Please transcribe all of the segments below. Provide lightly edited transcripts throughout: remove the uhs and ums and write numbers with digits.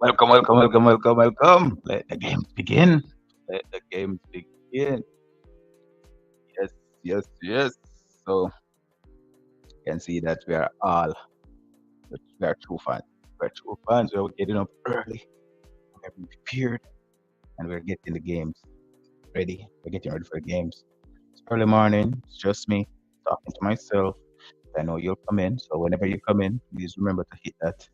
Welcome, welcome, welcome, welcome, welcome. Let the games begin. Let the games begin. Yes, yes, yes. So you can see that we are true fans. We're true fans. We're getting up early. We're being prepared, and we're getting the games ready. We're getting ready for the games. It's early morning. It's just me talking to myself. I know you'll come in. So whenever you come in, please remember to hit that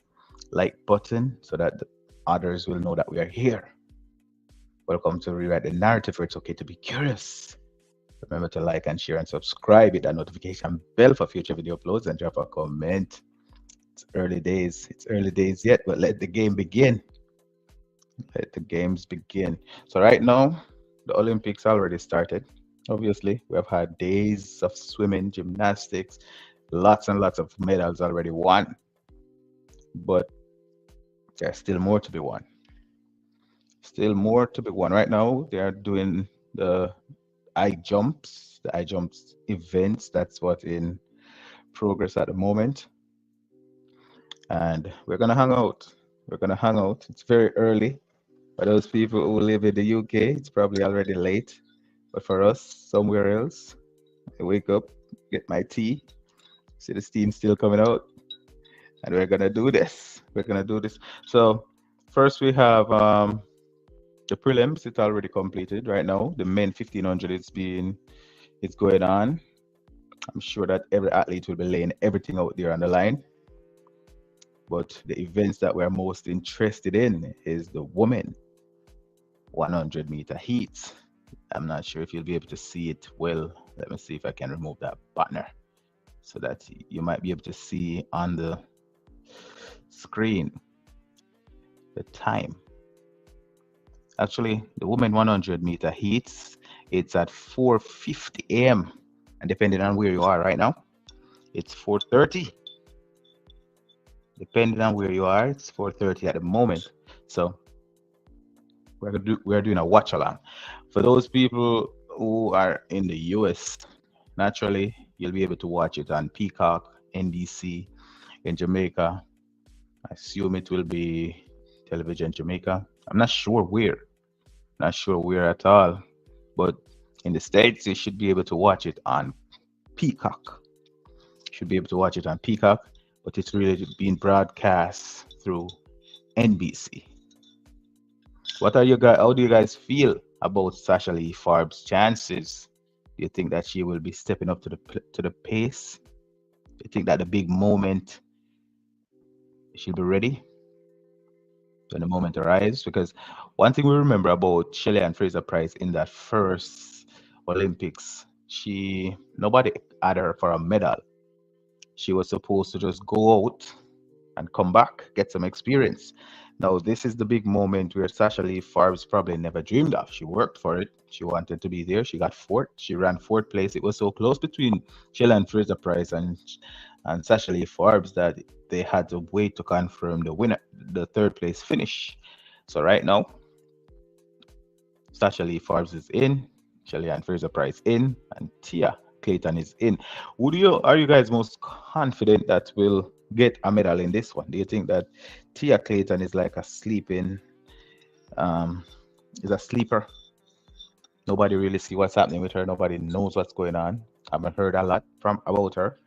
like button so that the others will know that we are here. Welcome to Rewrite the Narrative, where it's okay to be curious. Remember to like and share and subscribe. Hit that notification bell for future video uploads and drop a comment. It's early days. It's early days yet, but let the game begin. Let the games begin. So right now, the Olympics already started. Obviously, we have had days of swimming, gymnastics, lots and lots of medals already won, but there's still more to be won. Still more to be won. Right now, they are doing the the high jumps events. That's what in progress at the moment. And we're gonna hang out. We're gonna hang out. It's very early. For those people who live in the UK, it's probably already late. But for us, somewhere else, I wake up, get my tea, see the steam still coming out, and we're gonna do this. We're gonna do this. So first we have the prelims. It's already completed right now. The men 1500 it's going on. I'm sure that every athlete will be laying everything out there on the line. But the events that we're most interested in is the women 100-meter heats. I'm not sure if you'll be able to see it well. Let me see if I can remove that banner so that you might be able to see on the screen the time. Actually, the women 100-meter heats, it's at 4:50 a.m. And depending on where you are right now, it's 4:30. Depending on where you are, it's 4:30 at the moment. So we're doing a watch along. For those people who are in the US, naturally you'll be able to watch it on Peacock, NBC in Jamaica. I assume it will be Television Jamaica. I'm not sure where at all, but in the States you should be able to watch it on Peacock. Should be able to watch it on Peacock, but it's really being broadcast through NBC. What are you guys? How do you guys feel about Sasha Lee Farb's chances? Do you think that she will be stepping up to the pace? Do you think that the big moment she'll be ready when the moment arrives? Because one thing we remember about Shelly-Ann Fraser-Pryce in that first Olympics, she nobody had her for a medal. She was supposed to just go out and come back, get some experience. Now, this is the big moment where Sasha Lee Farbs probably never dreamed of. She worked for it. She wanted to be there. She got fourth. She ran fourth place. It was so close between Shelly-Ann Fraser-Pryce and Sasha Lee Farbs that they had to wait to confirm the winner, the third place finish. So right now, Sasha Lee Farbs is in, Shelly-Ann Fraser-Pryce in, and Tia Clayton is in. Would you Are you guys most confident that we'll get a medal in this one? Do you think that Tia Clayton is like a sleeping um is a sleeper? Nobody really see what's happening with her. Nobody knows what's going on. I haven't heard a lot from about her.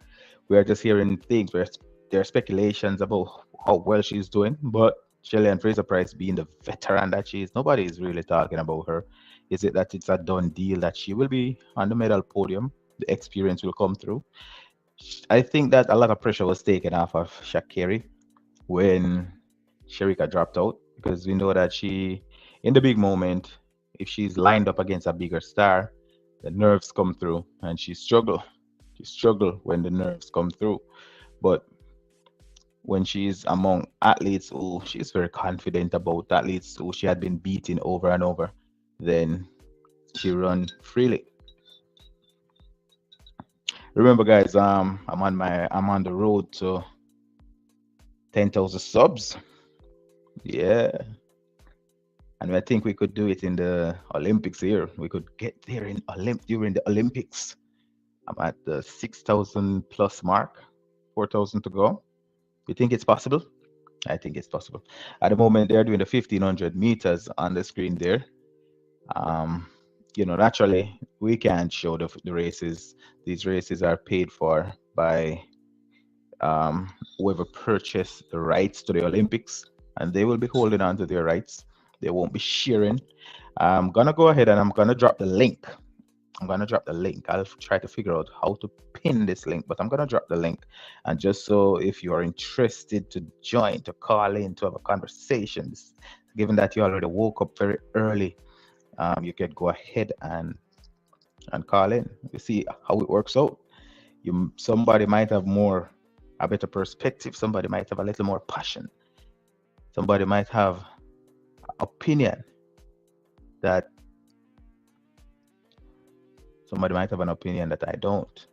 We are just hearing things where there are speculations about how well she's doing, but Shelly-Ann Fraser-Pryce being the veteran that she is, nobody is really talking about her. Is it that it's a done deal that she will be on the medal podium? The experience will come through. I think that a lot of pressure was taken off of Shakiri when Sherika dropped out because we know that in the big moment, if she's lined up against a bigger star, the nerves come through and she struggle. She struggle when the nerves come through. But when she's among athletes who she's very confident about, athletes who she had been beating over and over, then she run freely. Remember, guys, I'm on the road to 10,000 subs. Yeah, and I think we could do it in the Olympics here. We could get there during the Olympics. I'm at the 6,000 plus mark, 4,000 to go. You think it's possible? I think it's possible. At the moment, they're doing the 1500 meters on the screen there. Um, naturally, we can't show the races. These races are paid for by whoever purchased the rights to the Olympics, and they will be holding on to their rights. They won't be sharing. I'm gonna go ahead and I'm gonna drop the link. I'm gonna drop the link. I'll try to figure out how to pin this link, but I'm gonna drop the link. And just so if you are interested to join, to call in, to have a conversation, given that you already woke up very early, you can go ahead and call in. You see how it works out. Somebody might have a better perspective. Somebody might have a little more passion. Somebody might have opinion that somebody might have an opinion that I don't.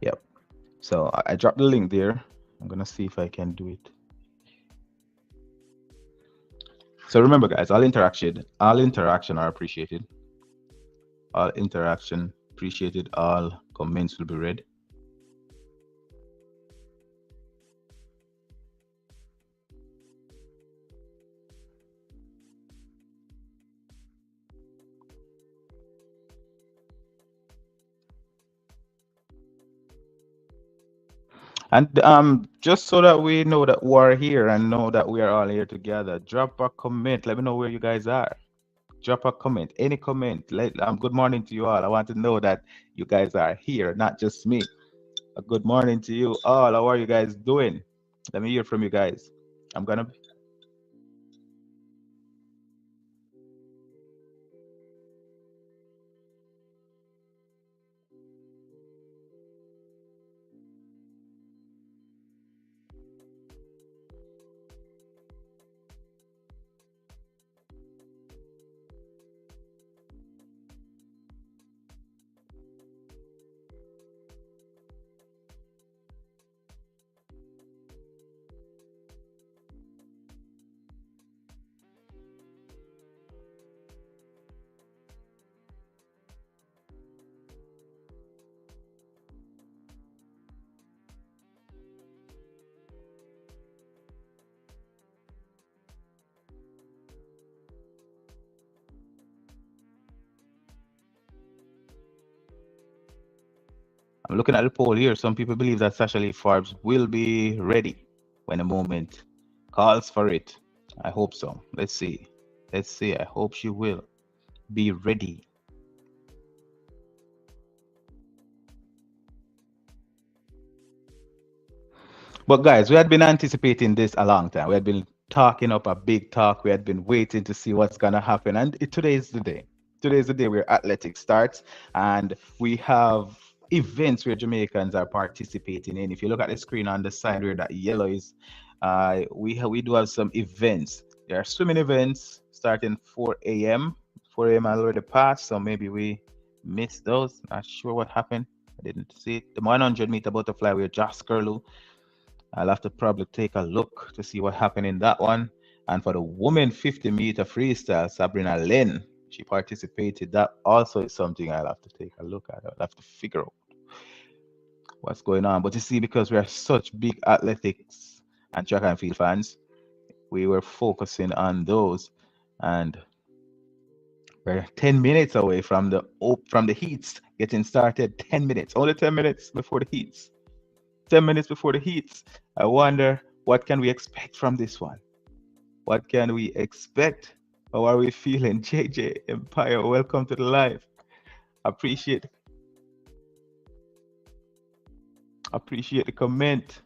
Yep. So I dropped the link there. I'm gonna see if I can do it. So remember, guys, all interaction are appreciated. All interaction appreciated. All comments will be read. And just so that we know that we're here and know that we are all here together, drop a comment. Let me know where you guys are. Drop a comment, any comment. Good morning to you all. I want to know that you guys are here, not just me. A good morning to you all. How are you guys doing? Let me hear from you guys. I'm gonna. I'm looking at the poll here. Some people believe that Sasha Lee Forbes will be ready when the moment calls for it. I hope so. Let's see. Let's see. I hope she will be ready. But guys, we had been anticipating this a long time. We had been talking up a big talk. We had been waiting to see what's gonna happen, and today is the day. Today is the day where athletics starts, and we have events where Jamaicans are participating in. If you look at the screen on the side where that yellow is, we do have some events. There are swimming events starting 4 a.m. 4 a.m. already passed, so maybe we missed those. Not sure what happened. I didn't see it. The 100-meter butterfly with Josh Curlew. I'll have to probably take a look to see what happened in that one. And for the women 50-meter freestyle, Sabrina Lynn, she participated. That also is something I'll have to take a look at. I'll have to figure out what's going on. But you see, because we are such big athletics and track and field fans, we were focusing on those. And we're 10 minutes away from the heats getting started. 10 minutes, only 10 minutes before the heats. 10 minutes before the heats. I wonder what can we expect from this one? What can we expect? How are we feeling? JJ Empire, welcome to the live. Appreciate the comment.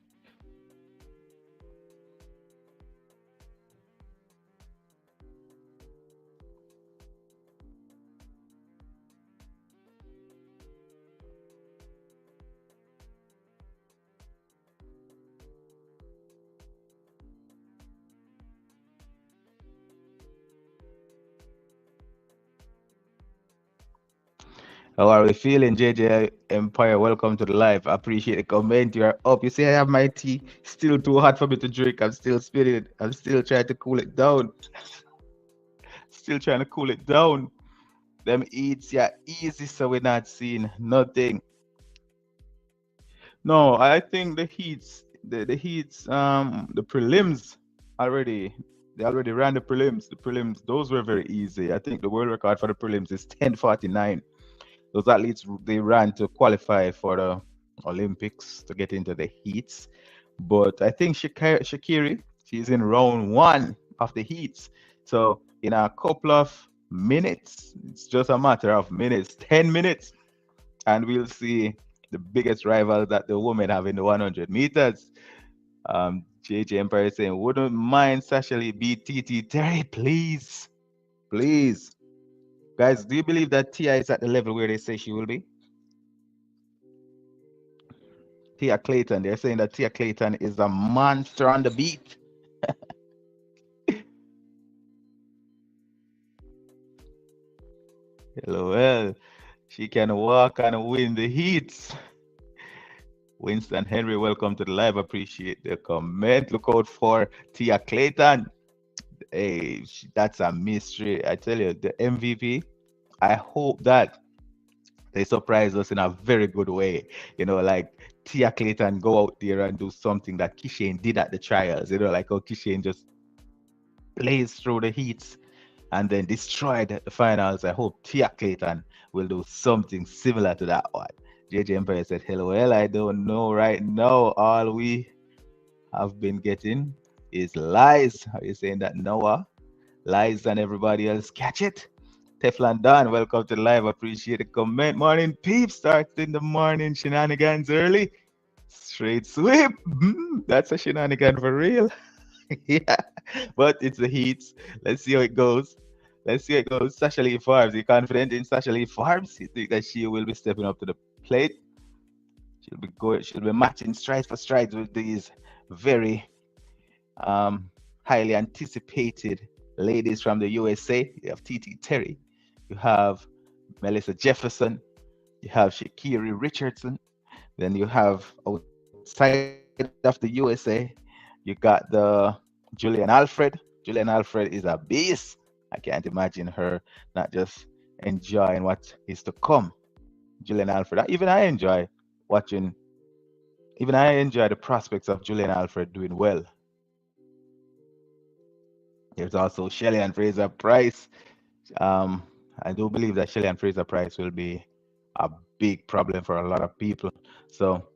How are we feeling, JJ Empire? Welcome to the live. Appreciate the comment. You are up. You see, I have my tea still too hot for me to drink. I'm still spinning it. I'm still trying to cool it down. still trying to cool it down. Them eats, yeah, easy, so we're not seeing nothing. No, I think the prelims already, they already ran the prelims. The prelims, those were very easy. I think the world record for the prelims is 10:49. Those athletes they ran to qualify for the Olympics to get into the heats. But I think Shakiri, she's in round one of the heats. So in a couple of minutes, it's just a matter of minutes, 10 minutes, and we'll see the biggest rival that the women have in the 100 meters. JJ Empire is saying, wouldn't mind Sasha Lee beat TT Terry, please. Please. Guys, do you believe that Tia is at the level where they say she will be? Tia Clayton, they're saying that Tia Clayton is a monster on the beat. Well, she can walk and win the heats. Winston Henry, welcome to the live. Appreciate the comment. Look out for Tia Clayton. Hey, that's a mystery. I tell you, the MVP. I hope that they surprise us in a very good way. Like Tia Clayton go out there and do something that Kishane did at the trials. Like how Kishane just blazed through the heats and then destroyed the finals. I hope Tia Clayton will do something similar to that one. JJ Empire said, hello. Well, I don't know right now. All we have been getting is lies. Are you saying that, Noah? Lies and everybody else catch it? Teflon Don, welcome to the live. Appreciate the comment. Morning peeps starts in the morning. Shenanigans early. Straight sweep. That's a shenanigan for real. Yeah, but it's the heats. Let's see how it goes. Let's see how it goes. Sasha Lee Farbs, you confident in Sasha Lee Farbs? You think that she will be stepping up to the plate? She'll be good. She'll be matching strides for strides with these very highly anticipated ladies from the USA. You have TT Terry, you have Melissa Jefferson, you have Shakiri Richardson, then you have outside of the USA, you got the Julian Alfred. Julian Alfred is a beast. I can't imagine her not just enjoying what is to come. Julian Alfred, watching, even I enjoy the prospects of Julian Alfred doing well. There's also Shelly-Ann Fraser-Pryce. Um, I do believe that Shelly-Ann Fraser-Pryce will be a big problem for a lot of people. So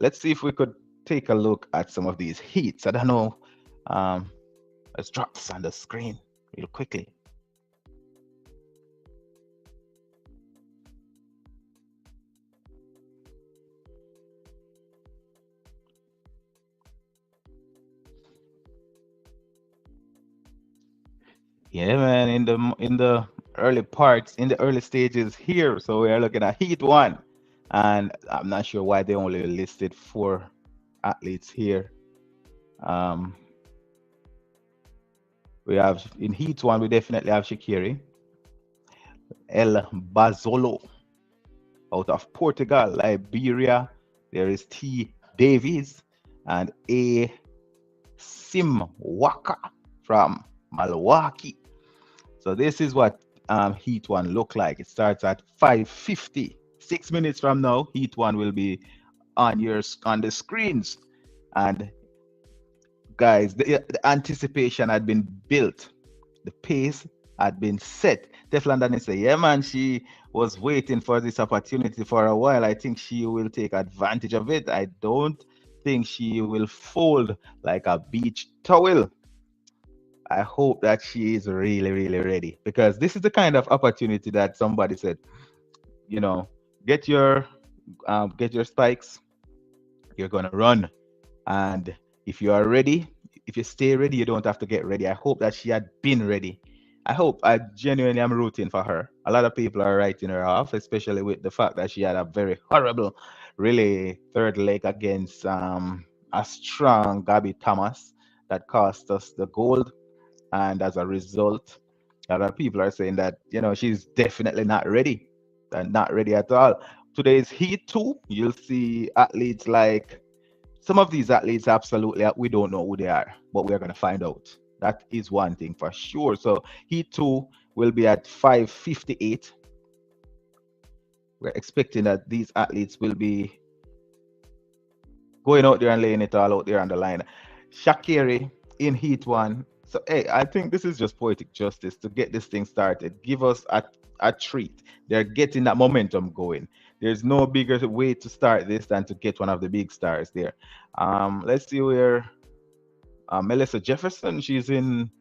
let's see if we could take a look at some of these heats. I don't know. Um, let's drop this on the screen real quickly. Yeah, man. In the early parts, in the early stages here, so we are looking at Heat One, and I'm not sure why they only listed 4 athletes here. Um, we have in Heat One, we definitely have Shakiri, El Bazolo out of Portugal, Liberia. There is T Davies and A Simwaka from Milwaukee. So this is what Heat One look like. It starts at 5:50. 6 minutes from now, Heat One will be on the screens. And guys, the anticipation had been built. The pace had been set. Teflon Danny say, yeah, man, she was waiting for this opportunity for a while. I think she will take advantage of it. I don't think she will fold like a beach towel. I hope that she is really, really ready, because this is the kind of opportunity that somebody said, you know, get your spikes. You're gonna run, and if you are ready, if you stay ready, you don't have to get ready. I hope that she had been ready. I genuinely am rooting for her. A lot of people are writing her off, especially with the fact that she had a very horrible, really third leg against a strong Gabby Thomas that cost us the gold. And as a result, a lot of people are saying that, she's definitely not ready, and not ready at all. Today's Heat 2, you'll see athletes like, some of these athletes, absolutely, we don't know who they are, but we're going to find out. That is one thing for sure. So Heat 2, will be at 5:58. We're expecting that these athletes will be going out there and laying it all out there on the line. Shakiri in Heat 1. So, hey, I think this is just poetic justice to get this thing started. Give us a treat. They're getting that momentum going. There's no bigger way to start this than to get one of the big stars there. Let's see where Melissa Jefferson, she's in.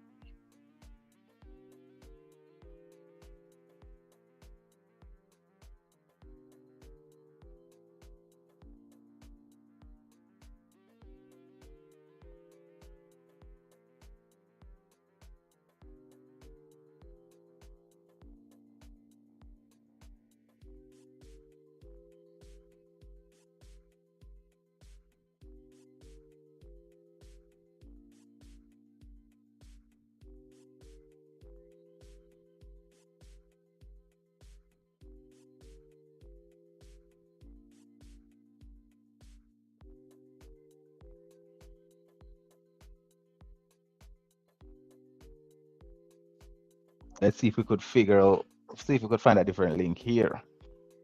Let's see if we could figure out, see if we could find a different link here.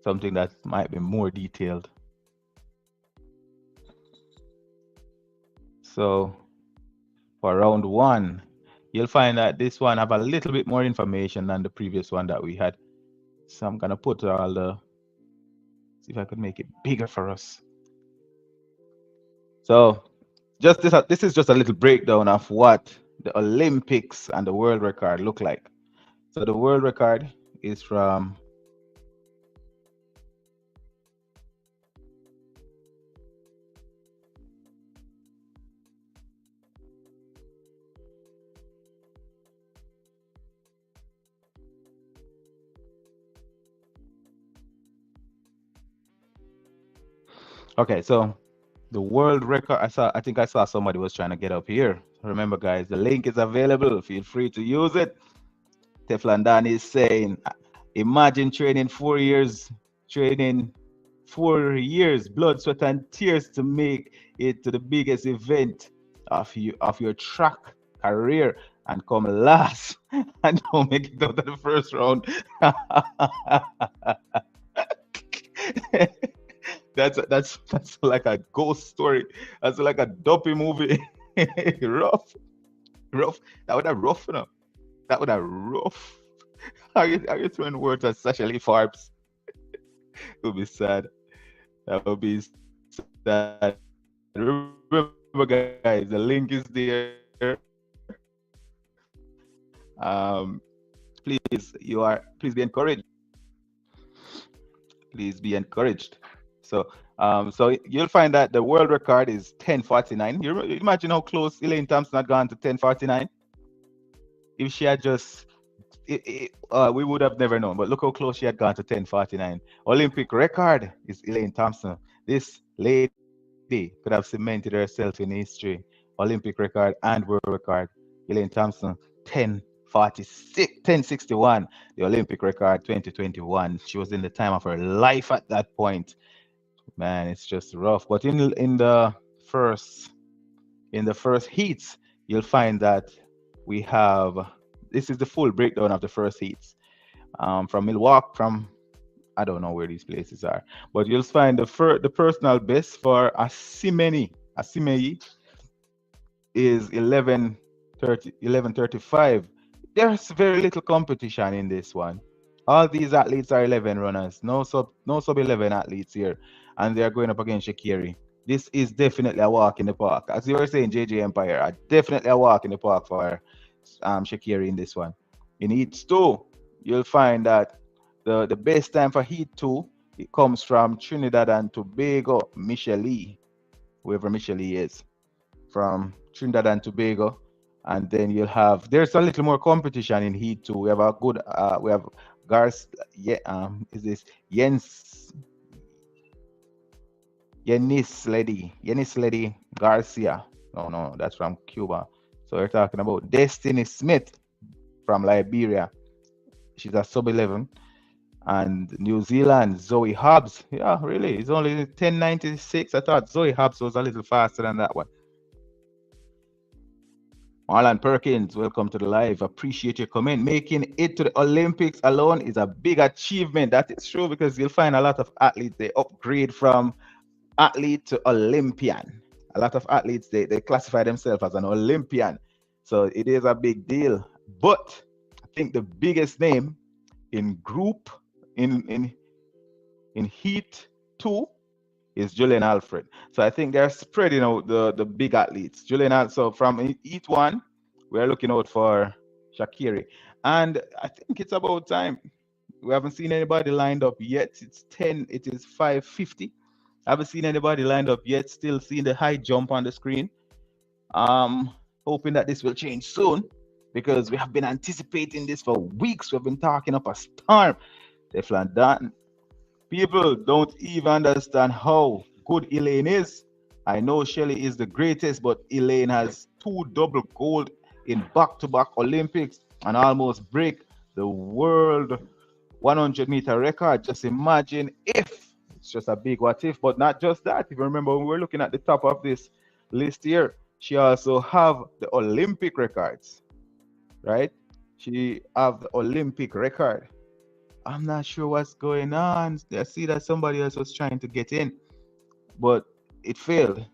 Something that might be more detailed. So for round 1, you'll find that this one have a little bit more information than the previous one that we had. So I'm gonna put all the, see if I could make it bigger for us. So just this is just a little breakdown of what the Olympics and the world record look like. So the world record is from okay, so the world record, I think I saw somebody was trying to get up here. Remember, guys, the link is available. Feel free to use it. Teflon Dan is saying, imagine training 4 years, training 4 years, blood, sweat, and tears to make it to the biggest event of your track career and come last and don't make it out of the first round. That's like a ghost story. That's like a dopey movie. rough, rough. That would have rough, you know. That would have rough. Are you throwing words at Shelly-Ann Fraser-Pryce? It would be sad. That would be sad. Remember, guys, the link is there. Please be encouraged. Please be encouraged. So you'll find that the world record is 10:49. You imagine how close Elaine Thompson had gone to 10:49. If she had just, we would have never known. But look how close she had gone to 10:49. Olympic record is Elaine Thompson. This lady could have cemented herself in history. Olympic record and world record. Elaine Thompson, 10:46, 10:61. The Olympic record 2021. She was in the time of her life at that point. Man, it's just rough. But first in the first heats, you'll find that we have, this is the full breakdown of the first heats. From Milwaukee, from, I don't know where these places are, but you'll find the personal best for Asimei is 11:35. There's very little competition in this one. All these athletes are 11 runners, no sub 11 athletes here, and they're going up against Shakiri. This is definitely a walk in the park. As you were saying, JJ Empire, definitely a walk in the park for Shakiri in this one. In Heat 2, you'll find that the best time for Heat 2, it comes from Trinidad and Tobago, Michelle, whoever Michelle is, from Trinidad and Tobago. And then you'll have, there's a little more competition in Heat 2. We have a good, we have is this Yenis Lady Garcia. No, that's from Cuba. So we're talking about Destiny Smith from Liberia. She's a sub 11. And New Zealand, Zoe Hobbs. Yeah, really, it's only 10:96. I thought Zoe Hobbs was a little faster than that one. Marlon Perkins, welcome to the live. Appreciate your comment. Making it to the Olympics alone is a big achievement. That is true because you'll find a lot of athletes they upgrade from athlete to Olympian. A lot of athletes they classify themselves as an Olympian. So it is a big deal. But I think the biggest name in group in heat two is Julian Alfred. So I think they're spreading out the big athletes. So from each one, we're looking out for Shakiri. And I think it's about time. We haven't seen anybody lined up yet. It's 10, it is 5:50. I haven't seen anybody lined up yet. Still seeing the high jump on the screen. Hoping that this will change soon because we have been anticipating this for weeks. We've been talking up a storm. Teflon Don, people don't even understand how good Elaine is. I know Shelly is the greatest, but Elaine has two double gold in back-to-back Olympics and almost break the world 100-meter record. Just imagine if it's just a big what if, but not just that. If you remember, when we were looking at the top of this list here, she also have the Olympic records, right? She have the Olympic record. I'm not sure what's going on. I see that somebody else was trying to get in, but it failed.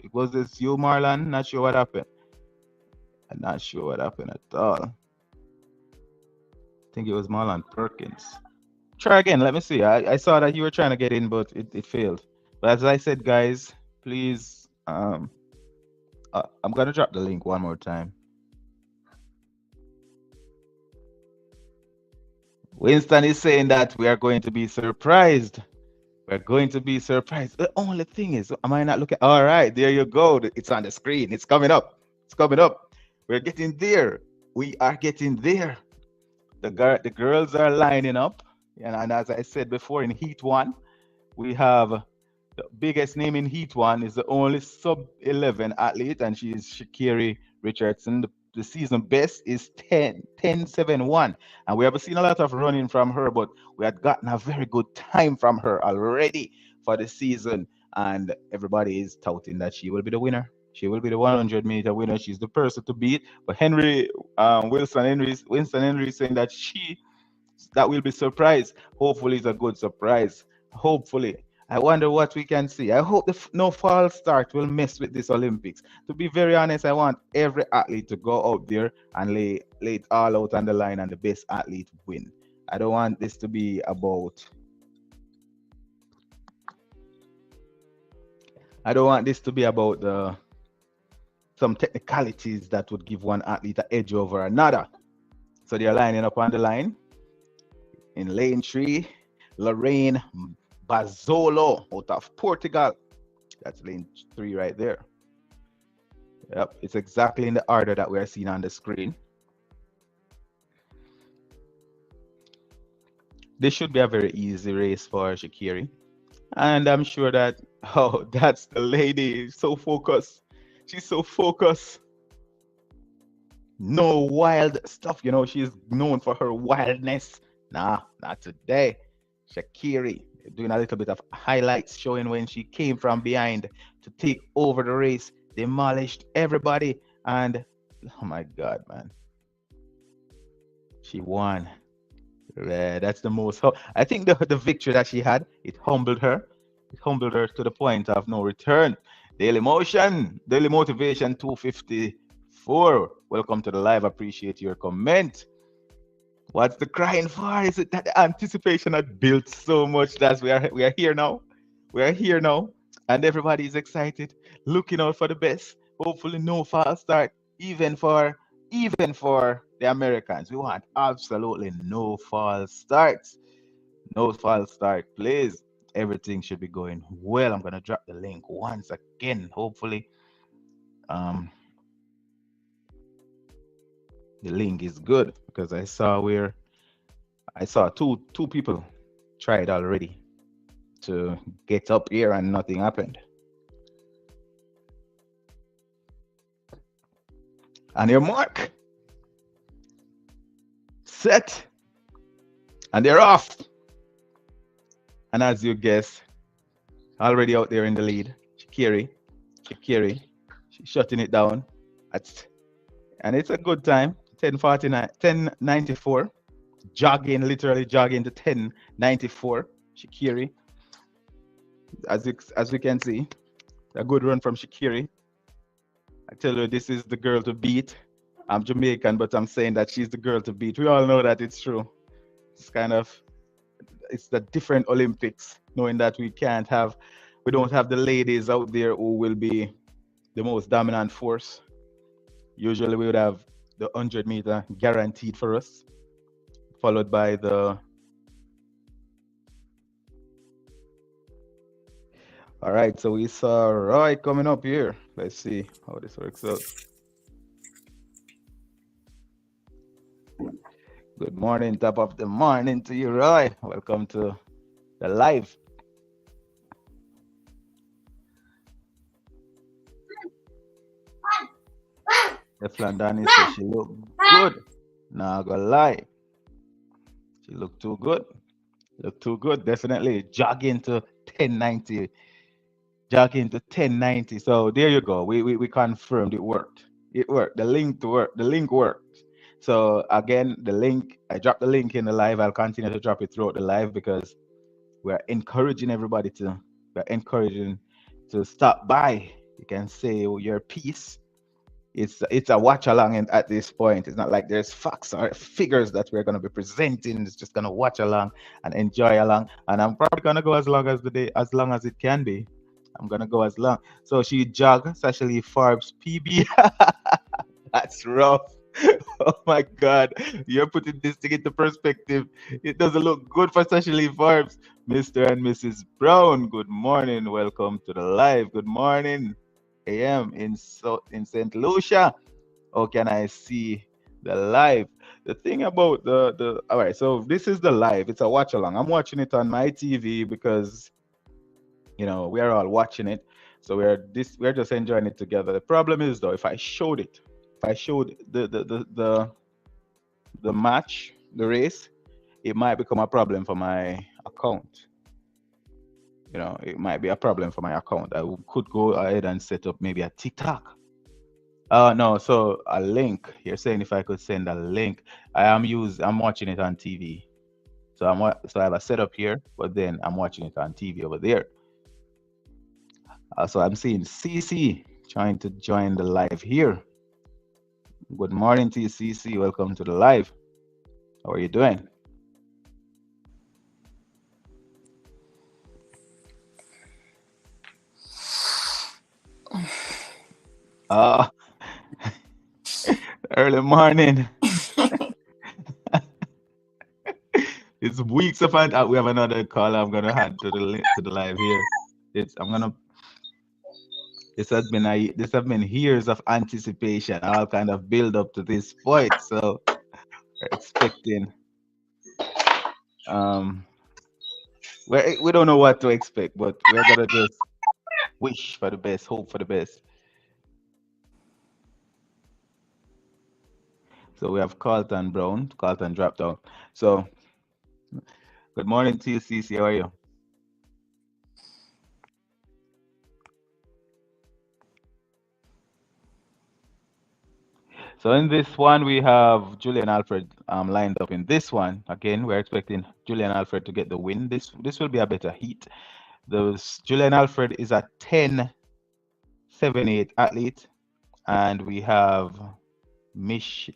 It was this you, Marlon. Not sure what happened. I'm not sure what happened at all. I think it was Marlon Perkins. Try again. Let me see. I saw that you were trying to get in, but it failed. But as I said, guys, please, I'm gonna drop the link one more time. Winston is saying that we are going to be surprised. We're going to be surprised. The only thing is, am I not looking? All right, there you go. It's on the screen. It's coming up. It's coming up. We're getting there. We are getting there. The girls are lining up. And as I said before, in Heat 1, we have the biggest name in Heat 1 is the only sub 11 athlete, and she is Shakiri Richardson. The season best is 10:7:1. And we haven't seen a lot of running from her, but we had gotten a very good time from her already for the season. And everybody is touting that she will be the winner. She will be the 100-meter winner. She's the person to beat. But Winston Henry is saying that that will be surprise. Hopefully, it's a good surprise. Hopefully. I wonder what we can see. I hope no false start will mess with this Olympics. To be very honest, I want every athlete to go out there and lay it all out on the line and the best athlete win. I don't want this to be about. I don't want this to be about some technicalities that would give one athlete an edge over another. So they're lining up on the line. In lane 3, Lorraine Bazzolo out of Portugal. That's lane 3 right there. Yep, it's exactly in the order that we're seeing on the screen. This should be a very easy race for Shakiri. And I'm sure that, oh, that's the lady. So focused. She's so focused. No wild stuff. You know, she's known for her wildness. Nah, not today. Shakiri doing a little bit of highlights showing when she came from behind to take over the race, demolished everybody, and oh my God, man, she won. Yeah, that's the most. I think the victory that she had, it humbled her. It humbled her to the point of no return. Daily Motion, Daily Motivation 254. Welcome to the live. Appreciate your comment. What's the crying for? Is it that the anticipation had built so much that we are here now? We are here now, and everybody is excited, looking out for the best. Hopefully, no false start, even for the Americans. We want absolutely no false starts. No false start, please. Everything should be going well. I'm gonna drop the link once again. Hopefully, the link is good because I saw two people try it already to get up here and nothing happened. On your mark, set, and they're off. And as you guess, already out there in the lead, Shakiri, she's shutting it down at and it's a good time. 10:49, 10:94. Jogging, literally jogging to 10:94. Shakiri, as we can see, a good run from Shakiri. I tell you, this is the girl to beat. I'm Jamaican, but I'm saying that she's the girl to beat. We all know that it's true. It's kind of it's the different Olympics, knowing that we don't have the ladies out there who will be the most dominant force. Usually, we would have the 100-meter guaranteed for us, followed by the. All right, so we saw Roy coming up here. Let's see how this works out. Good morning, top of the morning to you, Roy. Welcome to the live. Eflan Danny says she look good. Nah, gonna lie. She looked too good. Look too good. Definitely jogging to 1090. Jogging to 1090. So there you go. We confirmed it worked. It worked. The link worked. So again, the link, I dropped the link in the live. I'll continue to drop it throughout the live because we're encouraging everybody we're encouraging to stop by. You can say your piece. It's a watch along at this point. It's not like there's facts or figures that we're going to be presenting. It's just going to watch along and enjoy along. And I'm probably going to go as long as the day, as long as it can be. I'm going to go as long. So she jogged, Shelly Forbes PB. That's rough. Oh my God. You're putting this thing into perspective. It doesn't look good for Shelly Forbes. Mr. and Mrs. Brown, good morning. Welcome to the live. Good morning. AM in St. Lucia. How can I see the live? The thing about the all right, so this is the live. It's a watch along. I'm watching it on my TV because we are all watching it. So we're just enjoying it together. The problem is though, if I showed the match, the race, it might become a problem for my account. It might be a problem for my account. I could go ahead and set up maybe a TikTok. No, so a link. You're saying if I could send a link. I'm watching it on TV. So I have a setup here, but then I'm watching it on TV over there. So I'm seeing CC trying to join the live here. Good morning to you, CC. Welcome to the live. How are you doing? Uh early morning. It's weeks of we have another call. I'm gonna add to the live here. I'm gonna. This has been years of anticipation, all kind of build up to this point. So we're expecting. Um, we don't know what to expect, but we're gonna just wish for the best, hope for the best. So we have Carlton Brown. Carlton dropped out. So good morning to you, CC. How are you? So in this one, we have Julian Alfred lined up in this one. Again, we're expecting Julian Alfred to get the win. This will be a better heat. Julian Alfred is a 10.78 athlete, and we have Mish.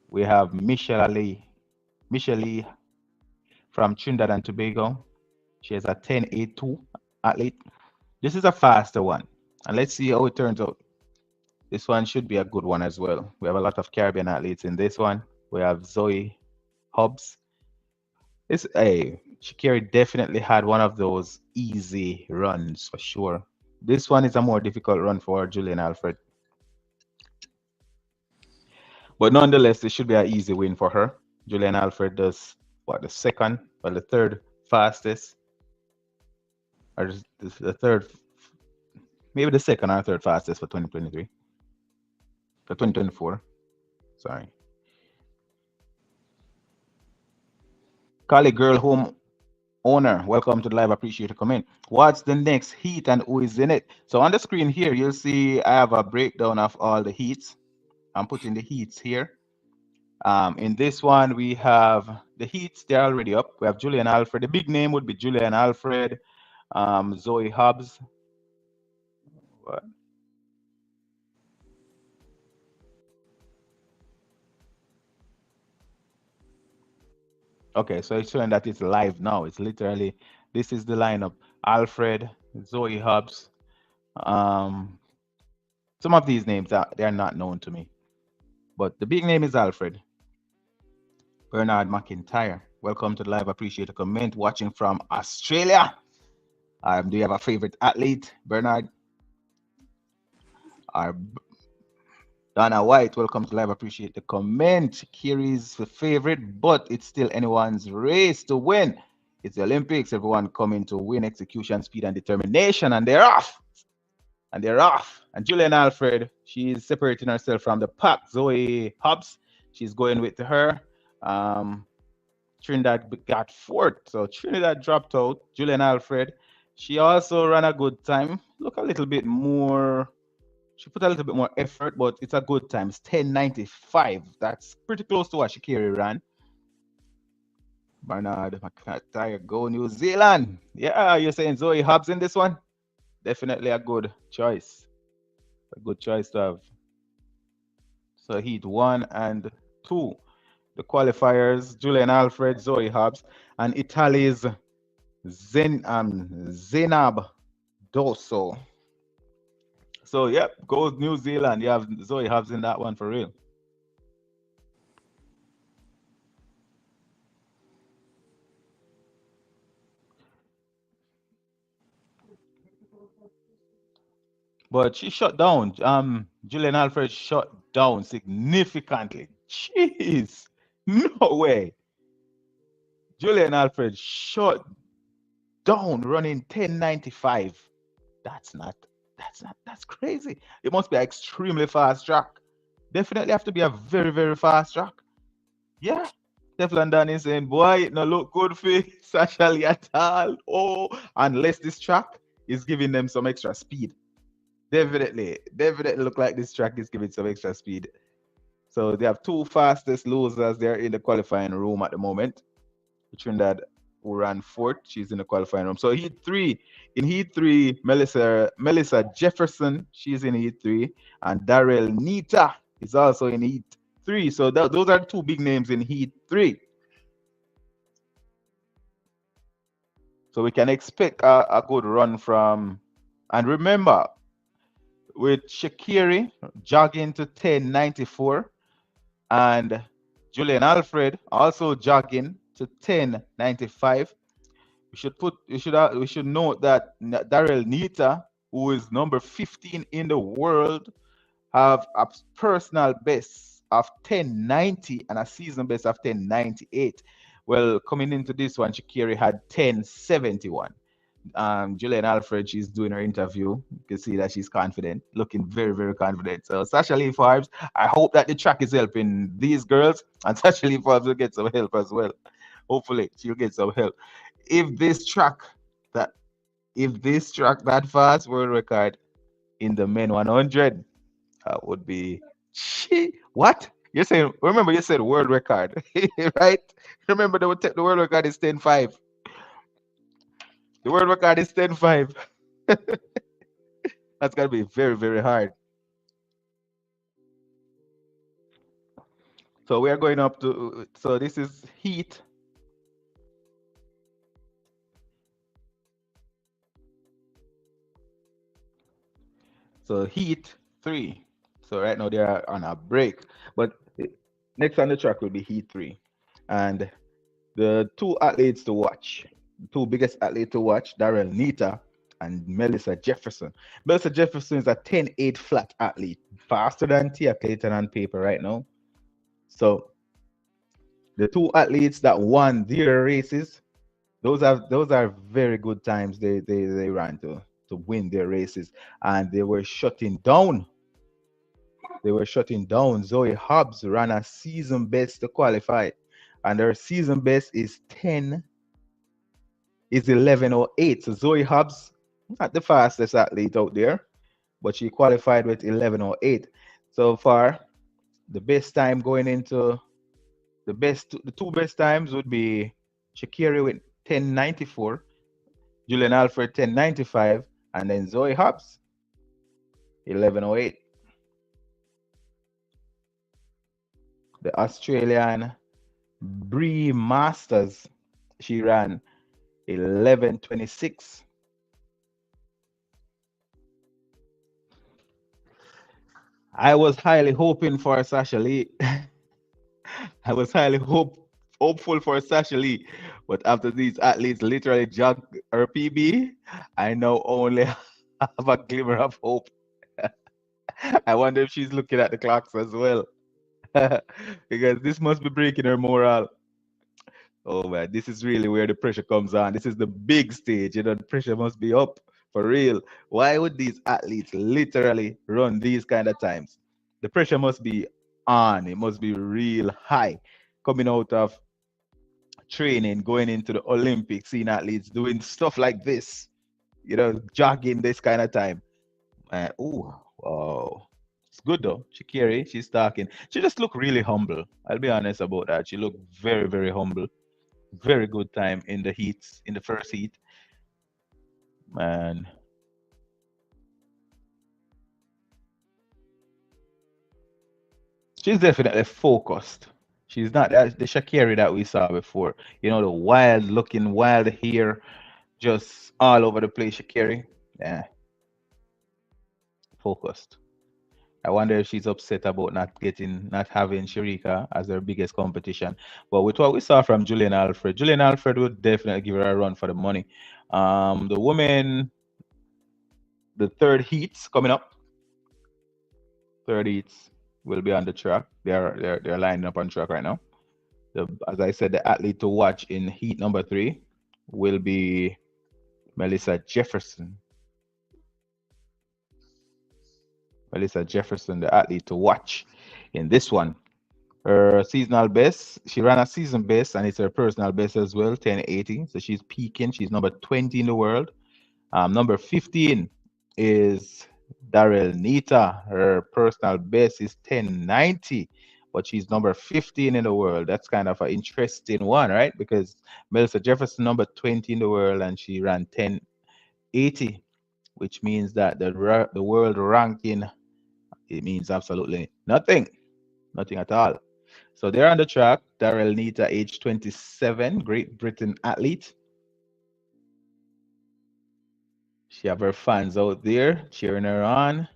We have Michelle Lee from Trinidad and Tobago. She has a 10.82 athlete. This is a faster one, and let's see how it turns out. This one should be a good one as well. We have a lot of Caribbean athletes in this one. We have Zoe Hobbs. Shakiri definitely had one of those easy runs for sure. This one is a more difficult run for Julian Alfred. But nonetheless, it should be an easy win for her. Julian Alfred does the second or the third fastest, or the third, maybe the second or third fastest for 2023, for 2024. Sorry. Call a girl home. owner, welcome to the live. Appreciate you coming. What's the next heat and who is in it? So on the screen here, you'll see I have a breakdown of all the heats. I'm putting the heats here. In this one, we have the heats. They're already up. We have Julian Alfred. The big name would be Julian Alfred, Zoe Hobbs. What? Okay, so it's showing that it's live now. It's literally, this is the lineup. Alfred, Zoe Hobbs. Um, some of these names are they're not known to me, but the big name is Alfred. Bernard McIntyre. Welcome to the live. Appreciate a comment. Watching from Australia. Do you have a favorite athlete, Bernard? Our Donna White, welcome to live. Appreciate the comment. Kiri's the favorite, but it's still anyone's race to win. It's the Olympics. Everyone coming to win execution, speed, and determination, and they're off. And they're off. And Julian Alfred, she's separating herself from the pack. Zoe Hobbs, she's going with her. Trinidad got fourth, so Trinidad dropped out. Julian Alfred, she also ran a good time. Look a little bit more. She put a little bit more effort, but it's a good time. It's 10:95. That's pretty close to what Shakiri ran. Bernard McIntyre, go New Zealand. Yeah, you're saying Zoe Hobbs in this one? Definitely a good choice. A good choice to have. So heat 1 and 2. The qualifiers, Julian Alfred, Zoe Hobbs, and Italy's Zainab Dosso. So, yep, go New Zealand. You have Zoe Hobbs in that one for real. But she shut down. Julian Alfred shut down significantly. Jeez, no way. Julian Alfred shut down running 10:95. That's crazy. It must be an extremely fast track. Definitely have to be a very, very fast track. Yeah. Teflon Dan is saying, boy, it no look good for Sasha Lee at all. Oh, unless this track is giving them some extra speed. Definitely look like this track is giving some extra speed. So they have two fastest losers there in the qualifying room at the moment. Trinidad who ran fourth, she's in the qualifying room. So in heat three, Melissa Jefferson, she's in heat three, and Darrell Nita is also in heat three. So those are two big names in heat three. So we can expect a good run from, and remember, with Shakiri jogging to 10:94 and Julian Alfred also jogging to 10:95. We should note that Darrell Nita, who is number 15 in the world, have a personal best of 10:90 and a season best of 10:98. Well, coming into this one, Shakiri had 10:71. Julian Alfred, she's doing her interview. You can see that she's confident, looking very, very confident. So Sasha Lee Forbes, I hope that the track is helping these girls, and Sasha Lee Forbes will get some help as well. Hopefully, she'll get some help. If this track that fast world record in the men 100, that would be what? You're saying, remember you said world record, right? Remember the world record is 10:05. The world record is 10:05. That's gonna be very, very hard. So we are going up to, so this is heat. So heat 3. So right now they are on a break, but next on the track will be heat 3. And the two athletes to watch, the two biggest athletes to watch, Darrell Nita and Melissa Jefferson. Melissa Jefferson is a 10:8 flat athlete, faster than Tia Clayton on paper right now. So the two athletes that won their races, those are very good times they ran to win their races, and they were shutting down. Zoe Hobbs ran a season best to qualify, and her season best is 10. is 11:08. So Zoe Hobbs, not the fastest athlete out there, but she qualified with 11:08. So far, the best time going into the two best times would be Shakira with 10:94, Julian Alfred 10:95, and then Zoe Hobbs 11:08. The Australian Bree Masters, she ran 11:26. I was highly hoping for Sasha Lee. I was hopeful for Sasha Lee, but after these athletes literally jogged her PB, I now only have a glimmer of hope. I wonder if she's looking at the clocks as well, because this must be breaking her morale. Oh man, this is really where the pressure comes on. This is the big stage. The pressure must be up for real. Why would these athletes literally run these kind of times? The pressure must be on. It must be real high. Coming out of training, going into the Olympics, seeing athletes doing stuff like this, jogging this kind of time. Oh, wow. It's good though. Shakiri, she's talking. She just looked really humble. I'll be honest about that. She looked very, very humble. Very good time in the heats, in the first heat. Man, she's definitely focused. She's not the Shakiri that we saw before. The wild looking, wild hair, just all over the place. Shakiri, yeah, focused. I wonder if she's upset about not having Sharika as her biggest competition. But with what we saw from Julian Alfred would definitely give her a run for the money. The women, the third heats coming up. Third heats will be on the track. They're lining up on track right now. As I said, the athlete to watch in heat number 3 will be Melissa Jefferson. Melissa Jefferson, the athlete to watch in this one. Her seasonal best, she ran a season best, and it's her personal best as well, 1080. So she's peaking. She's number 20 in the world. Number 15 is Daryl Nita. Her personal best is 1090, but she's number 15 in the world. That's kind of an interesting one, right? Because Melissa Jefferson, number 20 in the world, and she ran 1080, which means that the world ranking, it means absolutely nothing. Nothing at all. So they're on the track. Daryl Nita, age 27, Great Britain athlete. She have her fans out there cheering her on.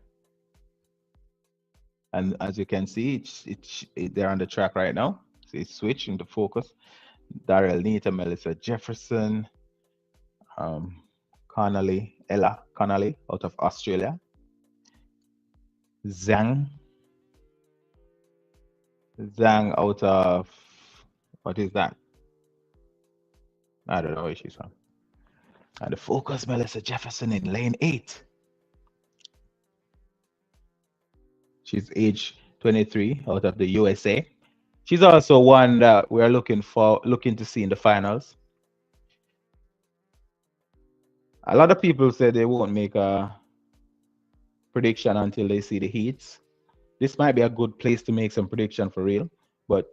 And as you can see, they're on the track right now. So it's switching the focus. Daryl Nita, Melissa Jefferson, um, Ella Connolly out of Australia. Zhang, Zhang out of, what is that? I don't know where she's from. And the focus, Melissa Jefferson in lane 8. She's age 23 out of the USA. She's also one that we're looking to see in the finals. A lot of people said they won't make a prediction until they see the heats. This might be a good place to make some prediction for real, but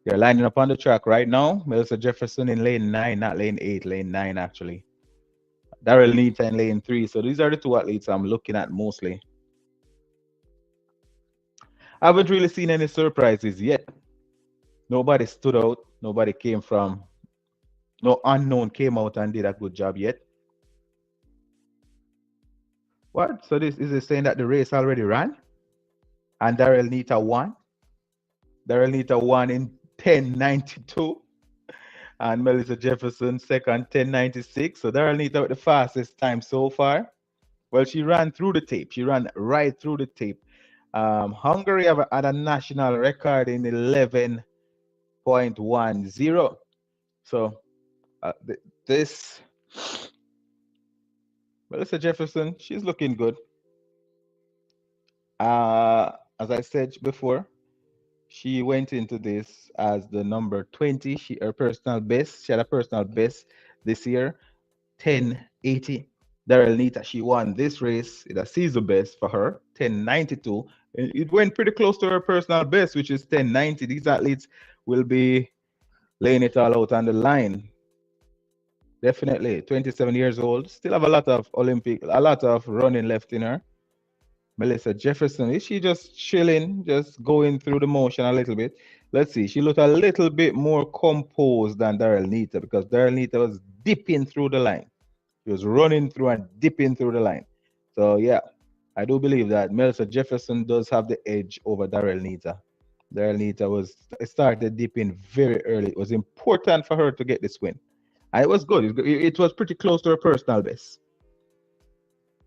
they're lining up on the track right now. Melissa Jefferson in lane 9, not lane 8, lane 9 actually. Daryl Nita in lane 3. So these are the two athletes I'm looking at mostly. I haven't really seen any surprises yet. Nobody stood out. No unknown came out and did a good job yet. What? So this is it saying that the race already ran? And Daryl Nita won? Daryl Nita won in 1092. And Melissa Jefferson second, 1096. So Daryl Nita with the fastest time so far. Well, she ran through the tape. She ran right through the tape. Hungary had a national record in 11.10. So this Melissa Jefferson, she's looking good. As I said before, she went into this as the number 20. She had a personal best this year, 1080. Daryl Nita, she won this race. It a season best for her, 1092. It went pretty close to her personal best, which is 1090. These athletes will be laying it all out on the line. Definitely, 27 years old, still have a lot of running left in her. Melissa Jefferson, is she just chilling, just going through the motion a little bit? Let's see. She looked a little bit more composed than Daryl Nita because Daryl Nita was dipping through the line. He was running through and dipping through the line. So yeah, I do believe that Melissa Jefferson does have the edge over Daryl Nita. Daryl Nita was started dipping very early. It was important for her to get this win. And it was good. It was pretty close to her personal best.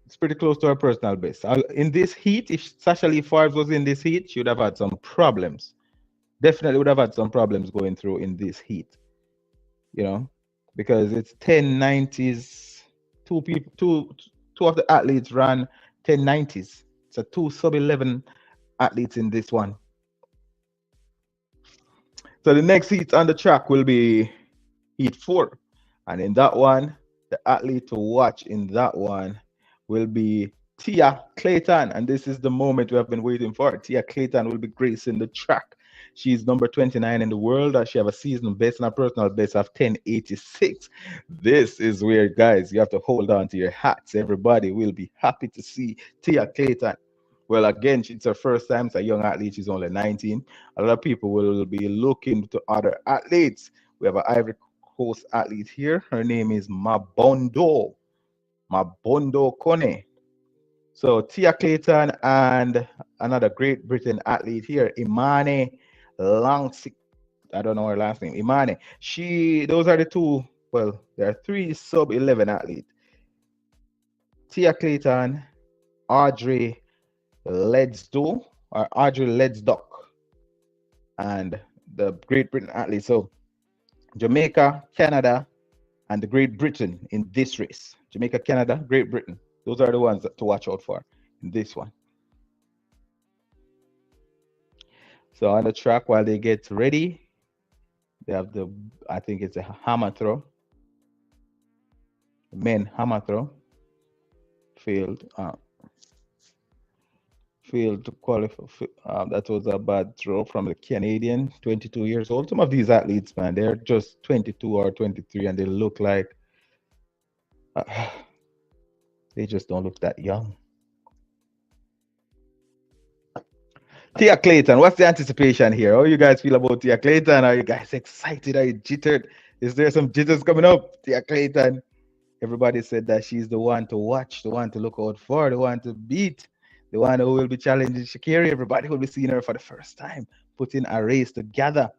It's pretty close to her personal best. In this heat, if Sasha Lee Forbes was in this heat, she would have had some problems. Definitely would have had some problems going through in this heat. You know, because it's 1090s. Two of the athletes ran 1090s. So two sub 11 athletes in this one. So the next heat on the track will be heat 4. And in that one, the athlete to watch in that one will be Tia Clayton. And this is the moment we have been waiting for. Tia Clayton will be gracing the track. She's number 29 in the world. She have a season best and a personal best of 1086. This is where, guys, you have to hold on to your hats. Everybody will be happy to see Tia Clayton. Well, again, it's her first time. It's a young athlete. She's only 19. A lot of people will be looking to other athletes. We have an Ivory Coast athlete here. Her name is Mabondo Kone. So Tia Clayton and another Great Britain athlete here, Imane Langsik. I don't know her last name. Imane. Those are the two. Well, there are three sub 11 athletes. Tia Clayton, Audrey Ledsdo or Audrey Ledsdock, and the Great Britain athlete. So Jamaica, Canada, and the Great Britain in this race. Jamaica, Canada, Great Britain. Those are the ones to watch out for in this one. So on the track, while they get ready, they have I think it's a hammer throw. Men hammer throw. Failed. Failed to qualify. That was a bad throw from the Canadian, 22 years old. Some of these athletes, man, they're just 22 or 23, and they look like they just don't look that young. Tia Clayton, what's the anticipation here? How you guys feel about Tia Clayton? Are you guys excited? Are you jittered? Is there some jitters coming up? Tia Clayton. Everybody said that she's the one to watch, the one to look out for, the one to beat, the one who will be challenging Shakiri. Everybody will be seeing her for the first time, putting a race together.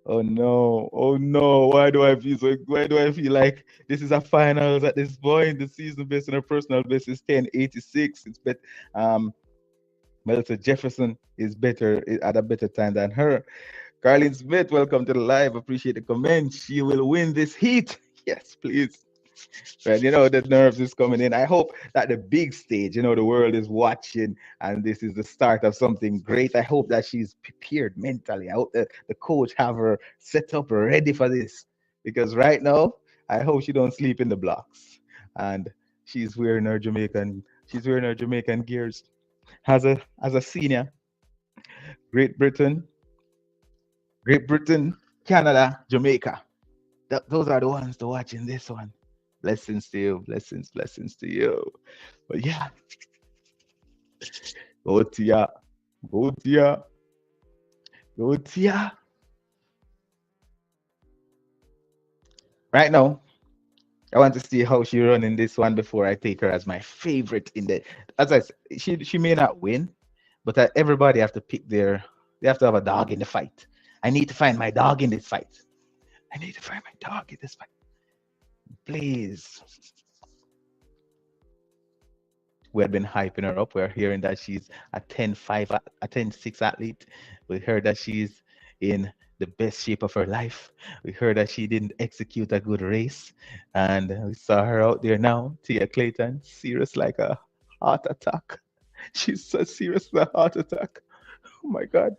Oh no! Oh no! Why do I feel like this is a finals at this point? The season best and her personal best is 1086. It's bet Melissa Jefferson is better at a better time than her. Carlin Smith, welcome to the live. Appreciate the comment. She will win this heat. Yes, please. But the nerves is coming in. I hope that the big stage, the world is watching and this is the start of something great. I hope that she's prepared mentally. I hope that the coach have her set up ready for this. Because right now, I hope she don't sleep in the blocks. And she's wearing her Jamaican gears. As a senior, Great Britain, Great Britain, Canada, Jamaica. Those are the ones to watch in this one. Blessings to you, blessings to you. But yeah, go Tia, go Tia, go Tia. Right now, I want to see how she run in this one before I take her as my favorite in the. As I said, she may not win, but everybody have to pick They have to have a dog in the fight. I need to find my dog in this fight. I need to find my dog in this fight. Please. We had been hyping her up. We're hearing that she's a 10-5, a 10-6 athlete. We heard that she's in the best shape of her life. We heard that she didn't execute a good race. And we saw her out there now, Tia Clayton, serious like a heart attack. She's so serious with a heart attack. Oh my God.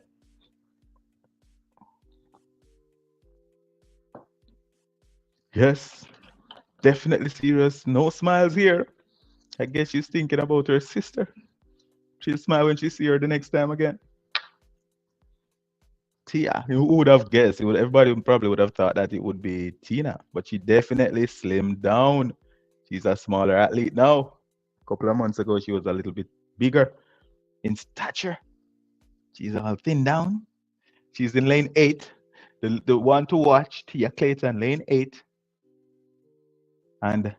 Yes. definitely serious. No smiles here. I guess she's thinking about her sister. She'll smile when she see her the next time again. Tia, who would have guessed? Everybody probably would have thought that it would be Tina, but she definitely slimmed down. She's a smaller athlete now. A couple of months ago, she was a little bit bigger in stature. She's all thin down. She's in lane eight. The one to watch, Tia Clayton, lane eight. And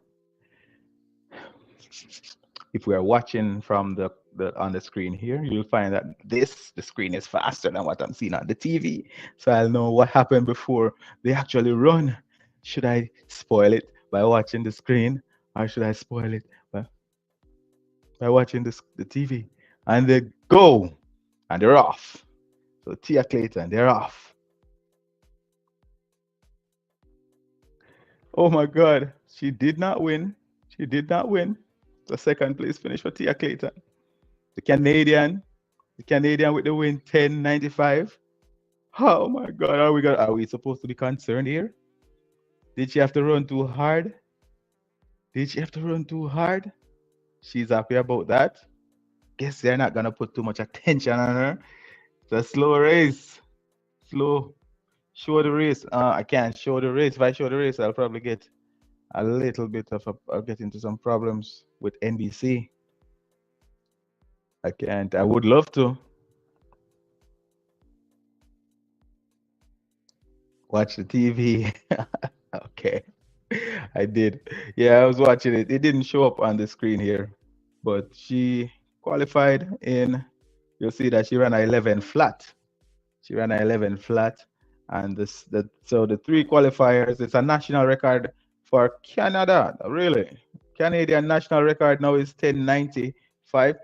if we are watching from the on the screen here, you'll find that the screen is faster than what I'm seeing on the TV. So I'll know what happened before they actually run. Should I spoil it by watching the screen, or should I spoil it by watching the TV? And they go, and they're off. So Tia Clayton, they're off. Oh my God, she did not win. She did not win. The second place finish for Tia Clayton. The Canadian, the Canadian with the win, 10.95. Oh my God, are we supposed to be concerned here? Did she have to run too hard? Did she have to run too hard? She's happy about that. Guess they're not gonna put too much attention on her. It's a slow race. Slow. Show the race. I can't show the race. If I show the race, I'll probably get a little bit of I'll get into some problems with NBC. I can't. I would love to watch the TV. Okay. I did. Yeah, I was watching it. It didn't show up on the screen here, but she qualified in. You'll see that she ran a 11 flat. She ran a 11 flat, and so the three qualifiers. It's a national record for Canada. Really, Canadian national record now is 10.95.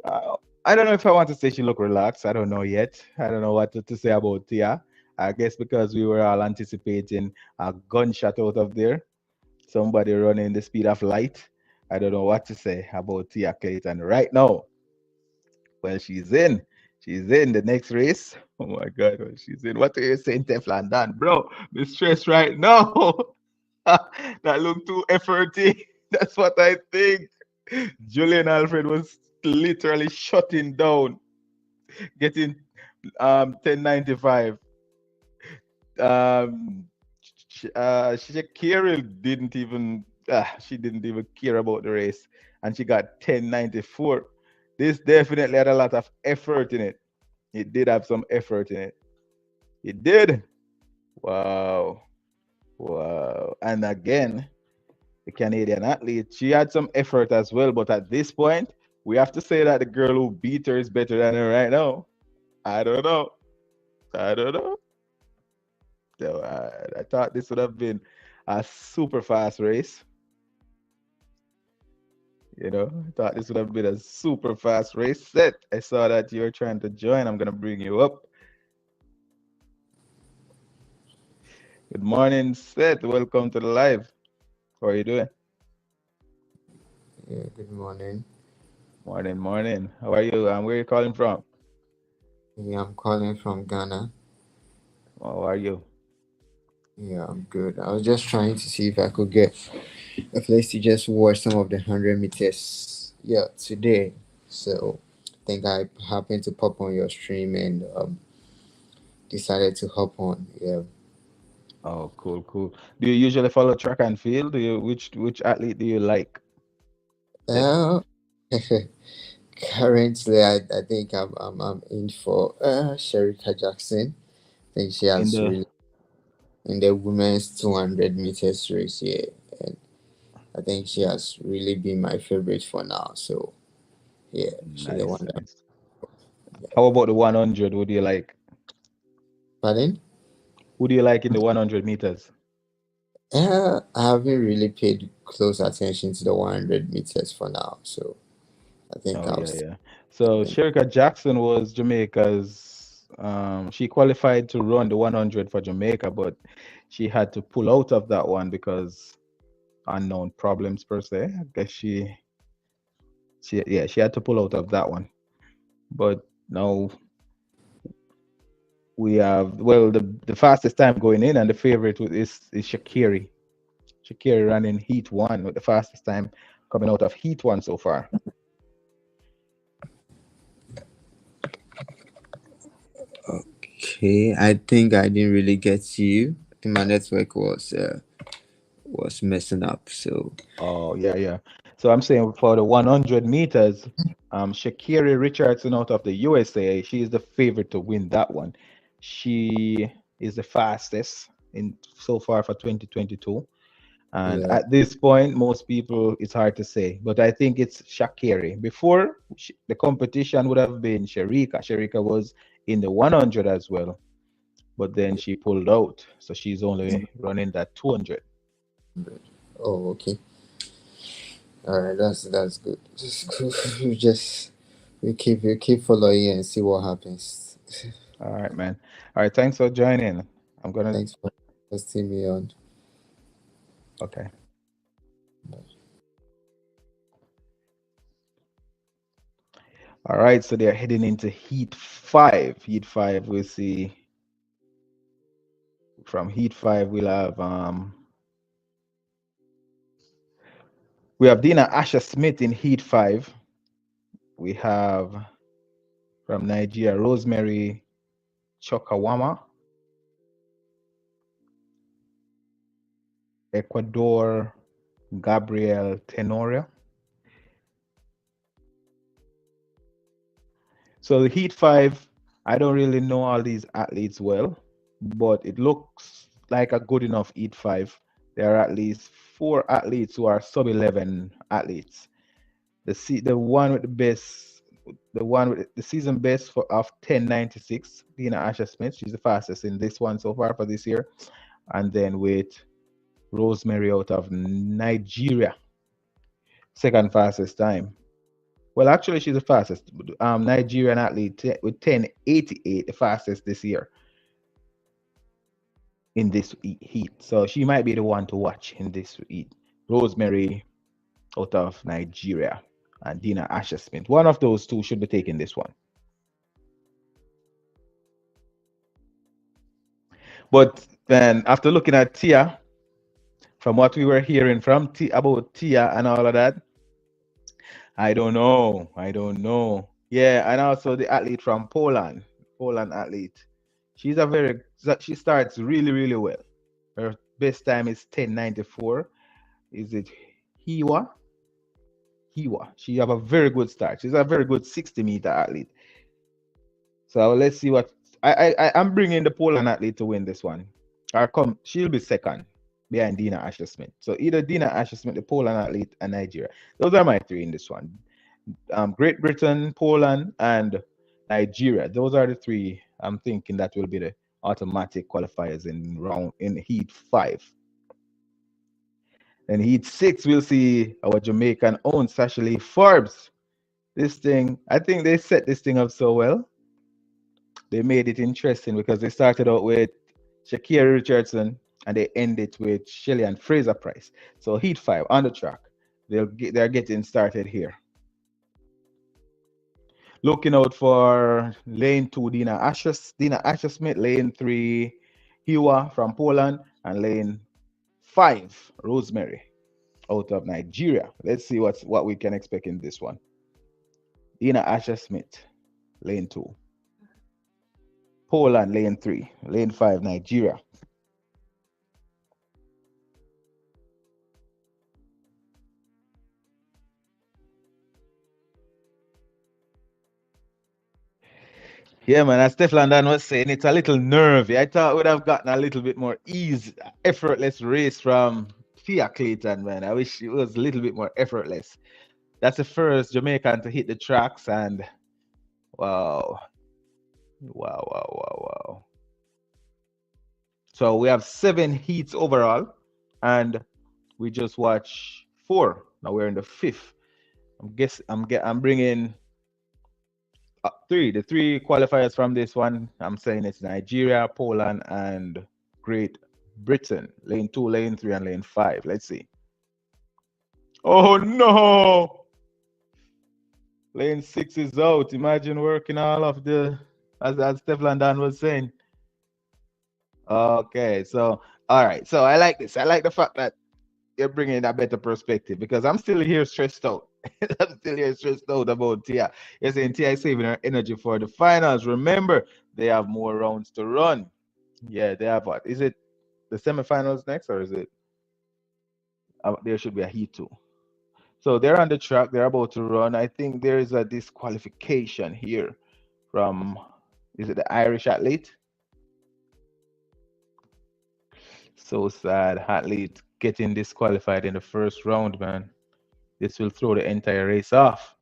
Uh, I don't know if I want to say she looked relaxed. I don't know yet. I don't know what to say about Tia. I guess because we were all anticipating a gunshot out of there, somebody running the speed of light. I don't know what to say about Tia Clayton right now. Well, she's in. She's in the next race. Oh my God, well, she's in. What are you saying, Teflon Dan? Bro, the stress right now. That looked too efforty. That's what I think. Julian Alfred was literally shutting down, getting 10.95. Um, Shakira she didn't even care about the race, and she got 10.94. This definitely had a lot of effort in it. It did have some effort in it. It did. Wow. Wow. And again, the Canadian athlete, she had some effort as well. But at this point, we have to say that the girl who beat her is better than her right now. I don't know. I don't know. So, I thought this would have been a super fast race. I thought this would have been a super fast race. Set. I saw that you're trying to join. I'm gonna bring you up. Good morning, Seth. Welcome to the live. How are you doing? Yeah, good morning. Morning, morning. How are you? And where are you calling from? Yeah, I'm calling from Ghana. How are you? Yeah, I'm good. I was just trying to see if I could get a place to just watch some of the 100 meters. Yeah, today. So I think I happened to pop on your stream and decided to hop on. Yeah. Oh, cool, cool. Do you usually follow track and field? Do you which athlete do you like? Seth? Uh, currently, I think I'm in for Sherika Jackson. I think she In has the really in the women's 200 meters race. Yeah, and I think she has really been my favorite for now. So yeah, she's the nice, one that. nice. How about the 100? Who do you like? Pardon? Who do you like in the 100 meters? I haven't really paid close attention to the 100 meters for now. So I think Oh I'll yeah, stick yeah. So with Sherika Jackson was Jamaica's. She qualified to run the 100 for Jamaica, but she had to pull out of that one because unknown problems per se. I guess she had to pull out of that one. But now we have the fastest time going in, and the favorite is Shakiri. Shakira ran in Heat 1 with the fastest time coming out of Heat 1 so far. Okay, I think I didn't really get you. I think my network was messing up. So Oh, yeah, yeah. So I'm saying for the 100 meters, Shakira Richardson out of the USA, she is the favorite to win that one. She is the fastest in so far for 2022. And yeah, at this point, most people, it's hard to say, but I think it's Shakiri. Before, the competition would have been Sharika. Sharika was in the 100 as well, but then she pulled out. So she's only running that 200. oh, okay. All right, that's good. Just we just we keep following and see what happens. All right, man. All right, thanks for joining. I'm going to, Thanks for hosting me on. okay. All right, so they're heading into Heat 5. Heat 5, we'll see. From Heat 5, we have Dina Asher Smith in Heat 5. We have from Nigeria, Rosemary Chokawama, Ecuador, Gabriel Tenorio. So the Heat 5, I don't really know all these athletes well, but it looks like a good enough Heat 5. There are at least four athletes who are sub 11 athletes. The one with the best, the one with the season best for of 1096, Dina Asher Smith. She's the fastest in this one so far for this year. And then with Rosemary out of Nigeria, second fastest time. Well, actually, she's the fastest. Nigerian athlete with 1088, the fastest this year in this heat. So she might be the one to watch in this heat. Rosemary out of Nigeria and Dina Asher Smith. One of those two should be taking this one. But then after looking at Tia, from what we were hearing from Tia about Tia and all of that, I don't know. I don't know. Yeah, and also the athlete from Poland, Poland athlete. She starts really, really well. Her best time is 1094. Is it Hiwa? Hiwa. She have a very good start. She's a very good 60-meter athlete. So let's see what I'm bringing the Poland athlete to win this one. She'll be second behind Dina Asher Smith. So either Dina Asher Smith, the Poland athlete, and Nigeria. Those are my three in this one. Great Britain, Poland, and Nigeria. Those are the three I'm thinking that will be the automatic qualifiers in Heat 5. In Heat 6, we'll see our Jamaican own Sasha Forbes. This thing, I think they set this thing up so well. They made it interesting because they started out with Shakira Richardson and they end it with Shelly-Ann Fraser-Pryce. So Heat 5 on the track. They're getting started here. Looking out for lane 2, Dina Asher Smith, lane 3, Hiwa from Poland, and lane 5, Rosemary out of Nigeria. Let's see what we can expect in this one. Dina Asher Smith, lane 2. Poland, lane 3. Lane 5, Nigeria. Yeah, man, as Stefan Dan was saying, it's a little nervy. I thought would have gotten a little bit more ease, effortless race from Tia Clayton, man. I wish it was a little bit more effortless. That's the first Jamaican to hit the tracks, and wow, wow, wow, wow, wow. So we have 7 heats overall, and we just watch 4. Now we're in the 5th. I'm bringing the three qualifiers from this one. I'm saying it's Nigeria, Poland, and Great Britain. Lane 2, lane 3, and lane 5. Let's see. Oh no! Lane 6 is out. Imagine working all of the, as Stefan Dan was saying. Okay, so all right. So I like this. I like the fact that you're bringing a better perspective because I'm still here stressed out. I'm still here stressed out about Tia. You're saying Tia is saving her energy for the finals. Remember, they have more rounds to run. Yeah, they have what? Is it the semifinals next or is it? There should be a heat too. So they're on the track. They're about to run. I think there is a disqualification here from, is it the Irish athlete? So sad. Athlete getting disqualified in the first round, man. This will throw the entire race off.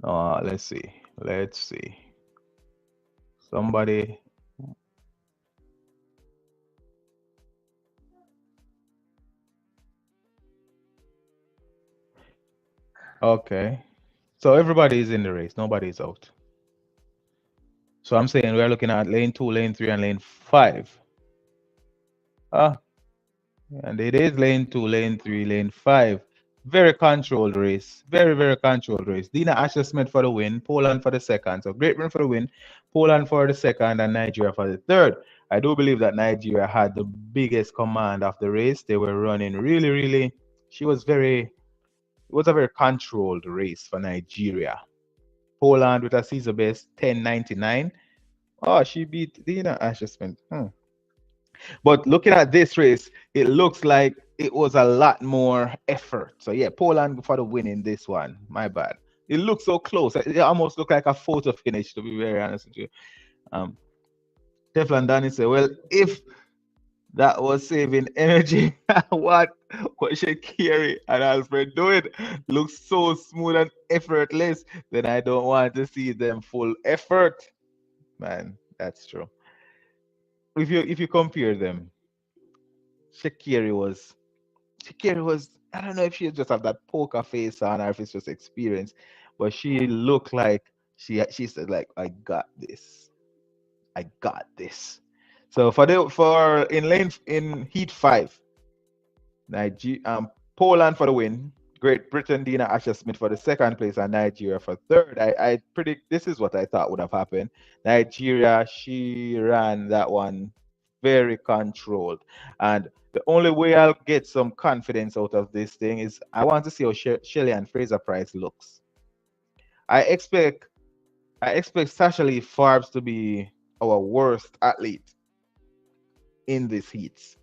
Let's see. Let's see. Somebody. Okay. So everybody is in the race. Nobody is out. So I'm saying we're looking at lane 2, lane 3, and lane 5. Ah, and it is lane 2, lane 3, lane 5. Very controlled race. Very, very controlled race. Dina Asher Smith for the win, Poland for the second. So Great Britain for the win, Poland for the second, and Nigeria for the third. I do believe that Nigeria had the biggest command of the race. They were running really, really. She was very, it was a very controlled race for Nigeria. Poland with a season best 10.99. Oh, she beat Dina Asher Smith. But looking at this race, it looks like it was a lot more effort. So yeah, Poland for the win in this one. My bad. It looks so close. It almost looked like a photo finish, to be very honest with you. Um, Teflon Danny said, "Well, if that was saving energy, what Shakiri and Alfred doing looks so smooth and effortless, then I don't want to see them full effort, man. That's true. If you compare them, Shakiri was Shakira was, I don't know if she just have that poker face on or if it's just experience, but she looked like she said like, I got this. I got this. So for in Heat 5, Poland for the win, Great Britain, Dina Asher Smith for the second place, and Nigeria for third. I predict this is what I thought would have happened. Nigeria, she ran that one very controlled. And the only way I'll get some confidence out of this thing is I want to see how Shelly-Ann Fraser-Pryce looks. I expect I expect Sasha Lee Forbes to be our worst athlete in this heats.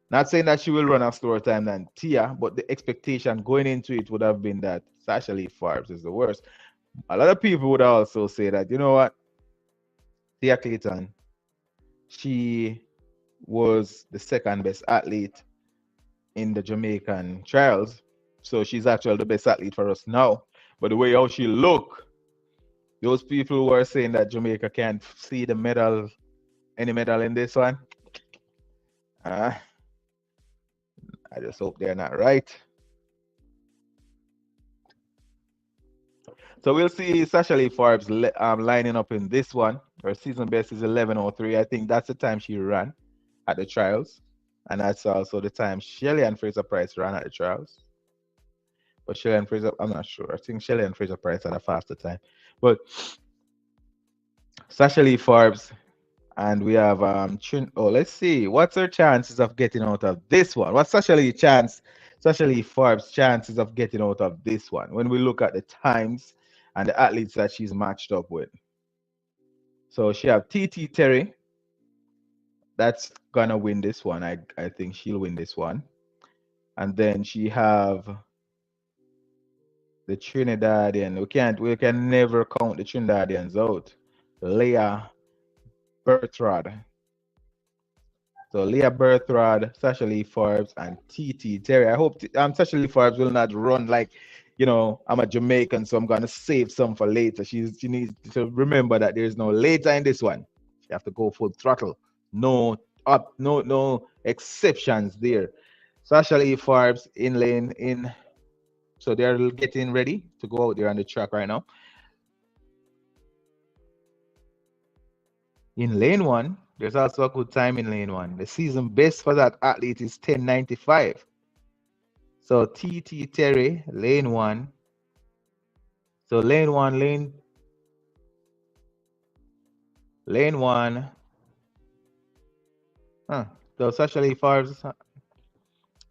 Not saying that she will run a slower time than Tia, but the expectation going into it would have been that Sasha Lee Forbes is the worst. A lot of people would also say that, you know what, Tia Clayton, she was the second best athlete in the Jamaican trials. So she's actually the best athlete for us now. But the way how she look, those people who are saying that Jamaica can't see the medal, any medal in this one, uh, I just hope they're not right. So we'll see Sasha Lee Forbes lining up in this one. Her season best is 11:03. I think that's the time she ran at the trials. And that's also the time Shelly-Ann Fraser-Pryce ran at the trials. But Shelly-Ann Fraser, I'm not sure. I think Shelly-Ann Fraser-Pryce had a faster time. But Sasha Lee Forbes, and we have let's see. What's her chances of getting out of this one? What's Sasha Lee Forbes' chances of getting out of this one when we look at the times and the athletes that she's matched up with? So she have TT Terry. That's gonna win this one. I think she'll win this one. And then she have the Trinidadian. We can never count the Trinidadians out. Leah Bertrand. So Leah Berthrad, Sasha Lee Forbes, and TT Terry. I hope Sasha Lee Forbes will not run like, I'm a Jamaican, so I'm gonna save some for later. She needs to remember that there's no later in this one. She have to go full throttle. No up, no exceptions there. Sasha Lee Forbes in lane in. So they're getting ready to go out there on the track right now. In lane one, there's also a good time in lane one. The season best for that athlete is 10.95. So TT Terry, lane one. So lane one, Huh. So Sasha Lee Forbes.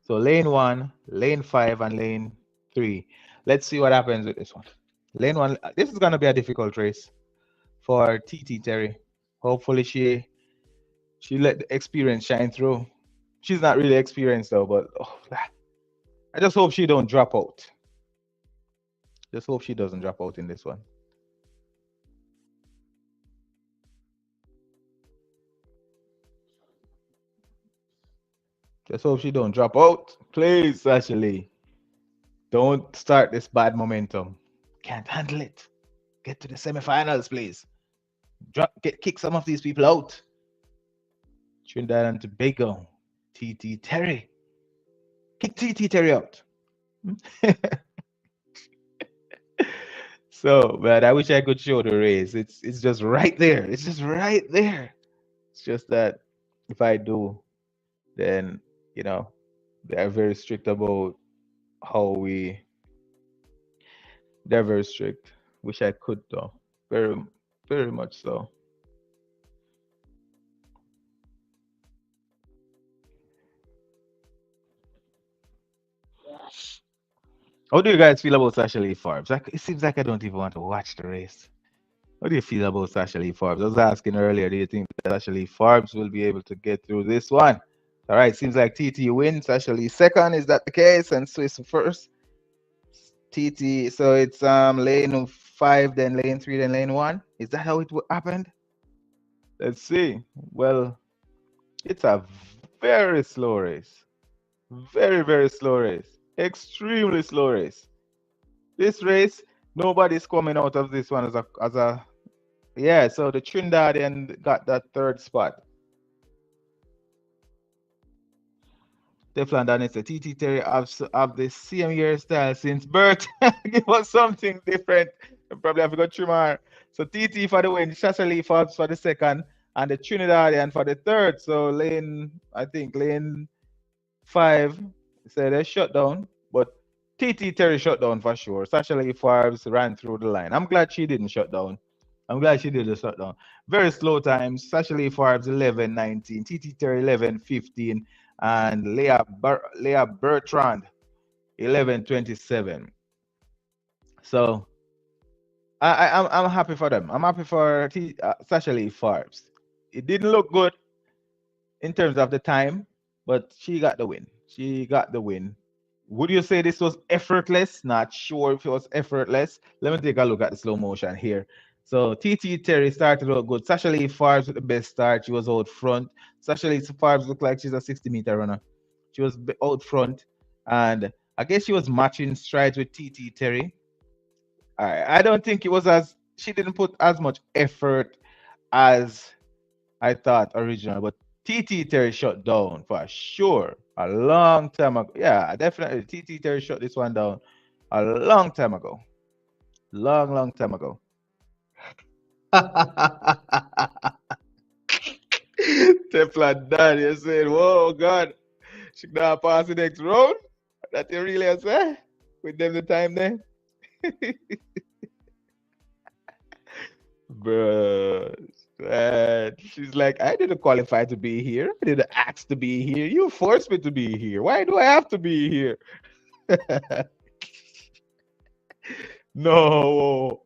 So lane one, lane five, and lane three. Let's see what happens with this one. Lane one. This is gonna be a difficult race for TT Terry. Hopefully she let the experience shine through. She's not really experienced though, but I just hope she don't drop out. Just hope she doesn't drop out in this one. Just hope she don't drop out. Please, Ashley. Don't start this bad momentum. Can't handle it. Get to the semifinals, please. Kick some of these people out. Trinidad and Tobago. TT Terry. Kick TT Terry out. So, but I wish I could show the race. It's just right there. It's just right there. It's just that if I do, then you know they are very strict about how we. They're very strict. Wish I could though. Very, very much so. How do you guys feel about Sasha Lee Forbes? Like, it seems like I don't even want to watch the race. What do you feel about Sasha Lee Forbes? I was asking earlier, do you think that Sasha Lee Forbes will be able to get through this one? All right, seems like TT wins, Sasha Lee second. Is that the case? And Swiss first. TT, so it's lane five, then lane three, then lane one. Is that how it happened? Let's see. Well, it's a very slow race. Very, very slow race. Extremely slow race. This race, nobody's coming out of this one as a yeah. So the Trinidadian got that third spot. Teflon Danny said, TT Terry have the same hairstyle since birth. Give us something different. You probably have to go trim her. So TT for the win, Shashali Forbes for the second, and the Trinidadian for the third. So I think lane five said they shut down, but TT Terry shut down for sure. Shashali Forbes ran through the line. I'm glad she didn't shut down. I'm glad she did the shutdown. Very slow times. Sasha Forbes 11:19, TT Terry 11:15, and Leah Bertrand 11:27. So I'm happy for them. I'm happy for Sasha Forbes. It didn't look good in terms of the time, but she got the win. She got the win. Would you say this was effortless? Not sure if it was effortless. Let me take a look at the slow motion here. So TT Terry started out good. Sasha Lee Forbes with the best start. She was out front. Sasha Lee Forbes looked like she's a 60-meter runner. She was out front, and I guess she was matching strides with TT Terry. I don't think it was as she didn't put as much effort as I thought originally, but TT Terry shut down for sure a long time ago. Yeah, definitely. TT Terry shut this one down a long time ago. Long, long time ago. Teflon Dan, you said, whoa, God, she not pass the next round? That you really say? With them the time there? Bruh. Man, she's like, I didn't qualify to be here. I didn't ask to be here. You forced me to be here. Why do I have to be here? No.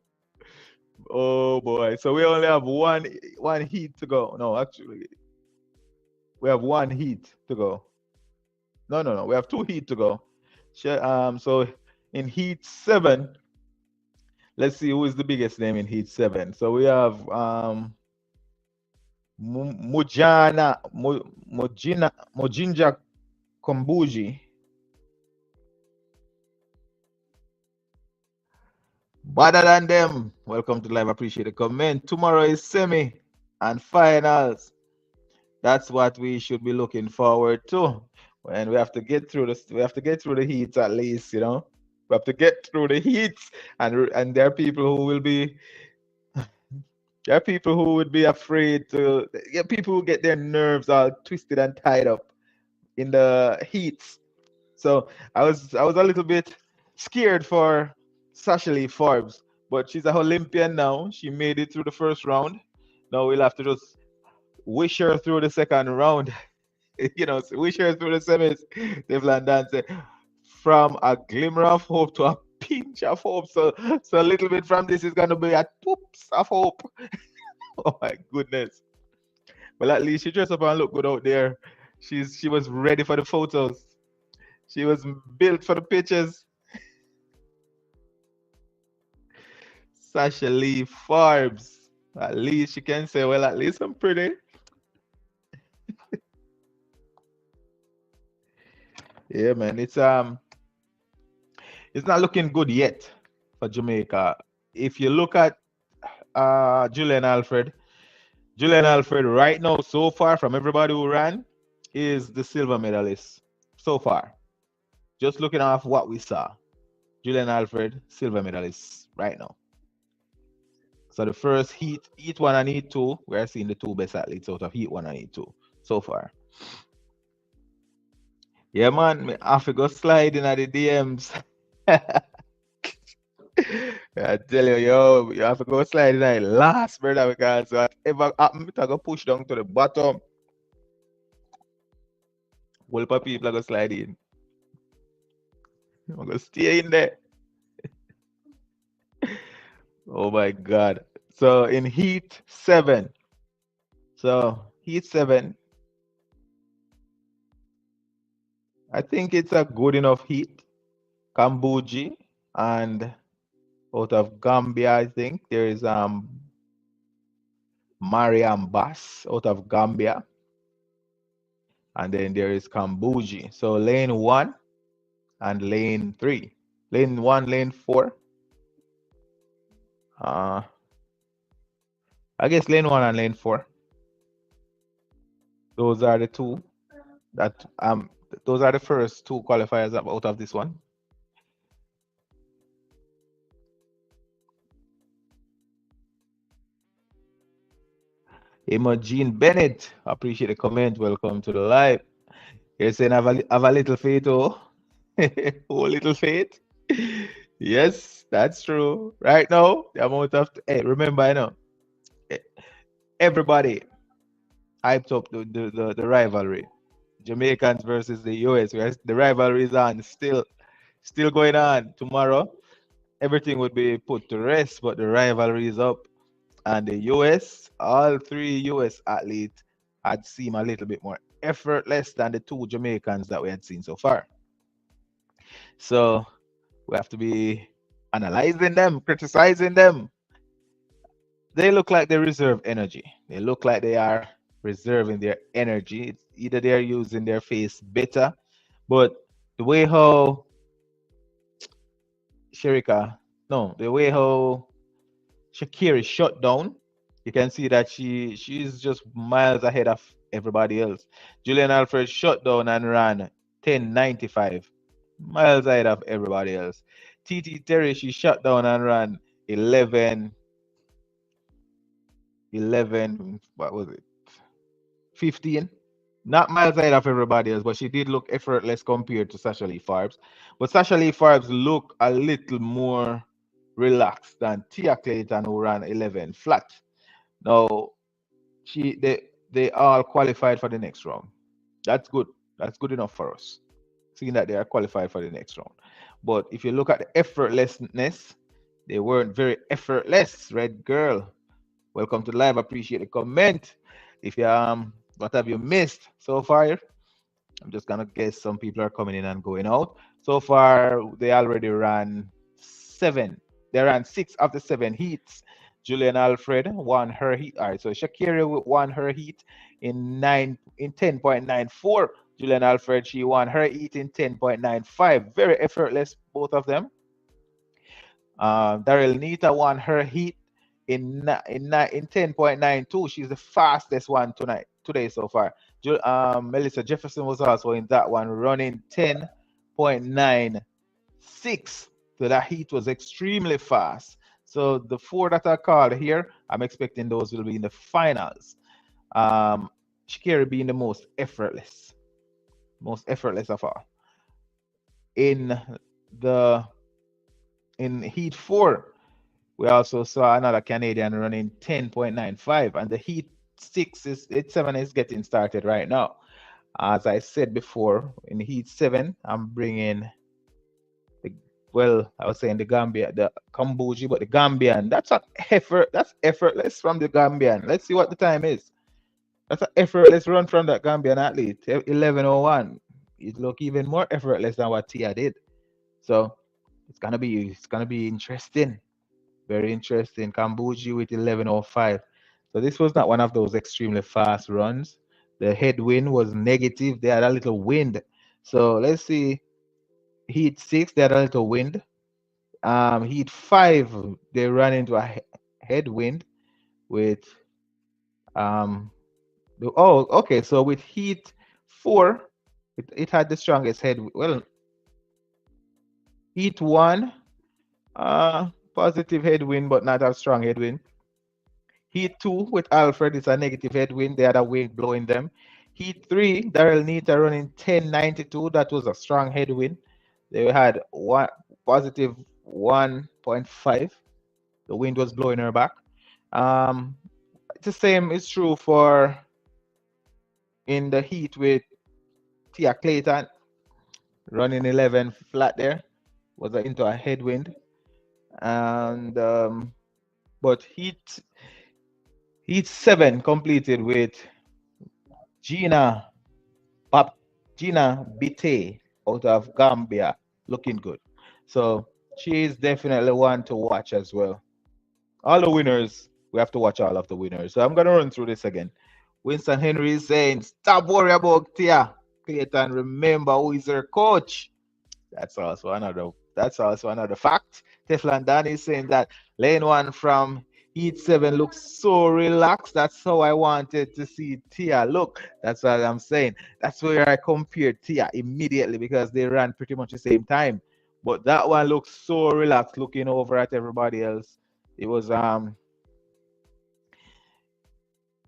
Oh boy. So we only have one heat to go. No, actually, we have one heat to go. No, no, no. We have two heat to go. So in heat seven, let's see who is the biggest name in heat seven. So we have Mojinja Kombuji. Better than them. Welcome to live. Appreciate the comment. Tomorrow is semi and finals. That's what we should be looking forward to. And we have to get through this. We have to get through the heats at least. We have to get through the heats, and there are people who will be. There are people who would be afraid to. Yeah, people who get their nerves all twisted and tied up in the heats. So I was a little bit scared for Sasha Lee Forbes, but she's an Olympian now. She made it through the first round. Now we'll have to just wish her through the second round. So wish her through the semis. Devlin Dan said, from a glimmer of hope to a pinch of hope. So a little bit from this is gonna be a poops of hope. Oh my goodness. Well, at least she dressed up and looked good out there. She was ready for the photos. She was built for the pictures. Sasha Lee Farbs. At least she can say, well, at least I'm pretty. Yeah, man. It's not looking good yet for Jamaica. If you look at Julian Alfred, Julian Alfred right now, so far from everybody who ran, is the silver medalist. So far. Just looking off what we saw. Julian Alfred, silver medalist right now. So the first heat one and heat two, we're seeing the two best athletes out of heat one and heat two so far. Yeah, man, me have to go sliding at the DMs. I tell you, yo, you have to go sliding at the last, brother, because whatever happen, I go push down to the bottom. Whole of people are going to slide in. I'm going to stay in there. Oh my God. So in heat seven, I think it's a good enough heat. Kambuji and out of Gambia, I think there is Mariam Bass out of Gambia, and then there is Kambuji. So lane one and lane three, lane one, lane four. Uh, I guess lane one and lane four. Those are the two that those are the first two qualifiers out of this one. Imogene Bennett, appreciate the comment. Welcome to the live. You're saying have a little faith, oh, oh, little faith. Yes, that's true. Right now, the amount of hey, remember, eh, everybody hyped up the rivalry. Jamaicans versus the US. Where the rivalry is on, still going on. Tomorrow, everything would be put to rest, but the rivalry is up. And the US, all three US athletes had seemed a little bit more effortless than the two Jamaicans that we had seen so far. So we have to be analyzing them, criticizing them. They look like they reserve energy. They look like they are reserving their energy. It's either they're using their face better, but the way how Sherika, no, the way how Shakira shut down, you can see that she's just miles ahead of everybody else. Julian Alfred shut down and ran 10:95, miles ahead of everybody else. TT Terry, she shut down and ran 11, what was it? 15. Not miles ahead of everybody else, but she did look effortless compared to Sasha Lee Farbs. But Sasha Lee Farbs look a little more relaxed than Tia Clayton, who ran 11 flat. Now they all qualified for the next round. That's good. That's good enough for us. Seeing that they are qualified for the next round. But if you look at the effortlessness, they weren't very effortless. Red girl, welcome to the live. Appreciate the comment. If you what have you missed so far? I'm just gonna guess some people are coming in and going out. So far, they already ran seven. They ran six of the seven heats. Julian Alfred won her heat. All right, so Shakira won her heat in 10.94. Julian Alfred, she won her heat in 10.95. Very effortless, both of them. Daryl Nita won her heat in 10.92. She's the fastest one today so far. Melissa Jefferson was also in that one, running 10.96. So that heat was extremely fast. So the four that are called here, I'm expecting those will be in the finals. Shakira being the most effortless of all. In the in heat four, we also saw another Canadian running 10.95, and the heat seven is getting started right now. As I said before, in Heat 7, I'm bringing the, well, I was saying the Gambia, the Kambuji, but the Gambian. That's an effort. That's effortless from the Gambian. Let's see what the time is. That's an effortless run from that Gambian athlete. 11:01. It look even more effortless than what Tia did. So it's gonna be interesting. Very interesting. Kambuji with 11:05. So this was not one of those extremely fast runs. The headwind was negative. They had a little wind. So let's see. Heat 6, they had a little wind. Heat 5, they ran into a headwind with oh, okay. So with Heat 4, it had the strongest head. Well, Heat 1, positive headwind, but not a strong headwind. Heat 2 with Alfred is a negative headwind. They had a wind blowing them. Heat 3, Daryl Nita running 1092. That was a strong headwind. They had one positive 1.5. The wind was blowing her back. Um, it's the same is true for in the heat with Tia Clayton running 11 flat there. Was into a headwind. And but heat 7 completed with Gina Bap Gina Bite out of Gambia looking good. So she is definitely one to watch as well. All the winners, we have to watch all of the winners. So I'm gonna run through this again. Winston Henry is saying, "Stop worrying about Tia Clayton. Remember who is her coach." That's also another fact. Teflon Danny is saying that lane one from Heat 7 looks so relaxed. That's how I wanted to see Tia look. That's what I'm saying. That's where I compared Tia immediately because they ran pretty much the same time. But that one looks so relaxed looking over at everybody else. It was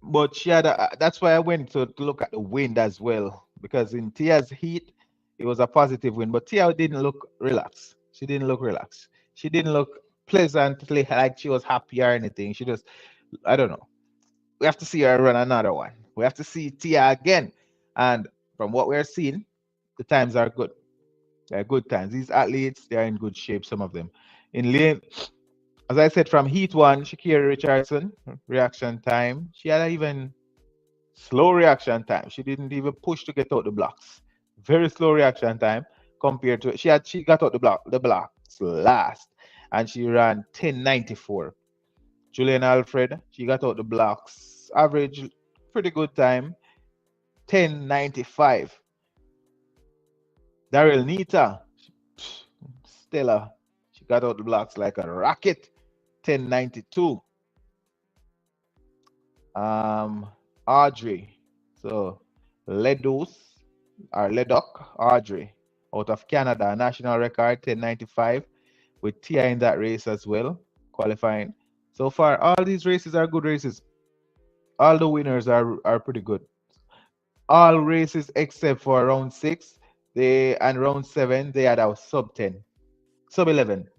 but she had that's why I went to look at the wind as well because in Tia's heat it was a positive wind, but Tia didn't look relaxed. She didn't look relaxed. She didn't look pleasantly like she was happy or anything. She just I don't know. We have to see her run another one. We have to see Tia again, and from what we're seeing, the times are good. They're good times. These athletes they're in good shape. Some of them in lane as I said, from Heat 1, Shakira Richardson, reaction time. She had even slow reaction time. She didn't even push to get out the blocks. Very slow reaction time compared to she got out the blocks last and she ran 1094. Julian Alfred, she got out the blocks. Average pretty good time, 1095. Daryl Nita, Stella, she got out the blocks like a rocket, 1092. Audrey. So Ledus or Ledoc Audrey out of Canada, national record 1095 with Tia in that race as well, qualifying. So far, all these races are good races. All the winners are pretty good. All races except for round six, they and round seven, they had a sub 10, sub 11.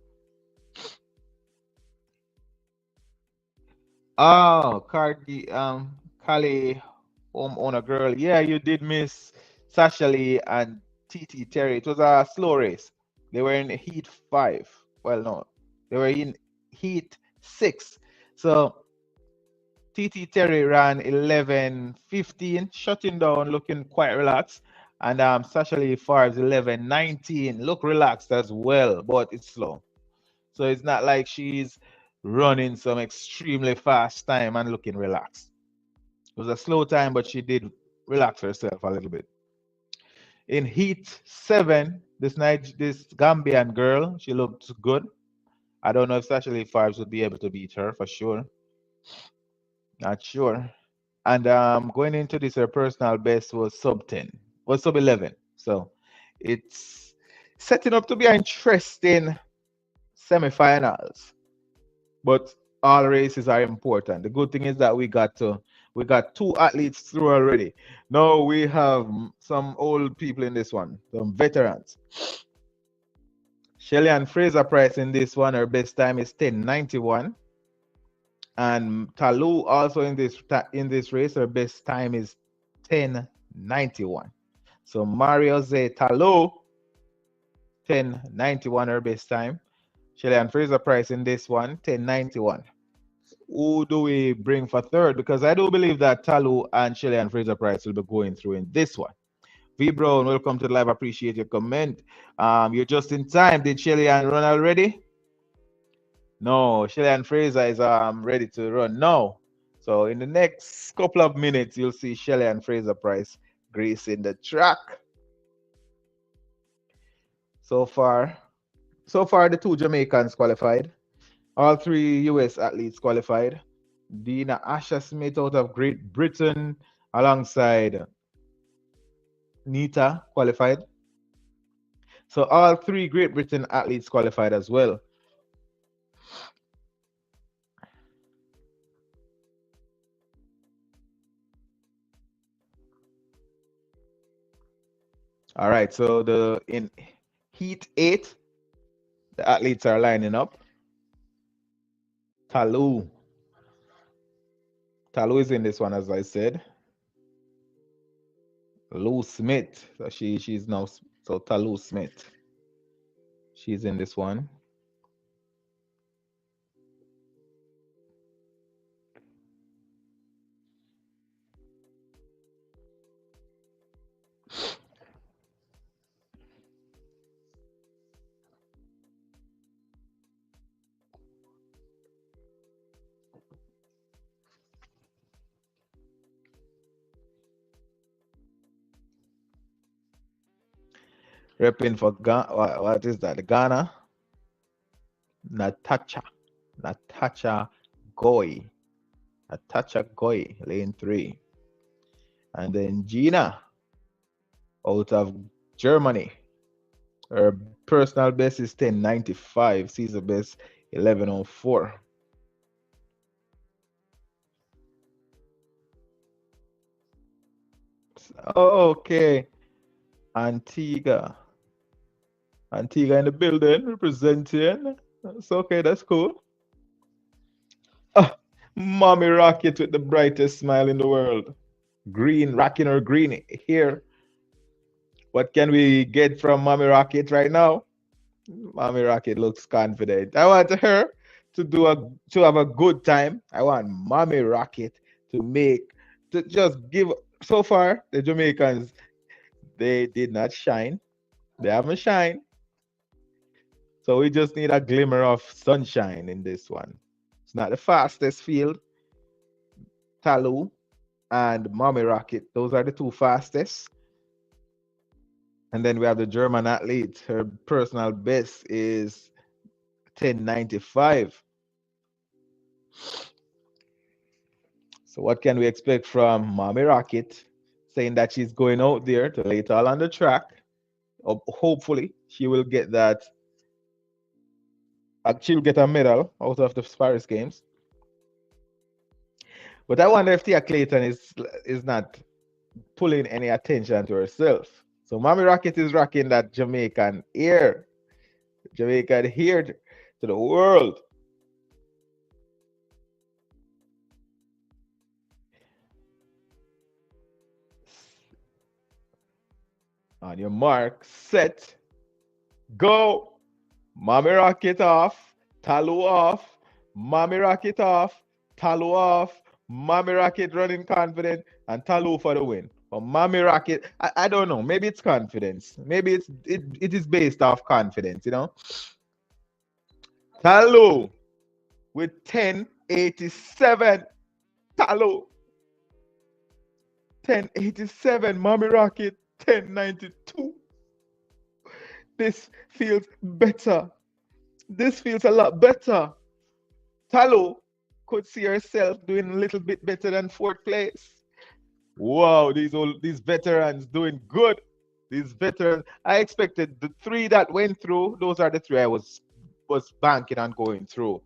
Oh, Kali homeowner girl. Yeah, you did miss Sasha Lee and TT Terry. It was a slow race. They were in heat five. Well, no, they were in heat six. So TT Terry ran 11:15, shutting down, looking quite relaxed. And Sasha Lee Farbs 11:19, look relaxed as well, but it's slow. So it's not like she's running some extremely fast time and looking relaxed. It was a slow time, but she did relax herself a little bit. In Heat 7, this Gambian girl, she looked good. I don't know if Sasha Farbs would be able to beat her for sure. Not sure. And going into this, her personal best was sub 10, was sub 11. So it's setting up to be an interesting semifinals. But all races are important. The good thing is that we got two athletes through already. Now we have some old people in this one, some veterans. Shelly-Ann Fraser-Pryce in this one, her best time is 1091. And Talu also in this race, her best time is 10 1091. So Mario Talo 1091 her best time. Shelly-Ann Fraser-Pryce in this one 1091. Who do we bring for third? Because I do believe that Talu and Shelly-Ann Fraser-Pryce will be going through in this one. V Brown, welcome to the live. Appreciate your comment. You're just in time. Did Shelly-Ann run already? No, Shelly-Ann Fraser is ready to run now. So in the next couple of minutes, you'll see Shelly-Ann Fraser-Pryce gracing the track. So far, the two Jamaicans qualified. All three US athletes qualified. Dina Asher Smith out of Great Britain alongside Nita qualified. So all three Great Britain athletes qualified as well. All right, so in Heat 8, the athletes are lining up. Talu. Talu is in this one, as I said. Lou Smith. So she's now so Talu Smith. She's in this one. Repping for Ghana. What is that? Ghana. Natacha. Natacha Goy. Natacha Goy, lane 3. And then Gina out of Germany. Her personal best is 1095. Season best 1104. Okay. Antigua. Antigua in the building representing. That's okay, that's cool. Mommy Rocket with the brightest smile in the world. Green, rocking her green here. What can we get from Mommy Rocket right now? Mommy Rocket looks confident. I want her to have a good time. I want Mommy Rocket to just give. So far, the Jamaicans, they did not shine. They haven't shined. So we just need a glimmer of sunshine in this one. It's not the fastest field. Talu and Mommy Rocket, those are the two fastest. And then we have the German athlete. Her personal best is 1095. So what can we expect from Mommy Rocket? Saying that she's going out there to lay it all on the track. Hopefully, she will get that. She'll get a medal out of the Paris Games. But I wonder if Tia Clayton is not pulling any attention to herself. So Mommy Rocket is rocking that Jamaican ear. Jamaican here to the world. On your mark, set, go. Mommy Rocket off, Talu off, Mommy Rocket off, Talu off, Mommy Rocket running confident, and Talu for the win. But Mommy Rocket, I don't know. Maybe it's confidence. Maybe it is based off confidence, you know. Talu with 1087. Talu 1087. Mommy Rocket 1092. This feels better. This feels a lot better. Talu could see herself doing a little bit better than fourth place. Wow, these veterans doing good. These veterans, I expected the three that went through. Those are the three I was banking on going through,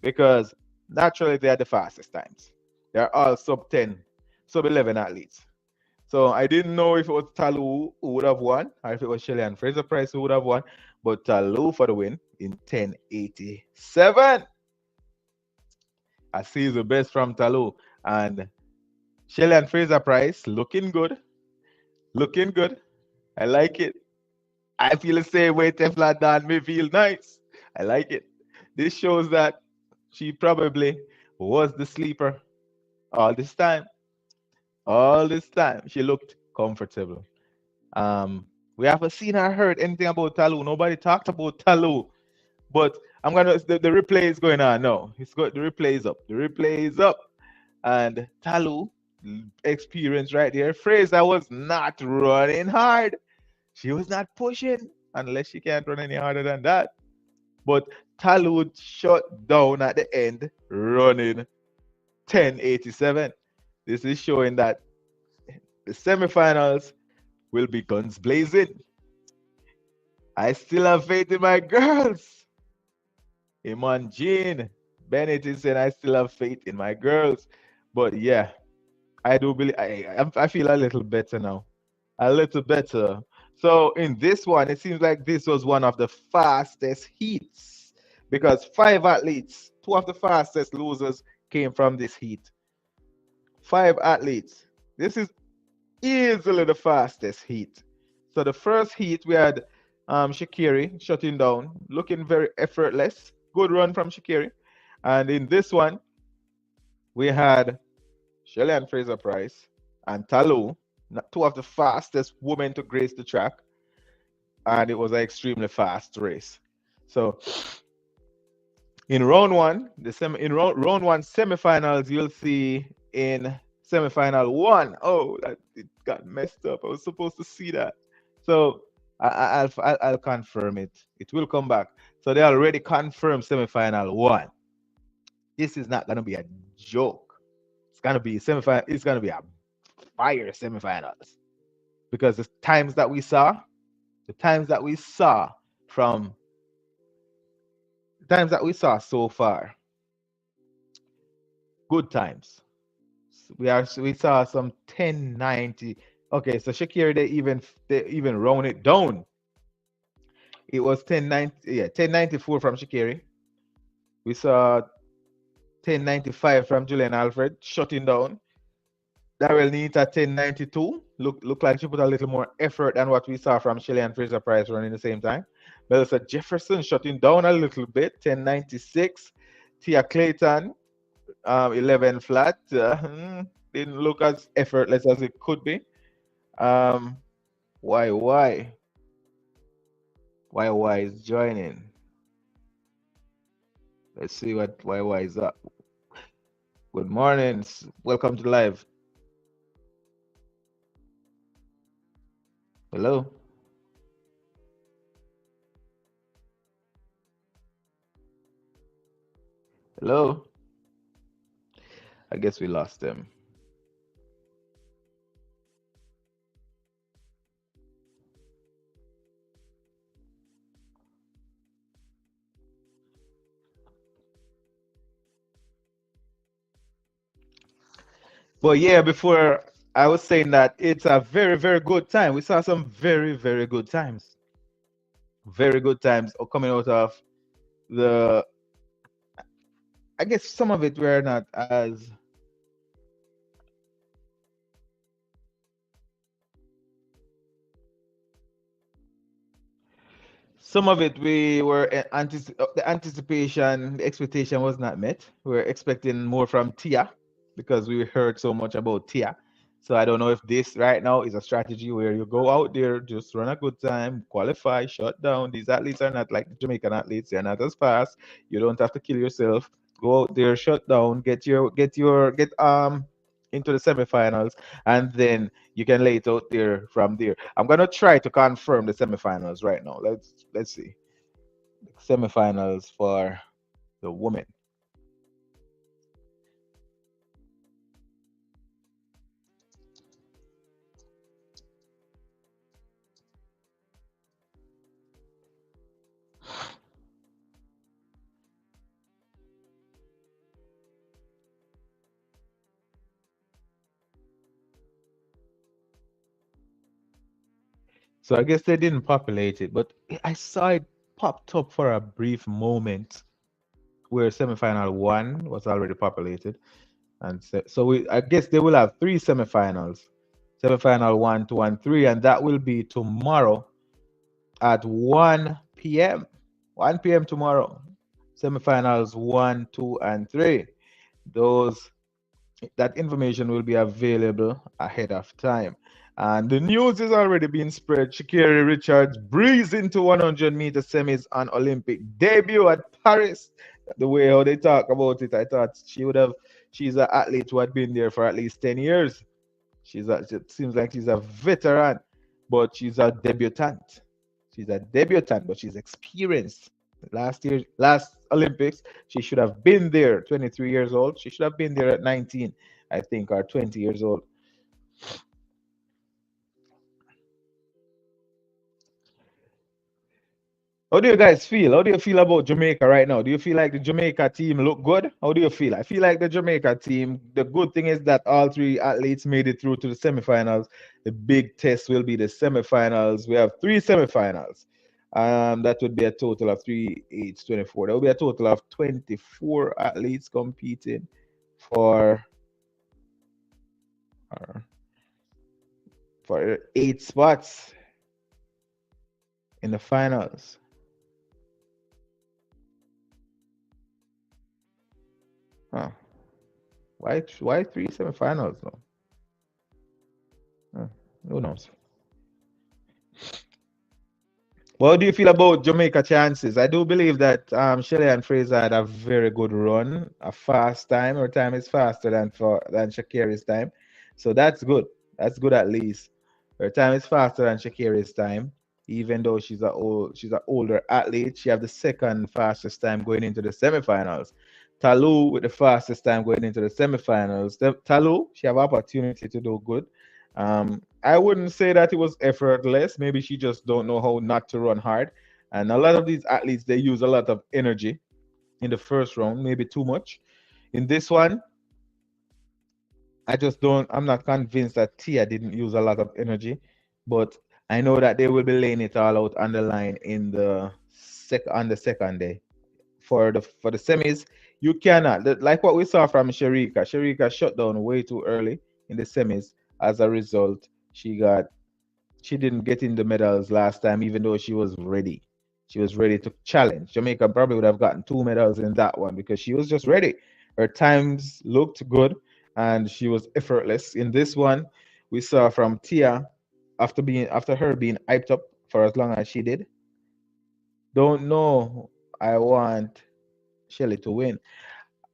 because naturally they are the fastest times. They're all sub 10, sub 11 athletes. So I didn't know if it was Talu who would have won, or if it was Shelly-Ann Fraser-Pryce who would have won, but Talu for the win in 1087. I see the best from Talu, and Shelly-Ann Fraser-Pryce looking good. Looking good. I like it. I feel the same way Teflon Don may feel nice. I like it. This shows that she probably was the sleeper all this time. All this time. She looked comfortable. Um, we haven't seen or heard anything about Talu. Nobody talked about Talu. But I'm gonna the replay is going on now. It's got the replay is up. The replay is up. And Talu experience right there. Fraser was not running hard. She was not pushing unless she can't run any harder than that. But Talu shut down at the end, running 10:87. This is showing that the semifinals will be guns blazing. I still have faith in my girls. Iman Jean Bennett is saying I still have faith in my girls. But yeah, I do believe I feel a little better now. A little better. So in this one, it seems like this was one of the fastest heats because five athletes, two of the fastest losers came from this heat. Five athletes. This is easily the fastest heat. So the first heat we had Shakiri shutting down, looking very effortless. Good run from Shakiri. And in this one, we had Shelly-Ann Fraser-Pryce and Talu, two of the fastest women to grace the track, and it was an extremely fast race. So in round one, round one semifinals, you'll see in semifinal one. Oh, that it got messed up. I was supposed to see that. So I'll confirm it. It will come back. So they already confirmed semifinal one. This is not gonna be a joke. It's gonna be semifinal. It's gonna be a fire semifinals because the times that we saw from the times that we saw so far, good times. We saw some 1090. Okay, so Shakira they even round it down. It was 1090, yeah, 1094 from Shakiri. We saw 1095 from Julian Alfred shutting down. Daryl Neat at 1092. Look like she put a little more effort than what we saw from Shelly-Ann Fraser-Pryce running the same time. Melissa Jefferson shutting down a little bit, 1096. Tia Clayton, 11 flat. Didn't look as effortless as it could be. Um, why, why? Why is joining? Let's see what why is up. Good morning. Welcome to live. Hello. Hello. I guess we lost them. But yeah, before I was saying that it's a very, very good time. We saw some very, very good times. Very good times coming out of the. I guess some of it were not as. Some of it we were the anticipation, the expectation was not met. We were expecting more from Tia because we heard so much about Tia. So I don't know if this right now is a strategy where you go out there, just run a good time, qualify, shut down. These athletes are not like Jamaican athletes; they're not as fast. You don't have to kill yourself. Go out there, shut down, get into the semifinals, and then you can lay it out there from there. I'm gonna try to confirm the semifinals right now. Let's see semifinals for the women. So I guess they didn't populate it, but I saw it popped up for a brief moment where semifinal one was already populated, and so I guess they will have three semifinals. Semifinal 1, 2, and 3, and that will be tomorrow at 1 p.m. 1 p.m. tomorrow. Semifinals 1, 2, and 3. Those that information will be available ahead of time. And the news is already being spread. Shakira Richards breezed into 100-meter semis on Olympic debut at Paris. The way how they talk about it, I thought she would have. She's an athlete who had been there for at least 10 years. It seems like she's a veteran, but she's a debutante. She's a debutante, but she's experienced. Last Olympics, she should have been there. 23 years old. She should have been there at 19, I think, or 20 years old. How do you guys feel? How do you feel about Jamaica right now? Do you feel like the Jamaica team look good? How do you feel? I feel like the Jamaica team, the good thing is that all three athletes made it through to the semifinals. The big test will be the semifinals. We have three semifinals. That would be a total of 3, 8, 24. That would be a total of 24 athletes competing for, uh, for 8 spots in the finals. Huh. Why three semifinals though? Huh. Who knows? What do you feel about Jamaica chances? I do believe that Shelly-Ann Fraser had a very good run, a fast time. Her time is faster than Shakira's time, so that's good. That's good at least. Her time is faster than Shakira's time, even though she's an older athlete. She have the second fastest time going into the semifinals. Talu with the fastest time going into the semifinals. Talu, she have opportunity to do good. I wouldn't say that it was effortless. Maybe she just don't know how not to run hard. And a lot of these athletes they use a lot of energy in the first round, maybe too much. In this one, I just don't. I'm not convinced that Tia didn't use a lot of energy, but I know that they will be laying it all out on the line in the second day for the semis. You cannot like what we saw from Sharika. Sharika shut down way too early in the semis. As a result, she didn't get in the medals last time, even though she was ready. She was ready to challenge. Jamaica probably would have gotten 2 medals in that one because she was just ready. Her times looked good and she was effortless. In this one, we saw from Tia after her being hyped up for as long as she did. Don't know. I want Shelly to win.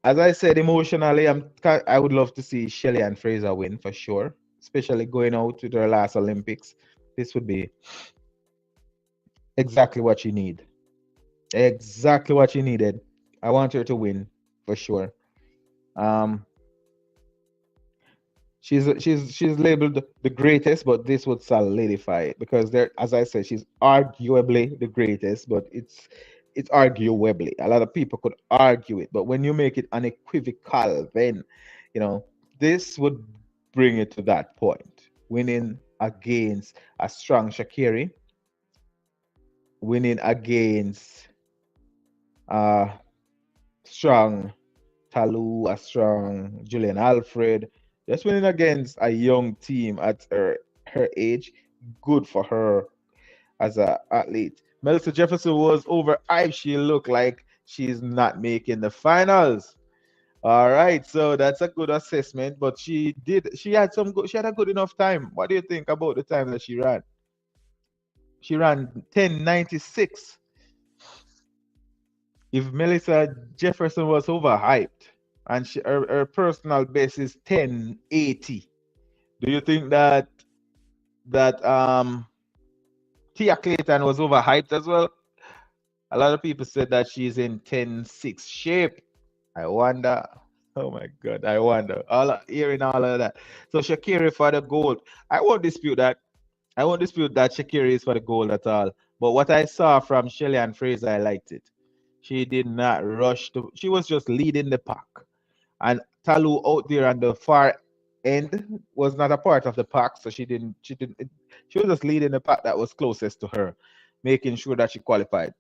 As I said, emotionally, I would love to see Shelly-Ann Fraser win for sure, especially going out to their last Olympics. This would be exactly what you need. Exactly what you needed. I want her to win for sure. Um, she's labeled the greatest, but this would solidify it because there, as I said, she's arguably the greatest, but it's arguably. A lot of people could argue it, but when you make it unequivocal, then you know this would bring it to that point. Winning against a strong Shakiri, winning against a strong Talu, a strong Julian Alfred, just winning against a young team at her age, good for her as a athlete. Melissa Jefferson was overhyped. She looked like she's not making the finals. All right, so that's a good assessment. But she had some good. She had a good enough time. What do you think about the time that she ran? She ran 10:96. If Melissa Jefferson was overhyped and her personal best is 10:80, do you think that Tia Clayton was overhyped as well? A lot of people said that she's in 10:6 shape. I wonder. Oh my God, I wonder. Hearing all of that. So Shakira for the gold. I won't dispute that. I won't dispute that Shakira is for the gold at all. But what I saw from Shelly-Ann Fraser, I liked it. She did not rush to. She was just leading the pack. And Talu out there on the far end was not a part of the pack, so she was just leading the pack that was closest to her, making sure that she qualified.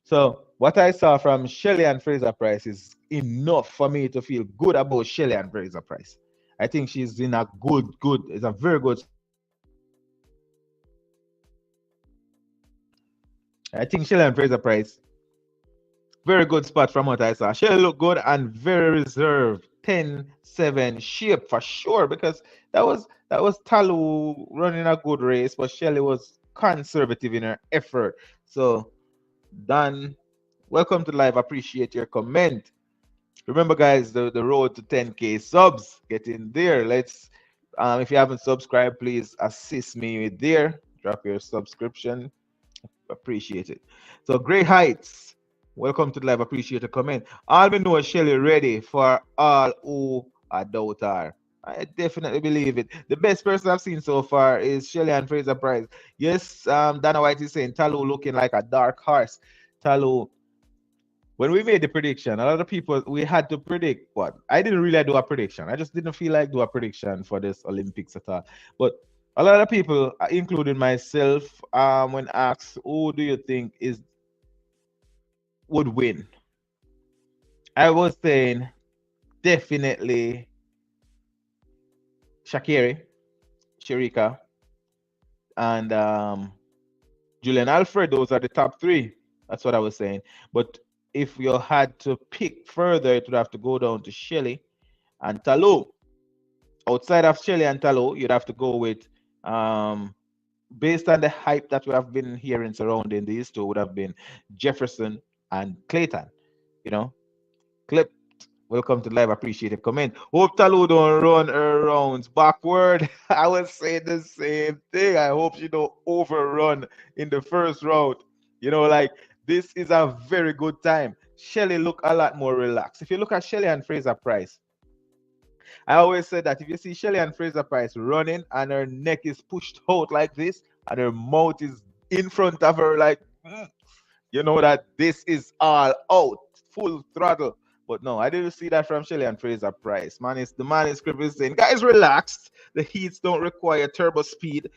So what I saw from Shelly-Ann Fraser-Pryce is enough for me to feel good about Shelly-Ann Fraser-Pryce. I think she's in a it's a very good spot. I think Shelly-Ann Fraser-Pryce, very good spot from what I saw. Shelly looked good and very reserved. 10-7 shape for sure because that was Talu running a good race, but Shelly was conservative in her effort. So Dan, welcome to live. Appreciate your comment. Remember, guys, the road to 10K subs. Get in there. Let's if you haven't subscribed, please assist me with there. Drop your subscription. Appreciate it. So Great Heights. Welcome to the live. Appreciate the comment. All we know is Shelly ready for all who are doubt her. I definitely believe it. The best person I've seen so far is Shelly-Ann Fraser-Pryce. Yes, Dana White is saying Talu looking like a dark horse. Talu, when we made the prediction, a lot of people we had to predict what I didn't really do a prediction. I just didn't feel like do a prediction for this Olympics at all. But a lot of people, including myself, when asked who do you think is would win, I was saying definitely Shakiri, Sharika, and Julian Alfred. Those are the top three. That's what I was saying. But if you had to pick further, it would have to go down to Shelly and Talu. Outside of Shelly and Talo, you'd have to go with, um, based on the hype that we have been hearing surrounding these two, would have been Jefferson and Clayton. You know, Clip, welcome to live. Appreciate it. Comment. Hope Talo don't run her rounds backward. I was saying the same thing. I hope she don't overrun in the first round. Like this is a very good time. Shelly look a lot more relaxed. If you look at Shelly-Ann Fraser-Pryce, I always said that if you see Shelly-Ann Fraser-Pryce running and her neck is pushed out like this and her mouth is in front of her, like, you know that this is all out, full throttle. But no, I didn't see that from Shelly-Ann Fraser-Pryce. The man is script saying, guys, relaxed. The heats don't require turbo speed.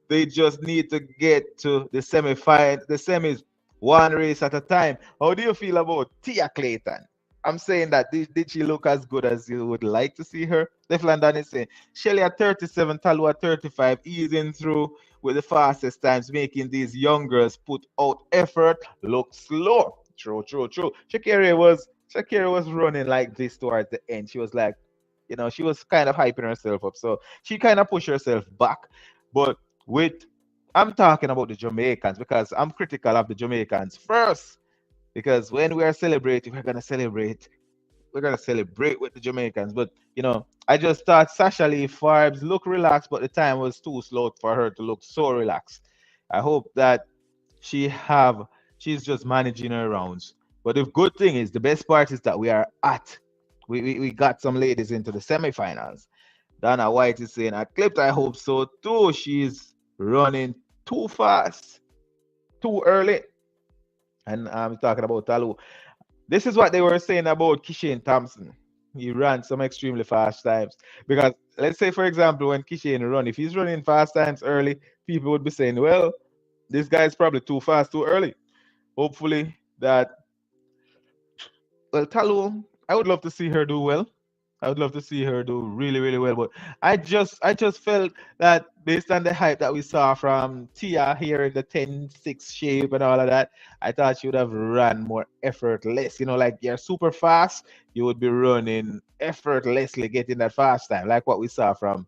They just need to get to the semi-final, the semis, one race at a time. How do you feel about Tia Clayton? I'm saying that did she look as good as you would like to see her? Deflan Dan is saying Shelly at 37, Talu at 35, easing through with the fastest times, making these young girls put out effort, look slow. True, true, true. Shakira was running like this towards the end. She was like, she was kind of hyping herself up. So she kind of pushed herself back. But with I'm talking about the Jamaicans because I'm critical of the Jamaicans first. Because when we are celebrating, we're gonna celebrate with the Jamaicans. But I just thought Sasha Lee Farbs look relaxed, but the time was too slow for her to look so relaxed. I hope that she have she's just managing her rounds. But the good thing is the best part is that we are at we got some ladies into the semifinals. Dana White is saying at clipped, I hope so too. She's running too fast, too early. And I'm talking about Talu. This is what they were saying about Kishane Thompson. He ran some extremely fast times. Because let's say, for example, when Kishane run, if he's running fast times early, people would be saying, well, this guy is probably too fast too early. Hopefully that well, Talu, I would love to see her do well. I would love to see her do really, really well. But I just felt that based on the hype that we saw from Tia here in the 10-6 shape and all of that, I thought she would have run more effortless. Like you're super fast, you would be running effortlessly, getting that fast time, like what we saw from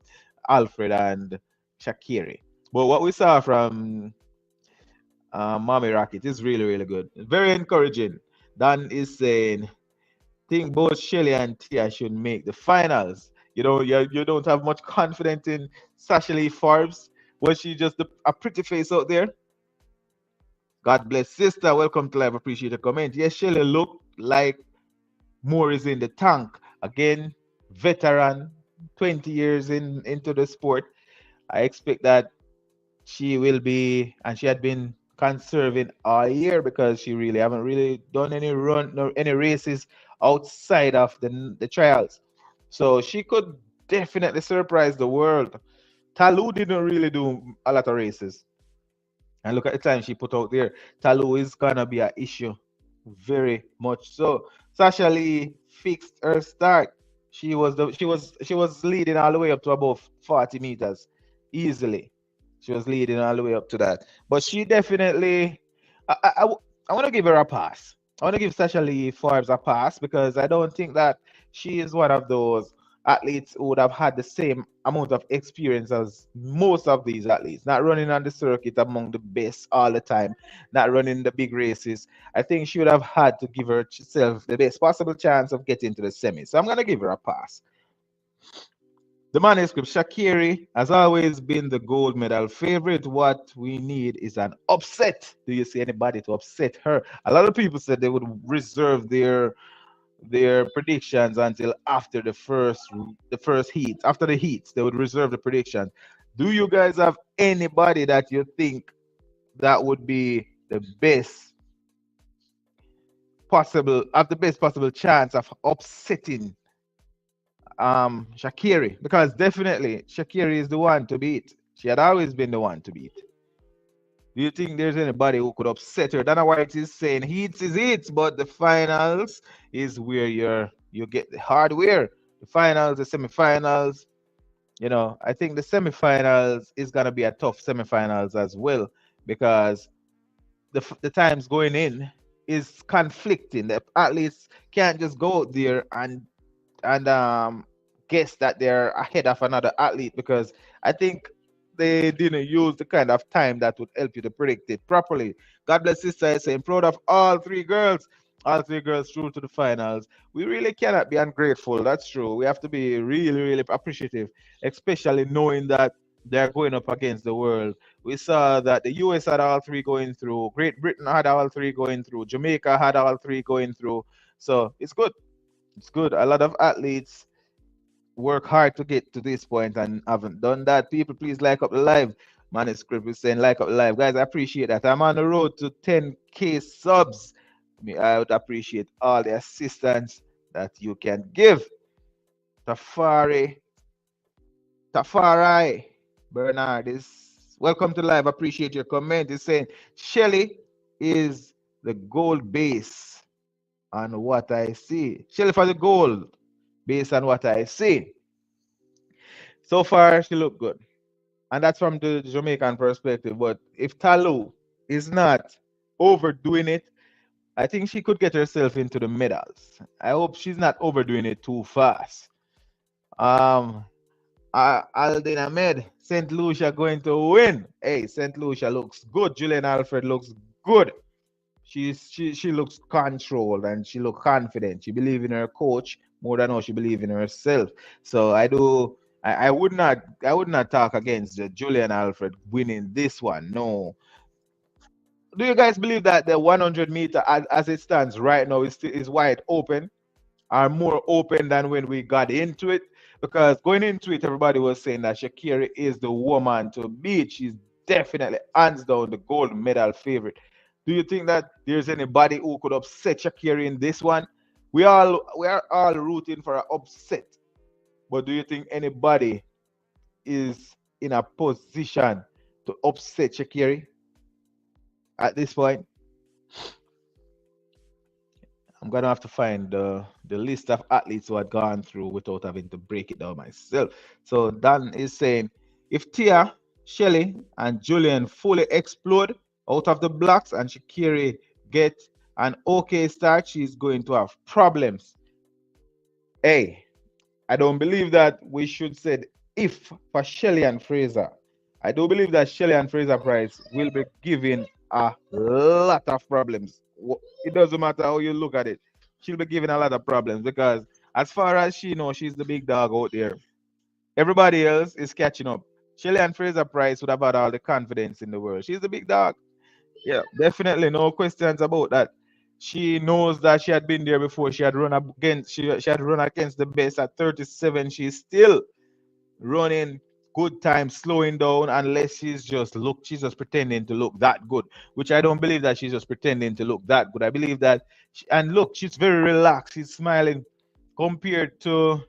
Alfred and Shakiri. But what we saw from Mommy Rocket is really, really good. Very encouraging. Dan is saying think both Shelly and Tia should make the finals. You don't have much confidence in Sasha Lee Forbes. Was she just a pretty face out there? God bless sister. Welcome to live. Appreciate the comment. Yes, Shelly looked like more is in the tank. Again, veteran, 20 years into the sport. I expect that she will be, and she had been conserving all year because she really haven't really done any run nor any races outside of the trials. So she could definitely surprise the world. Talu didn't really do a lot of races. And look at the time she put out there. Talu is gonna be an issue. Very much so. Sasha Lee fixed her start. She was leading all the way up to above 40 meters. Easily. She was leading all the way up to that. But she definitely I want to give her a pass. I want to give Sasha Lee Forbes a pass because I don't think that she is one of those athletes who would have had the same amount of experience as most of these athletes. Not running on the circuit among the best all the time, not running the big races. I think she would have had to give herself the best possible chance of getting to the semi. So I'm going to give her a pass. The manuscript Shakiri has always been the gold medal favorite. What we need is an upset. Do you see anybody to upset her? A lot of people said they would reserve their predictions until after the first heat. After the heats, they would reserve the predictions. Do you guys have anybody that you think that would be the best possible chance of upsetting Shakiri? Because definitely Shakiri is the one to beat. She had always been the one to beat. Do you think there's anybody who could upset her? Dana White is saying heats is heats, but the finals is where you get the hardware. The finals, the semifinals. I think the semifinals is gonna be a tough semifinals as well because the times going in is conflicting. The athletes can't just go out there and guess that they're ahead of another athlete because I think they didn't use the kind of time that would help you to predict it properly. God bless sister is saying proud of all three girls through to the finals. We really cannot be ungrateful. That's true. We have to be really, really appreciative, especially knowing that they're going up against the world. We saw that the US had all three going through, Great Britain had all three going through, Jamaica had all three going through. So it's good. It's good. A lot of athletes work hard to get to this point and haven't done that. People, please like up the live. Manuscript is saying like up the live. Guys, I appreciate that. I'm on the road to 10K subs. I would appreciate all the assistance that you can give. Tafari, Tafari, Bernard is welcome to live. Appreciate your comment. It's saying Shelly is the gold base on what I see. Shelly for the gold based on what I see. So far, she looked good. And that's from the Jamaican perspective. But if Talu is not overdoing it, I think she could get herself into the medals. I hope she's not overdoing it too fast. Um, Aldin Ahmed, St. Lucia going to win. Hey, St. Lucia looks good. Julian Alfred looks good. She looks controlled and she looks confident. She believes in her coach more than how she believes in herself. So I would not talk against Julian Alfred winning this one. No. Do you guys believe that the 100 meter as it stands right now is wide open? Are more open than when we got into it. Because going into it, everybody was saying that Shakira is the woman to beat. She's definitely hands down the gold medal favorite. Do you think that there's anybody who could upset Shakira in this one? We are all rooting for an upset. But do you think anybody is in a position to upset Shakira at this point? I'm gonna have to find the list of athletes who had gone through without having to break it down myself. So Dan is saying if Tia, Shelly, and Julian fully explode out of the blocks and Shakiri get an okay start, she's going to have problems. Hey, I don't believe that we should say if for Shelly and Fraser. I do believe that Shelly-Ann Fraser-Pryce will be given a lot of problems. It doesn't matter how you look at it. She'll be given a lot of problems because as far as she knows, she's the big dog out there. Everybody else is catching up. Shelly-Ann Fraser-Pryce would have had all the confidence in the world. She's the big dog. Yeah, definitely. No questions about that. She knows that she had been there before. She had run against the best at 37. She's still running good time, slowing down unless she's just pretending to look that good, which I don't believe that she's just pretending to look that good. I believe that and look, she's very relaxed, she's smiling compared to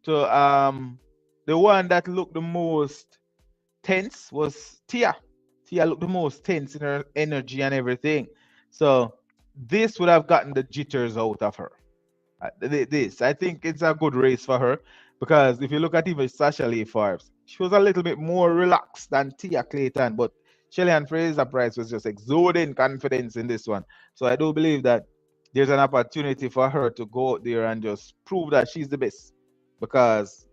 the one that looked the most tense was Tia. Tia looked the most tense in her energy and everything. So this would have gotten the jitters out of her. This. I think it's a good race for her because if you look at even Sasha Lee Forbes, she was a little bit more relaxed than Tia Clayton, but Shelly-Ann Fraser-Pryce was just exuding confidence in this one. So I do believe that there's an opportunity for her to go out there and just prove that she's the best. Because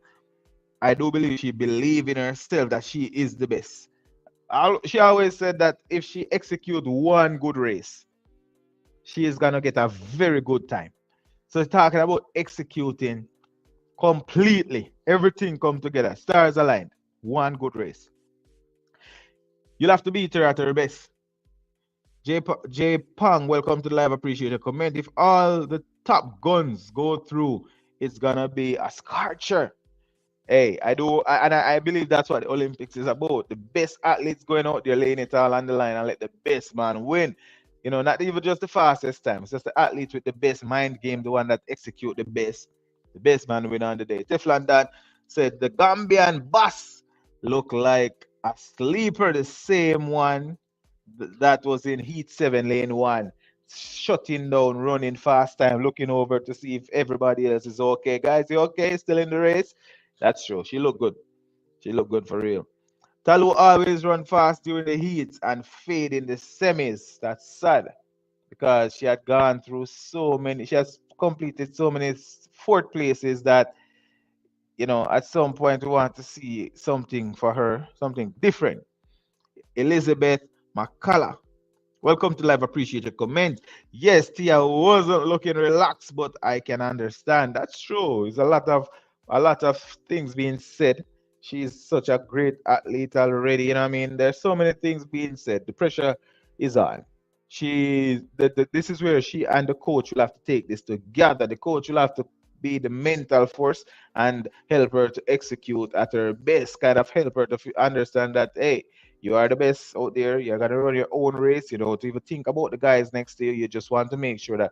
I do believe she believes in herself that she is the best. She always said that if she execute one good race, she is gonna get a very good time. So talking about executing completely, everything come together, stars aligned, one good race. You'll have to beat her at her best. J Pang, welcome to the live. Appreciate your comment. If all the top guns go through, it's gonna be a scorcher. Hey, I believe that's what the Olympics is about. The best athletes going out there laying it all on the line and let the best man win. Not even just the fastest time. It's just the athletes with the best mind game, the one that execute the best. The best man win on the day. Teflon Dan said the Gambian bus look like a sleeper, the same one that was in Heat 7, Lane 1. Shutting down, running fast time, looking over to see if everybody else is okay. Guys, you okay? Still in the race? That's true. She looked good. She looked good for real. Talu always run fast during the heats and fade in the semis. That's sad because she had gone through so many. She has completed so many fourth places that at some point we want to see something for her, something different. Elizabeth McCullough. Welcome to live. Appreciate your comment. Yes, Tia wasn't looking relaxed, but I can understand. That's true. There's a lot of things being said. She's such a great athlete already. You know what I mean? There's so many things being said. The pressure is on. This is where she and the coach will have to take this together. The coach will have to be the mental force and help her to execute at her best, kind of help her to understand that, hey, you are the best out there. You're gonna run your own race. You don't even think about the guys next to you. You just want to make sure that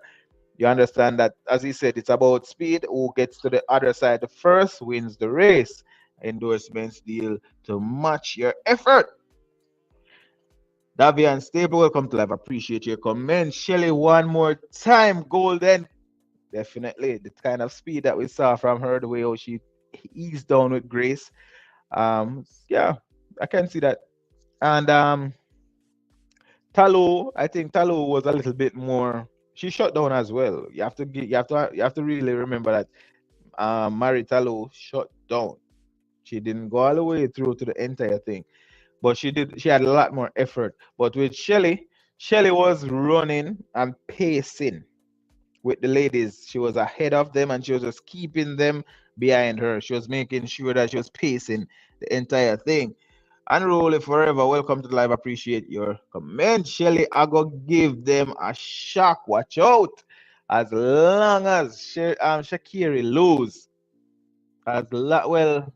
you understand that, as he said, it's about speed. Who gets to the other side the first wins the race. Endorsements deal to match your effort. Davian Staple, welcome to live. Appreciate your comment. Shelly, one more time, golden. Definitely the kind of speed that we saw from her, the way how she eased down with grace. Yeah, I can see that. And Talo, I think Talo was a little bit more. She shut down as well. You have to really remember that Mari Talo shut down. She didn't go all the way through to the entire thing, but she did. She had a lot more effort. But with Shelly was running and pacing with the ladies. She was ahead of them and she was just keeping them behind her. She was making sure that she was pacing the entire thing. Unruly forever. Welcome to the live. Appreciate your comment. Shelly, I go give them a shock. Watch out. As long as Shakiri lose, well,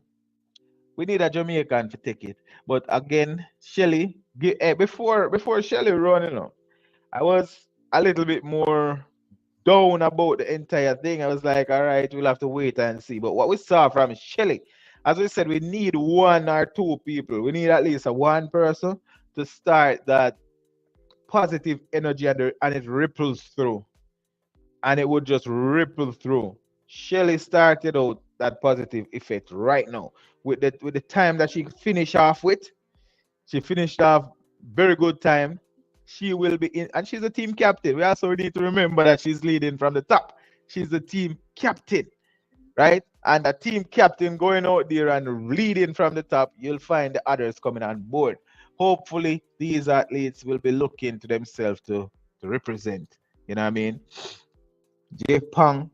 we need a Jamaican to take it. But again, Shelly, before Shelly run, I was a little bit more down about the entire thing. I was like, all right, we'll have to wait and see. But what we saw from Shelly, as we said, we need one or two people. We need at least a one person to start that positive energy and it ripples through. And it would just ripple through. Shelly started out that positive effect right now. With the time that she finished off with, she finished off very good time. She will be in, and she's a team captain. We also need to remember that she's leading from the top. She's the team captain, right? And a team captain going out there and leading from the top, you'll find the others coming on board. Hopefully, these athletes will be looking to themselves to represent. You know what I mean? J Pong,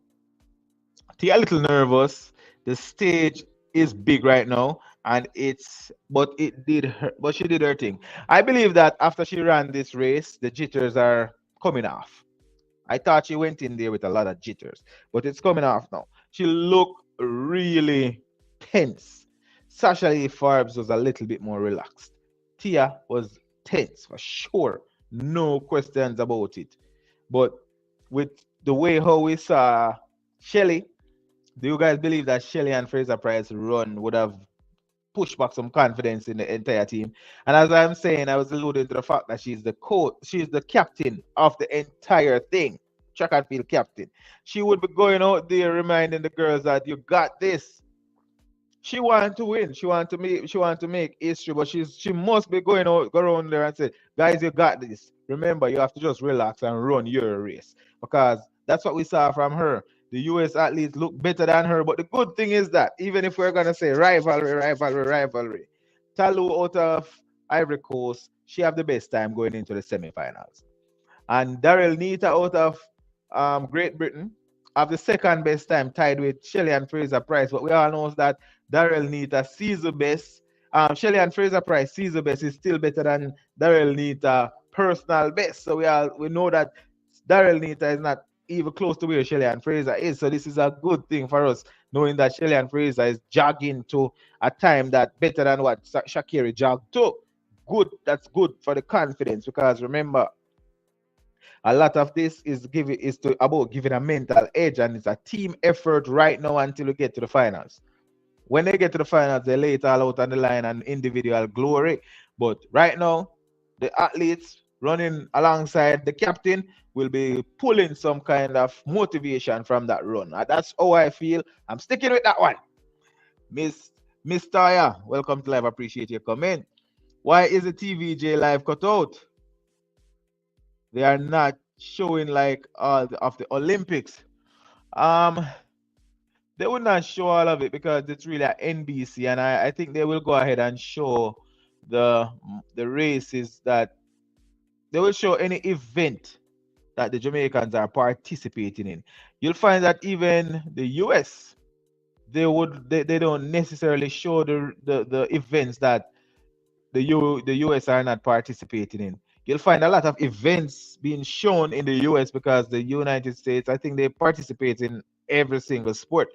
T a little nervous. The stage is big right now, and but she did her thing. I believe that after she ran this race, the jitters are coming off. I thought she went in there with a lot of jitters, but it's coming off now. She looked really tense. Sasha Lee Forbes was a little bit more relaxed. Tia was tense for sure, no questions about it. But with the way how we saw Shelly, do you guys believe that Shelly-Ann Fraser-Pryce run would have pushed back some confidence in the entire team? And as I'm saying, I was alluding to the fact that she's the coach, she's the captain of the entire thing, track and field captain. She would be going out there reminding the girls that you got this. She want to win. She want to make history, but she must be going out go around there and say, guys, you got this. Remember, you have to just relax and run your race. Because that's what we saw from her. The US athletes look better than her. But the good thing is that even if we're gonna say rivalry, Talu out of Ivory Coast, she have the best time going into the semifinals. And Daryl Nita out of Great Britain have the second best time, tied with Shelly-Ann Fraser-Pryce. But we all know that Daryl Nita sees the best. Shelly-Ann Fraser-Pryce sees the best is still better than Daryl Nita personal best. So we know that Daryl Nita is not even close to where Shelly-Ann Fraser is. So this is a good thing for us, knowing that Shelly-Ann Fraser is jogging to a time that better than what Shakiri jogged to. Good, that's good for the confidence because remember, a lot of this is to about giving a mental edge, and it's a team effort right now until we get to the finals. When they get to the finals, they lay it all out on the line and individual glory. But right now, the athletes running alongside the captain will be pulling some kind of motivation from that run. And that's how I feel. I'm sticking with that one. Miss Taya, welcome to live. Appreciate your comment. Why is the TVJ live cut out? They are not showing like all of the Olympics. Um, they would not show all of it because it's really at NBC, and I think they will go ahead and show the the races that they will show any event that the Jamaicans are participating in. You'll find that even the US they don't necessarily show the events that the US are not participating in. You'll find a lot of events being shown in the US because the United States, I think they participate in every single sport,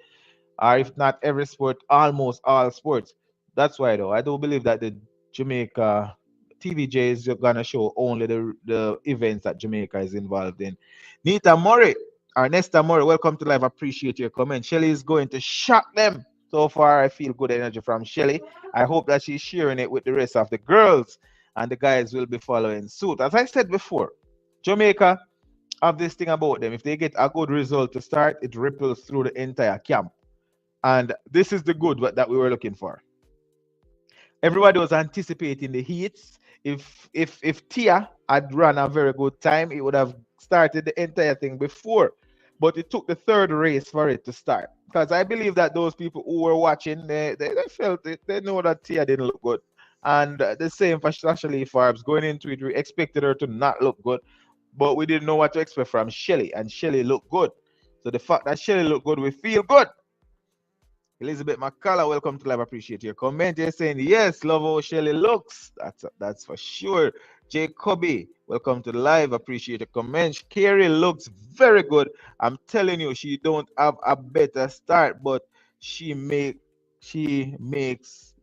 or if not every sport, almost all sports. That's why though I do believe that the Jamaica TVJ is gonna show only the events that Jamaica is involved in. Nita Murray or Nesta Murray, welcome to live. Appreciate your comment. Shelly is going to shock them. So far, I feel good energy from Shelly. I hope that she's sharing it with the rest of the girls, and the guys will be following suit. As I said before, Jamaica have this thing about them. If they get a good result to start, it ripples through the entire camp. And this is the good that we were looking for. Everybody was anticipating the heats. If Tia had run a very good time, it would have started the entire thing before. But it took the third race for it to start. Because I believe that those people who were watching, they felt it. They know that Tia didn't look good. And the same for Shelly Farbs. Going into it, we expected her to not look good. But we didn't know what to expect from Shelly. And Shelly looked good. So the fact that Shelly looked good, we feel good. Elizabeth McCullough, welcome to live. Appreciate your comment. You're saying yes, love how Shelly looks. That's for sure. Jacoby, welcome to the live. Appreciate your comment. Carrie looks very good. I'm telling you, she don't have a better start, but she makes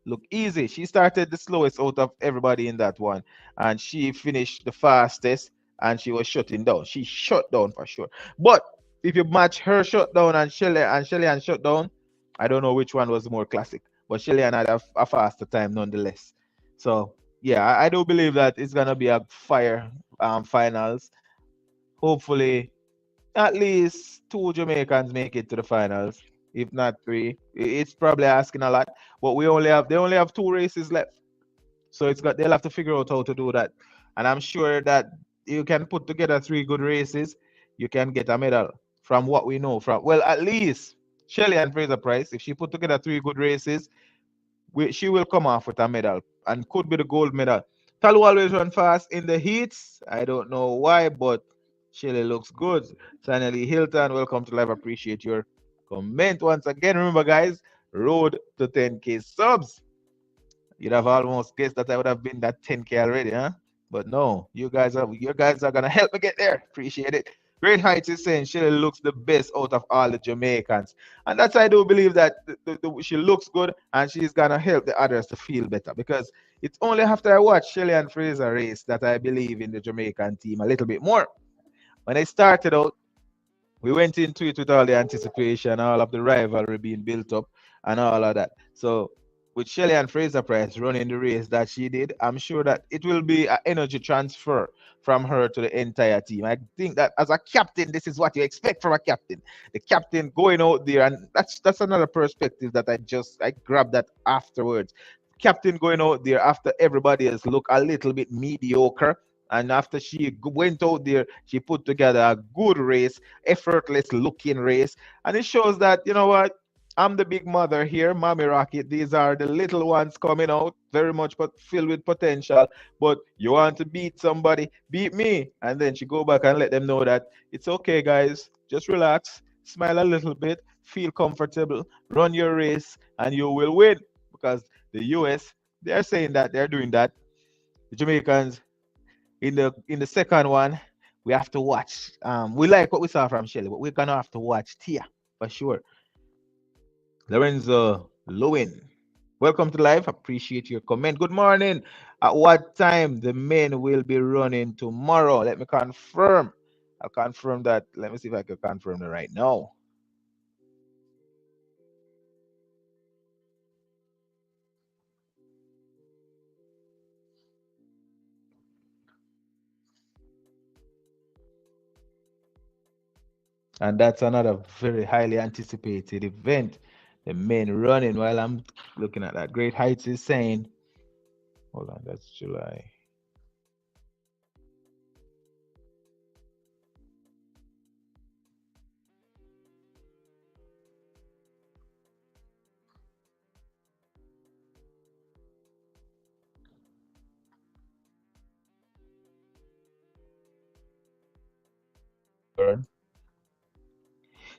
look easy. She started the slowest out of everybody in that one, and she finished the fastest, and she was shutting down. She shut down for sure. But if you match her shutdown and Shelly and shutdown, I don't know which one was more classic, but Shelly-Ann had a faster time nonetheless. So yeah, I do believe that it's gonna be a fire finals. Hopefully, at least two Jamaicans make it to the finals, if not three. It's probably asking a lot, but they only have two races left, so they'll have to figure out how to do that. And I'm sure that you can put together three good races, you can get a medal. From what we know, from well, at least Shelly-Ann Fraser-Pryce, if she put together three good races, she will come off with a medal and could be the gold medal. Talu always run fast in the heats. I don't know why, but Shelly looks good. Sanely Hilton, welcome to live. Appreciate your comment once again. Remember, guys, road to 10K subs. You'd have almost guessed that I would have been that 10K already, huh? But no, you guys are gonna help me get there. Appreciate it. Great Heights is saying Shelly looks the best out of all the Jamaicans. And that's I do believe that she looks good and she's gonna help the others to feel better because it's only after I watch Shelly-Ann Fraser race that I believe in the Jamaican team a little bit more. When I started out, we went into it with all the anticipation, all of the rivalry being built up, and all of that. So with Shelly-Ann Fraser-Pryce running the race that she did, I'm sure that it will be an energy transfer from her to the entire team. I think that as a captain, this is what you expect from a captain. The captain going out there, and that's another perspective that I grabbed that afterwards. Captain going out there after everybody else look a little bit mediocre. And after she went out there, she put together a good race, effortless looking race. And it shows that, you know what, I'm the big mother here, Mommy Rocket. These are the little ones coming out, very much but filled with potential. But you want to beat somebody, beat me. And then she go back and let them know that it's okay, guys. Just relax, smile a little bit, feel comfortable, run your race, and you will win. Because the US, they're saying that they're doing that. The Jamaicans in the second one, we have to watch. We like what we saw from Shelly, but we're gonna have to watch Tia for sure. Lorenzo Lewin. Welcome to live. Appreciate your comment. Good morning. At what time the men will be running tomorrow? Let me confirm. I'll confirm that. Let me see if I can confirm that right now. And that's another very highly anticipated event. The men running while I'm looking at that. Great Heights is saying, hold on, that's July.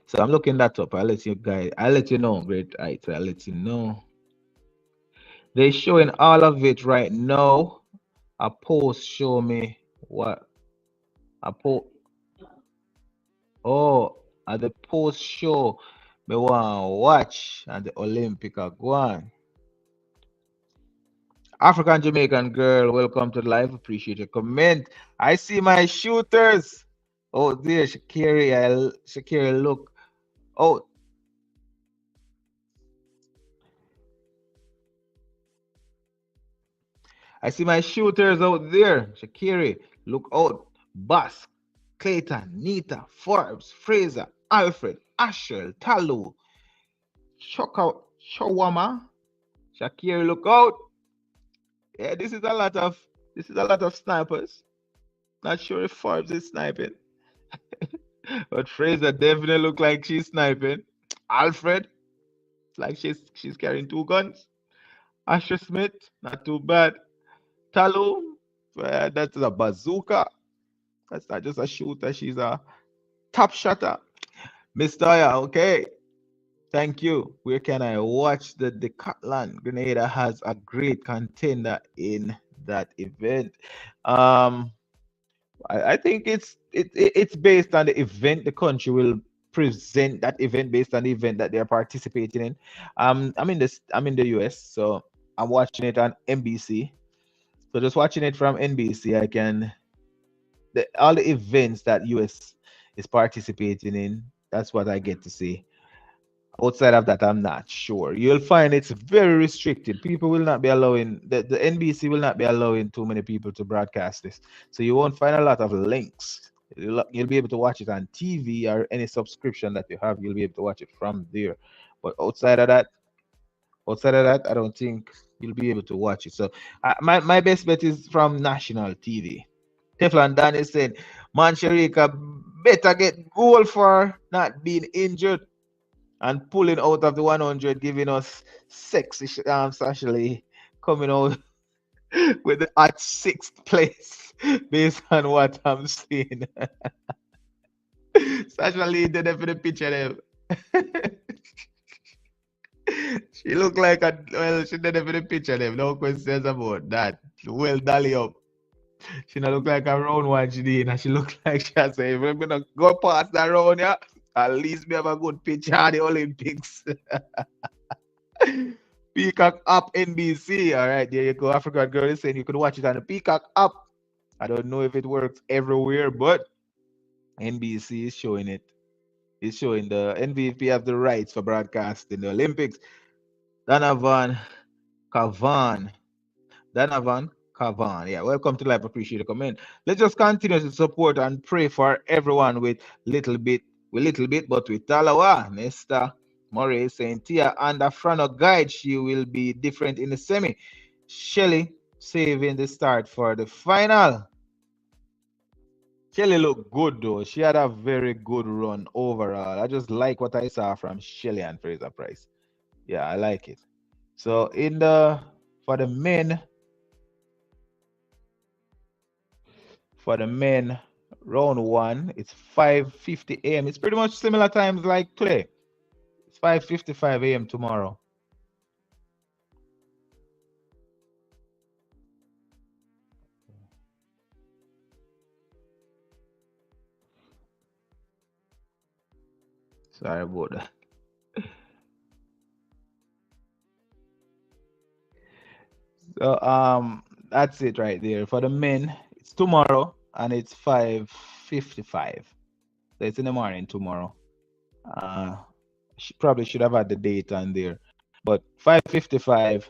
So I'm looking that up. I'll let you know, Great Heights. I'll let you know. They're showing all of it right now. A post show me what a post. Oh, at the post show me want watch and the Olympic are going. African Jamaican girl, welcome to the live. Appreciate your comment. I see my shooters. Oh dear, Shakiri, look. Oh, I see my shooters out there. Shakiri, look out. Bus, Clayton, Nita, Forbes, Fraser, Alfred, Asher, Talu, Choka, Shawama, Shakiri, look out. Yeah, this is a lot of snipers. Not sure if Forbes is sniping, but Fraser definitely look like she's sniping. Alfred, it's like she's carrying two guns. Asher Smith, not too bad. Talu, that's a bazooka. That's not just a shooter, she's a top shutter. Miss Toya, okay. Thank you. Where can I watch the Decathlon? Grenada has a great contender in that event. Um, I think it's based on the event. The country will present that event based on the event that they're participating in. I'm in the US, so I'm watching it on NBC. So just watching it from NBC, all the events that US is participating in. That's what I get to see. Outside of that, I'm not sure. You'll find it's very restricted. People will not be allowing the NBC will not be allowing too many people to broadcast this. So you won't find a lot of links. You'll be able to watch it on TV or any subscription that you have. You'll be able to watch it from there. But outside of that, I don't think you'll be able to watch it. So my best bet is from national TV. Teflon Dan is saying, Man Sharika better get goal for not being injured and pulling out of the 100, giving us sexy actually coming out with the at sixth place based on what I'm seeing. Actually, did it for the picture them. She looked like she did it for the picture them. No questions about that. Well, dolly up. She not look like a round one she did, and she look like she has say, if we're gonna go past that round, yeah, at least we have a good picture at the Olympics. Peacock app NBC. All right, there you go. African girl is saying you could watch it on the Peacock app. I don't know if it works everywhere, but NBC is showing it. It's showing the NVP have the rights for broadcasting the Olympics. Donovan, Kavan. Donovan Kavan. Yeah, welcome to live. Appreciate the comment. Let's just continue to support and pray for everyone little bit, but with Talawa, Nesta Murray saying Tia and a front guide, she will be different in the semi. Shelly saving the start for the final. Shelly looked good though. She had a very good run overall. I just like what I saw from Shelly-Ann Fraser-Pryce. Yeah, I like it. So in the for the men, For the men, round one, it's 5:50 a.m. It's pretty much similar times like today. It's 5:55 a.m. tomorrow. Sorry about that. So that's it right there. For the men, it's tomorrow and it's 5:55. So it's in the morning tomorrow. Uh Probably should have had the date on there. But 5:55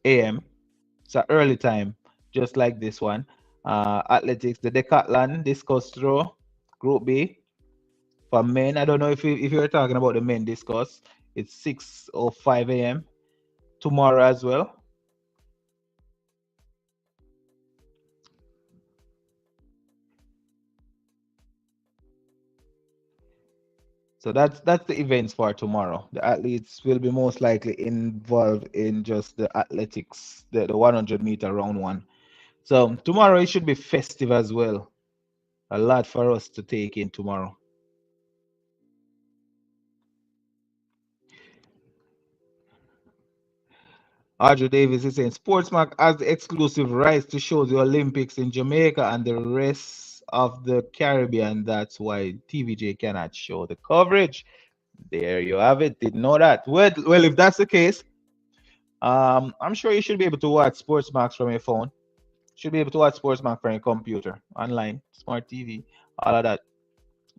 a.m. It's an early time, just like this one. Athletics, the decathlon, discus throw, Group B. For men, I don't know if you're talking about the men discus. It's 6:05 a.m. tomorrow as well. So that's the events for tomorrow. The athletes will be most likely involved in just the athletics, the 100-meter round one. So tomorrow it should be festive as well. A lot for us to take in tomorrow. Audrey Davis is saying Sportsmark has the exclusive rights to show the Olympics in Jamaica and the rest of the Caribbean. That's why TVJ cannot show the coverage. There you have it. Didn't know that. Well, if that's the case, I'm sure you should be able to watch Sportsmark from your phone. Should be able to watch Sportsmark from your computer, online, smart TV, all of that.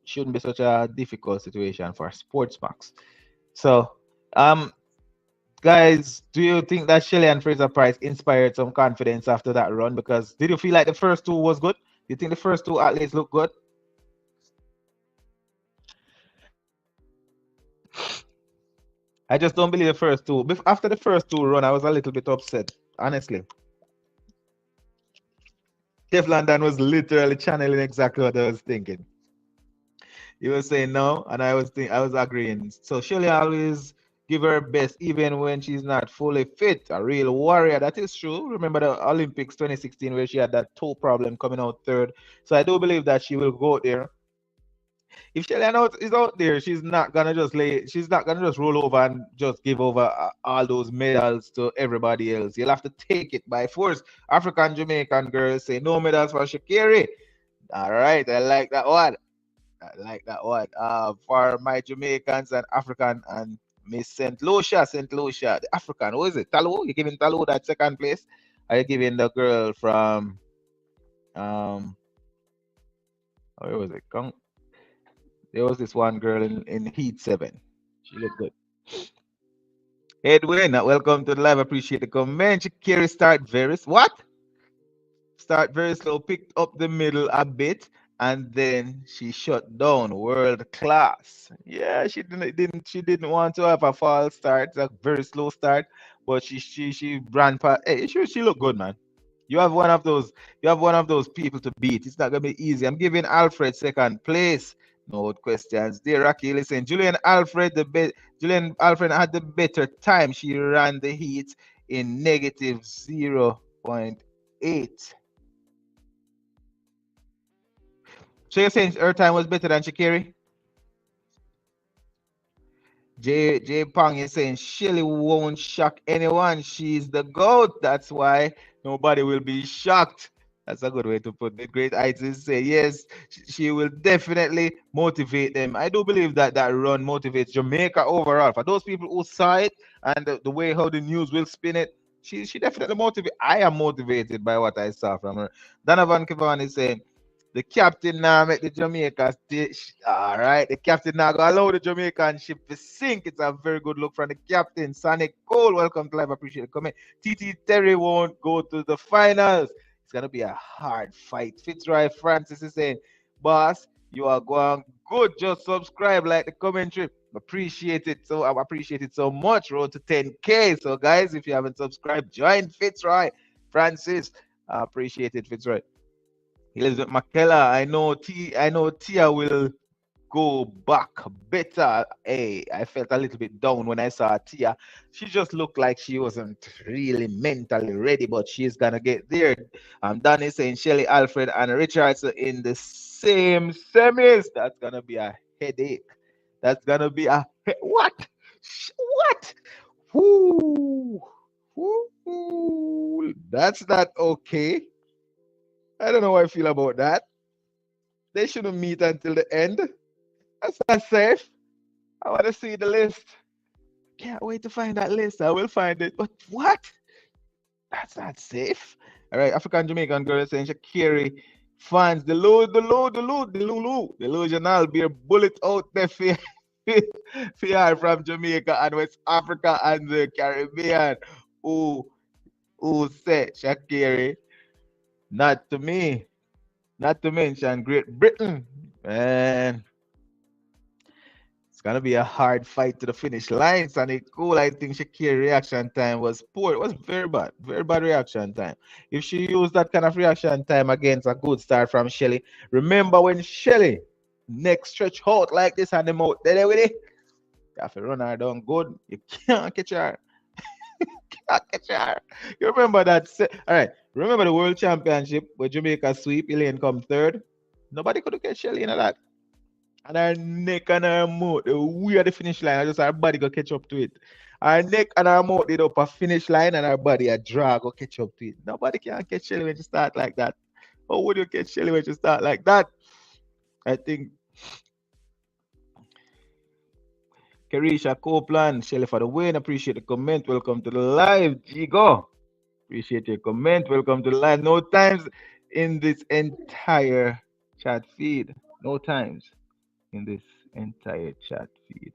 Shouldn't be such a difficult situation for Sportsmax. So, um, guys, do you think that Shelly-Ann Fraser-Pryce inspired some confidence after that run? Because did you feel like the first two was good? You think the first two at least look good? I just don't believe the first two. After the first two run, I was a little bit upset, honestly. Kev London was literally channeling exactly what I was thinking. He was saying no, and I was agreeing. So Shelly always give her best even when she's not fully fit. A real warrior. That is true. Remember the Olympics 2016 where she had that toe problem coming out third. So I do believe that she will go there. If Shelly-Ann is out there, she's not gonna just roll over and just give over all those medals to everybody else. You'll have to take it by force. African Jamaican girls say no medals for Shakiri. All right, I like that one. I like that one. For my Jamaicans and African and Miss St. Lucia, the African, who is it? Talu? You giving Talu that second place? Are you giving the girl from um where was it? There was this one girl in Heat 7. She looked good. Edwin, welcome to the live. Appreciate the comment. Shakiri start very slow, picked up the middle a bit, and then she shut down. World class. Yeah, she didn't want to have a false start, a very slow start, but she ran past. Hey, she looked good, man. You have one of those. You have one of those people to beat. It's not gonna be easy. I'm giving Alfred second place. No questions. There, Rocky, listen. Julian Alfred had the better time. She ran the heat in negative 0.8. So you're saying her time was better than Shakiri? J Pong is saying Shelly won't shock anyone. She's the GOAT. That's why nobody will be shocked. That's a good way to put it. Great Isis say yes, she will definitely motivate them. I do believe that that run motivates Jamaica overall. For those people who saw it and the way how the news will spin it, she definitely motivates. I am motivated by what I saw from her. Donovan Kivan is saying The captain now make the Jamaica stay. All right, the captain now go allow the Jamaican ship to sink. It's a very good look from the captain. Sonic Cole, welcome to live. Appreciate it. Comment. TT Terry won't go to the finals. It's gonna be a hard fight. Fitzroy Francis is saying, boss, you are going good. Just subscribe, like the commentary. Appreciate it. So I appreciate it so much. Road to 10K. So guys, if you haven't subscribed, join Fitzroy Francis. I appreciate it, Fitzroy. Elizabeth McKellar, I know Tia will go back better. Hey, I felt a little bit down when I saw Tia. She just looked like she wasn't really mentally ready, but she's gonna get there. Danny saying Shelly, Alfred, and Richards in the same semis. That's gonna be a headache. That's gonna be what? What? Whoo! Whoo! That's not okay. I don't know how I feel about that. They shouldn't meet until the end. That's not safe. I want to see the list. Can't wait to find that list. I will find it. But what? That's not safe. All right, African Jamaican girl saying Shakiri fans, the delusional beer bullet out there for from Jamaica and West Africa and the Caribbean. Who said Shakiri? Not to me. Not to mention Great Britain. Man, it's gonna be a hard fight to the finish line. Sonny Cool, I think Shakira reaction time was poor. It was very bad reaction time. If she used that kind of reaction time against a good start from Shelly, remember when Shelly neck stretch out like this and the mouth there with it? You have to run her down good. You can't catch her. Can't catch her. You remember that? All right. Remember the World Championship where Jamaica sweep, Elaine come third? Nobody could get Shelly in that. And her neck and her mouth, we are the finish line. I just her body go catch up to it. Her neck and her mouth did up a finish line and her body a drag go catch up to it. Nobody can catch Shelly when you start like that. How would you catch Shelly when you start like that? I think Carisha Copeland, Shelly for the win. Appreciate the comment. Welcome to the live. Gigo. Appreciate your comment. Welcome to the live. No times in this entire chat feed. No times in this entire chat feed.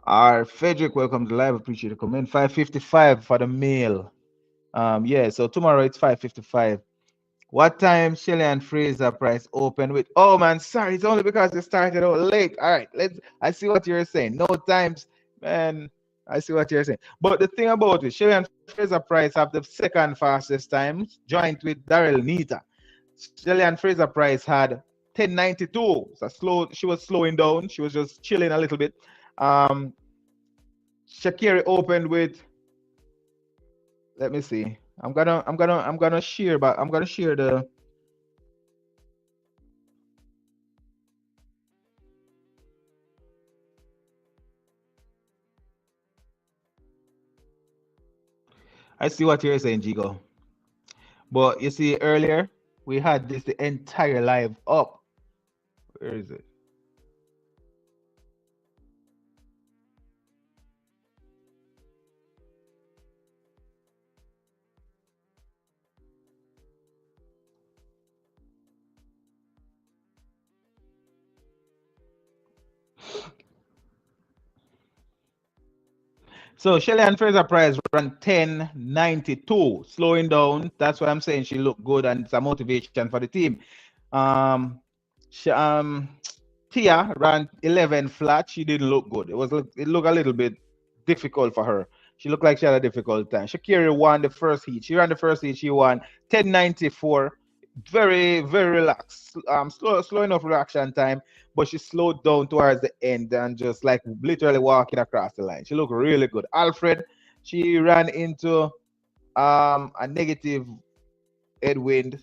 R. Frederick, welcome to the live. Appreciate the comment. 5:55 for the mail. Yeah, so tomorrow it's 5:55. What time Shelly-Ann Fraser-Pryce open with? Oh man, sorry, it's only because it started out late. All right, I see what you're saying. No times, man. I see what you're saying. But the thing about it, Shelly-Ann Fraser-Pryce have the second fastest times, joint with Daryl Nita. Shelly-Ann Fraser-Pryce had 10:92. So slow. She was slowing down. She was just chilling a little bit. Shakiri opened with. Let me see. I'm gonna share, but I'm gonna share the. I see what you're saying, Jigo. But you see, earlier we had this the entire live up. Where is it? So Shelly-Ann Fraser-Pryce ran 10:92, slowing down. That's why I'm saying she looked good and it's a motivation for the team. Um, Tia ran 11 flat. She didn't look good. It looked a little bit difficult for her. She looked like she had a difficult time. Shakira won the first heat. She ran the first heat. She won 10:94. Very relaxed. Slow enough reaction time, but she slowed down towards the end and just like literally walking across the line. She looked really good. Alfred, she ran into a negative headwind.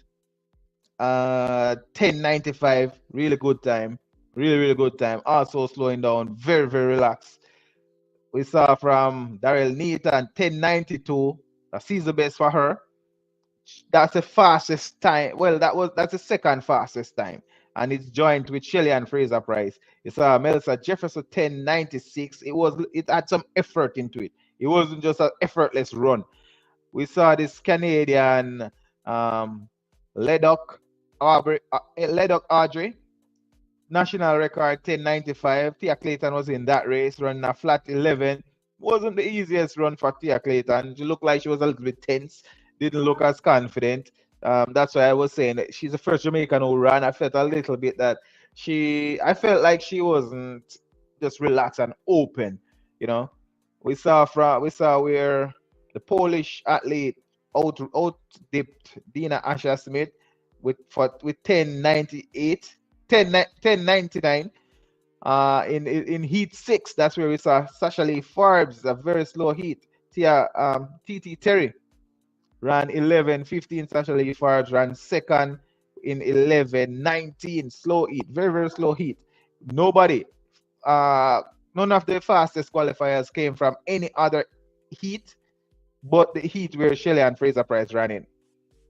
10:95. Really good time. Really good time. Also slowing down. Very relaxed. We saw from Daryl Neat and 10:92. That's the best for her. That's the fastest time. Well, that's the second fastest time. And it's joined with Shelly-Ann Fraser-Pryce. You saw Melissa Jefferson 10:96. It had some effort into it. It wasn't just an effortless run. We saw this Canadian Um, Ledoc Audrey, national record 10:95. Tia Clayton was in that race, running a flat 11. Wasn't the easiest run for Tia Clayton. She looked like she was a little bit tense, didn't look as confident. That's why I was saying that she's the first Jamaican who ran. I felt a little bit that I felt like she wasn't just relaxed and open. You know, we saw where the Polish athlete out dipped Dina Asher Smith with 10:98. 10:99 in heat 6. That's where we saw Sasha Lee Forbes, a very slow heat. TT Terry ran 11:15. Sasha Lee Forbes ran second in 11:19. Slow heat, very, very slow heat. Nobody, uh, none of the fastest qualifiers came from any other heat but the heat where Shelly-Ann Fraser-Pryce ran in.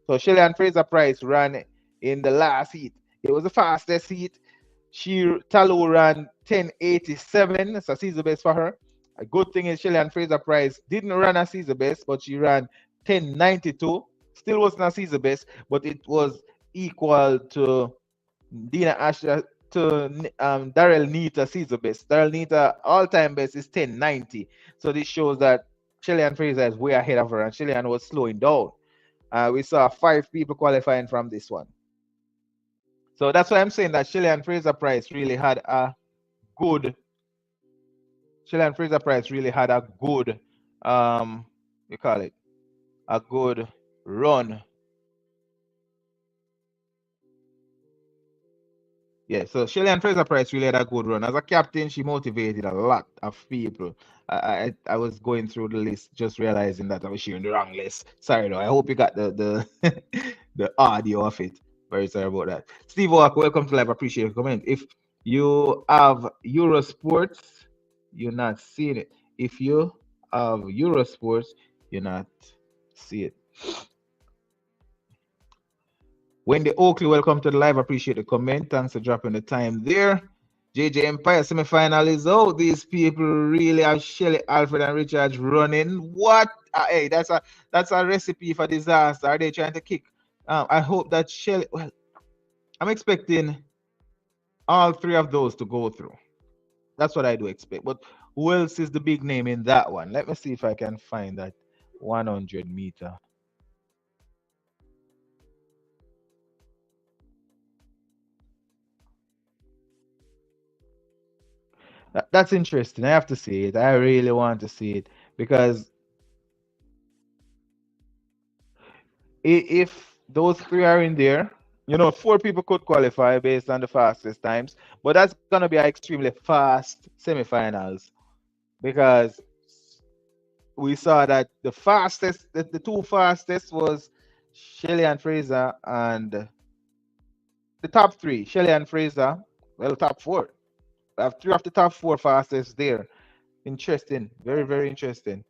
So Shelly-Ann Fraser-Pryce ran in the last heat. It was the fastest heat. Talu ran 10:87. That's a season best for her. A good thing is Shelly-Ann Fraser-Pryce didn't run a season best, but she ran 10:92. Still wasn't a season best, but it was equal to Dina Asher to Daryl Nita season best. Daryl Nita all-time best is 10:90. So this shows that Shelly-Ann Fraser is way ahead of her, and Shelly-Ann was slowing down. We saw 5 people qualifying from this one. So that's why I'm saying that Shelly-Ann Fraser-Pryce really had a good. Shelly-Ann Fraser-Pryce really had a good, we call it a good run. Yeah, so Shelly-Ann Fraser-Pryce really had a good run. As a captain, she motivated a lot of people. I was going through the list, just realizing that I was sharing the wrong list. Sorry though. I hope you got the the audio of it. Very sorry about that. Steve Walker, welcome to live. Appreciate your comment. If you have Eurosports, you're not seeing it. If you have Eurosports, you're not see it. Wendy Oakley, welcome to the live. Appreciate the comment. Thanks for dropping the time there. JJ Empire semifinal is out. These people really have Shelly, Alfred, and Richards running. What? Hey, that's a recipe for disaster. Are they trying to kick? I hope that Shelly. Well, I'm expecting all 3 of those to go through. That's what I do expect. But who else is the big name in that one? Let me see if I can find that 100-meter. That's interesting. I have to see it. I really want to see it because if those 3 are in there, 4 people could qualify based on the fastest times, but that's going to be an extremely fast semifinals because we saw that the 2 fastest was Shelly-Ann Fraser and the top 3, Shelly-Ann Fraser, well, top 4. I have 3 of the top 4 fastest there. Interesting. Very, very interesting.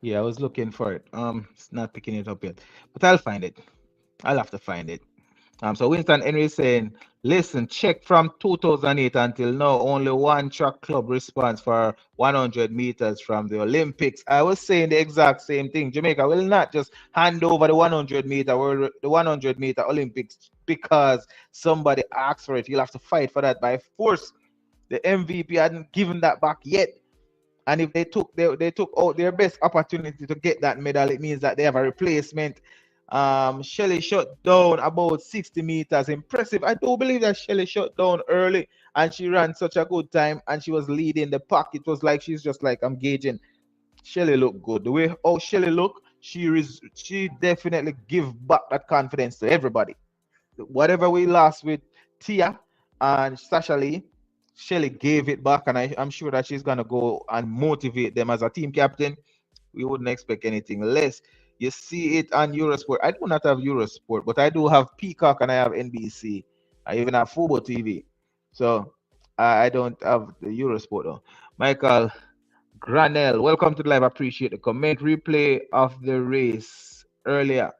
Yeah, I was looking for it. It's not picking it up yet, but I'll find it. I'll have to find it. So Winston Henry is saying, listen, check from 2008 until now, only one track club response for 100 meters from the Olympics. I was saying the exact same thing. Jamaica will not just hand over the 100-meter or the 100-meter Olympics because somebody asked for it. You'll have to fight for that by force. The MVP hadn't given that back yet. And if they took out their best opportunity to get that medal, it means that they have a replacement. Shelly shut down about 60 meters. Impressive. I do believe that Shelly shut down early and she ran such a good time and she was leading the pack. It was like she's just like, I'm gauging. Shelly looked good. The way Shelly looked, she definitely give back that confidence to everybody. Whatever we lost with Tia and Sasha Lee, Shelly gave it back, and I'm sure that she's gonna go and motivate them as a team captain. We wouldn't expect anything less. You see it on Eurosport. I do not have Eurosport, but I do have Peacock and I have NBC. I even have Fubo TV. So I don't have the Eurosport though. Michael Granell, welcome to the live. Appreciate the comment. Replay of the race earlier.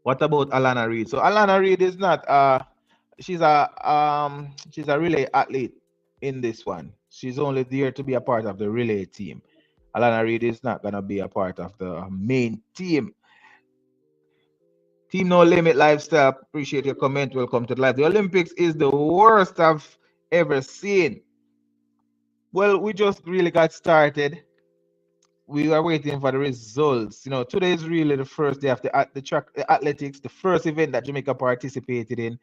What about Alana Reid? So Alana Reid is not she's a relay athlete in this one. She's only there to be a part of the relay team. Alana Reid is not gonna be a part of the main team. Team No Limit Lifestyle, appreciate your comment. Welcome to the live. The Olympics is the worst I've ever seen. Well, we just really got started. We are waiting for the results. You know, today is really the first day of the track the athletics. The first event that Jamaica participated in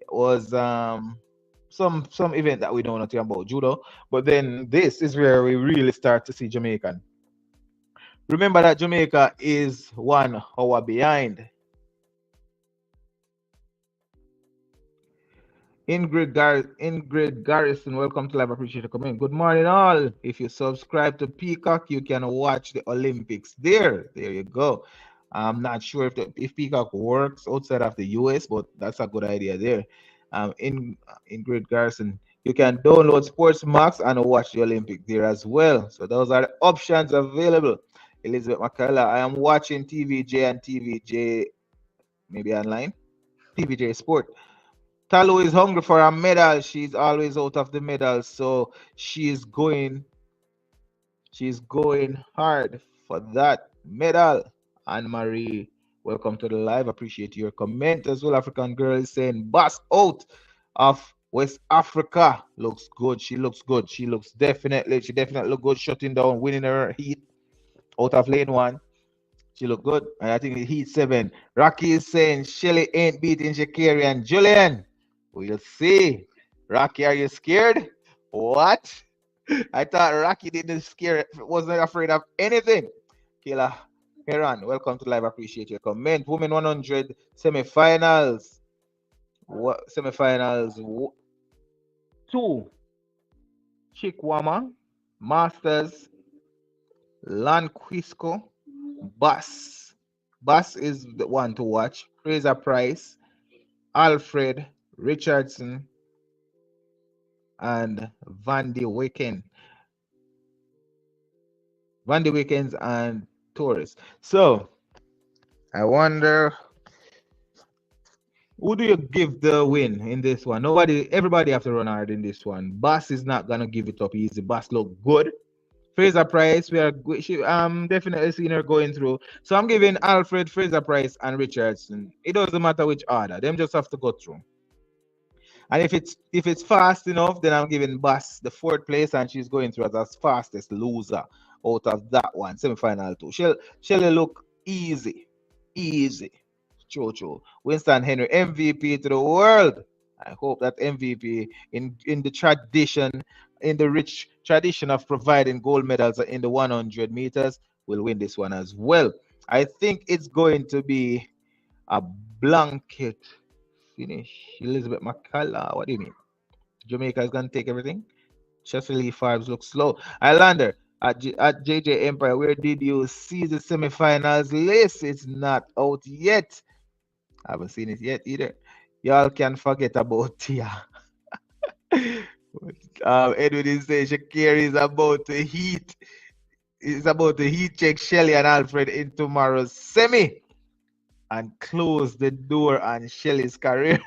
was some event that we don't know nothing about, judo. But then this is where we really start to see Jamaican. Remember that Jamaica is 1 hour behind. Ingrid Garrison, welcome to live. Appreciate the comment. Good morning, all. If you subscribe to Peacock, you can watch the Olympics there. There you go. I'm not sure if Peacock works outside of the US, but that's a good idea there. Ingrid Garrison, you can download Sports Max and watch the Olympic there as well. So those are the options available. Elizabeth McCullough, I am watching TVJ and TVJ maybe online. TVJ Sport. Talu is hungry for a medal. She's always out of the medals, so she's going hard for that medal. Anne Marie, welcome to the live. Appreciate your comment as well. African girl is saying, "Bus out of West Africa looks good. She looks good. She definitely look good. Shutting down, winning her heat out of lane one. She look good. And I think Heat 7. Rocky is saying Shelly ain't beating Shakiri and Julian. We'll see. Rocky, are you scared? What? I thought Rocky didn't scare, wasn't afraid of anything. Kayla Heron, welcome to live. Appreciate your comment. Women 100 semifinals. Semifinals 2. Chikwama, Masters, Lanquisco, Bus. Bus is the one to watch. Fraser-Pryce, Alfred, Richardson, and Van de Wicken. Van de Wickens and Torres. So I wonder who do you give the win in this one? Everybody have to run hard in this one. Bus is not gonna give it up easy. Bus look good. Fraser-Pryce, definitely seeing her going through. So I'm giving Alfred, Fraser-Pryce, and Richardson. It doesn't matter which order. Them just have to go through. And if it's fast enough, then I'm giving Bass the 4th place, and she's going through as fastest loser out of that one, semi-final 2. Shelly look easy. True. Winston Henry, MVP to the world. I hope that MVP in the rich tradition of providing gold medals in the 100 meters will win this one as well. I think it's going to be a blanket finish. Elizabeth McCullough, what do you mean? Jamaica is going to take everything? Chesley Farbs looks slow. Islander, at JJ Empire, where did you see the semifinals list? It's not out yet. I haven't seen it yet either. Y'all can forget about Tia. Edwin is saying Shakiri is about to heat check Shelly and Alfred in tomorrow's semi and close the door on Shelly's career.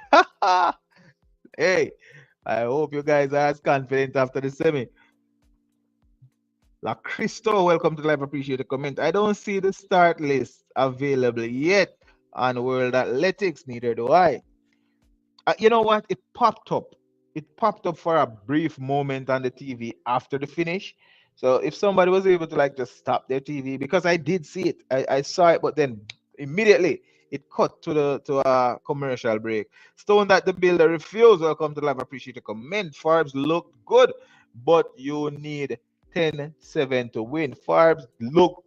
Hey, I hope you guys are as confident after the semi. La Cristo, welcome to the live. Appreciate the comment. I don't see the start list available yet on World Athletics, neither do I. You know what? It popped up. It popped up for a brief moment on the TV after the finish. So if somebody was able to like just stop their TV, because I did see it, I saw it, but then immediately it cut to a commercial break. Stone that the builder refused. Welcome to the live. Appreciate the comment. Farbs looked good, but you need 10-7 to win. Farbs look